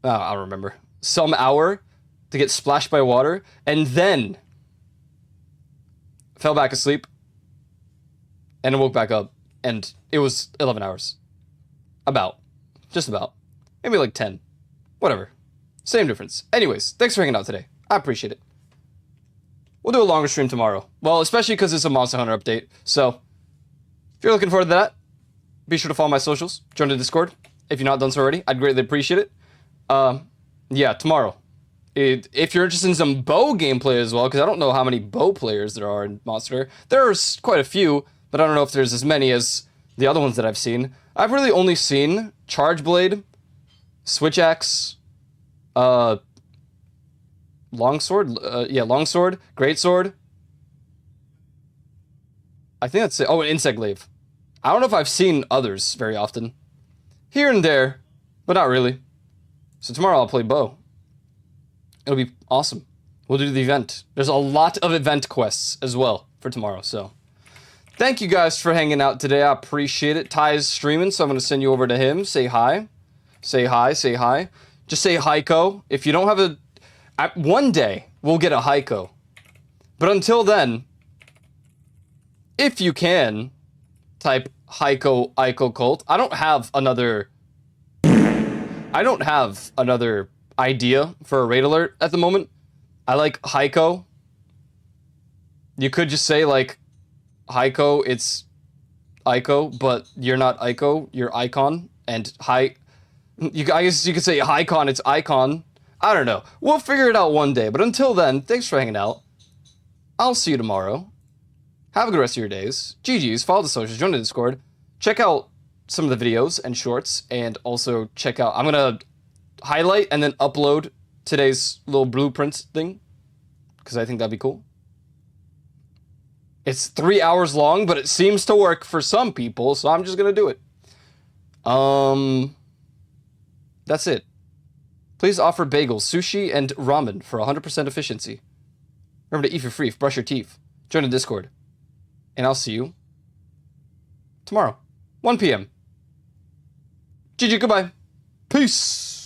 Speaker 1: I don't remember, some hour to get splashed by water, and then fell back asleep and woke back up, and it was 11 hours. Just about. Maybe like 10. Whatever. Same difference. Anyways, thanks for hanging out today. I appreciate it. We'll do a longer stream tomorrow. Well, especially because it's a Monster Hunter update. So, if you're looking forward to that, be sure to follow my socials. Join the Discord. If you're not done so already, I'd greatly appreciate it. Yeah, tomorrow. If you're interested in some bow gameplay as well, because I don't know how many bow players there are in Monster Hunter. There's quite a few, but I don't know if there's as many as the other ones that I've seen. I've really only seen Charge Blade, Switch Axe, Longsword, Longsword, Greatsword. I think that's it. Oh, and Insect Glaive. I don't know if I've seen others very often. Here and there, but not really. So tomorrow I'll play bow. It'll be awesome. We'll do the event. There's a lot of event quests as well for tomorrow, so. Thank you guys for hanging out today. I appreciate it. Ty is streaming, so I'm going to send you over to him. Say hi. Say hi, say hi. Just say Heiko. If you don't have one day we'll get a Heiko. But until then, if you can, type Heiko Eiko Cult. I don't have another idea for a raid alert at the moment. I like Heiko. You could just say like Heiko, it's Eiko, but you're not Eiko, you're Icon. And I guess you could say Icon, it's Icon. I don't know. We'll figure it out one day. But until then, thanks for hanging out. I'll see you tomorrow. Have a good rest of your days. GG's, follow the socials, join the Discord. Check out some of the videos and shorts, and also check out, I'm gonna highlight and then upload today's little blueprint thing, because I think that'd be cool. It's 3 hours long, but it seems to work for some people, so I'm just gonna do it. That's it. Please offer bagels, sushi, and ramen for 100% efficiency. Remember to eat for free, brush your teeth, join the Discord, and I'll see you tomorrow, 1 p.m. GG, goodbye. Peace.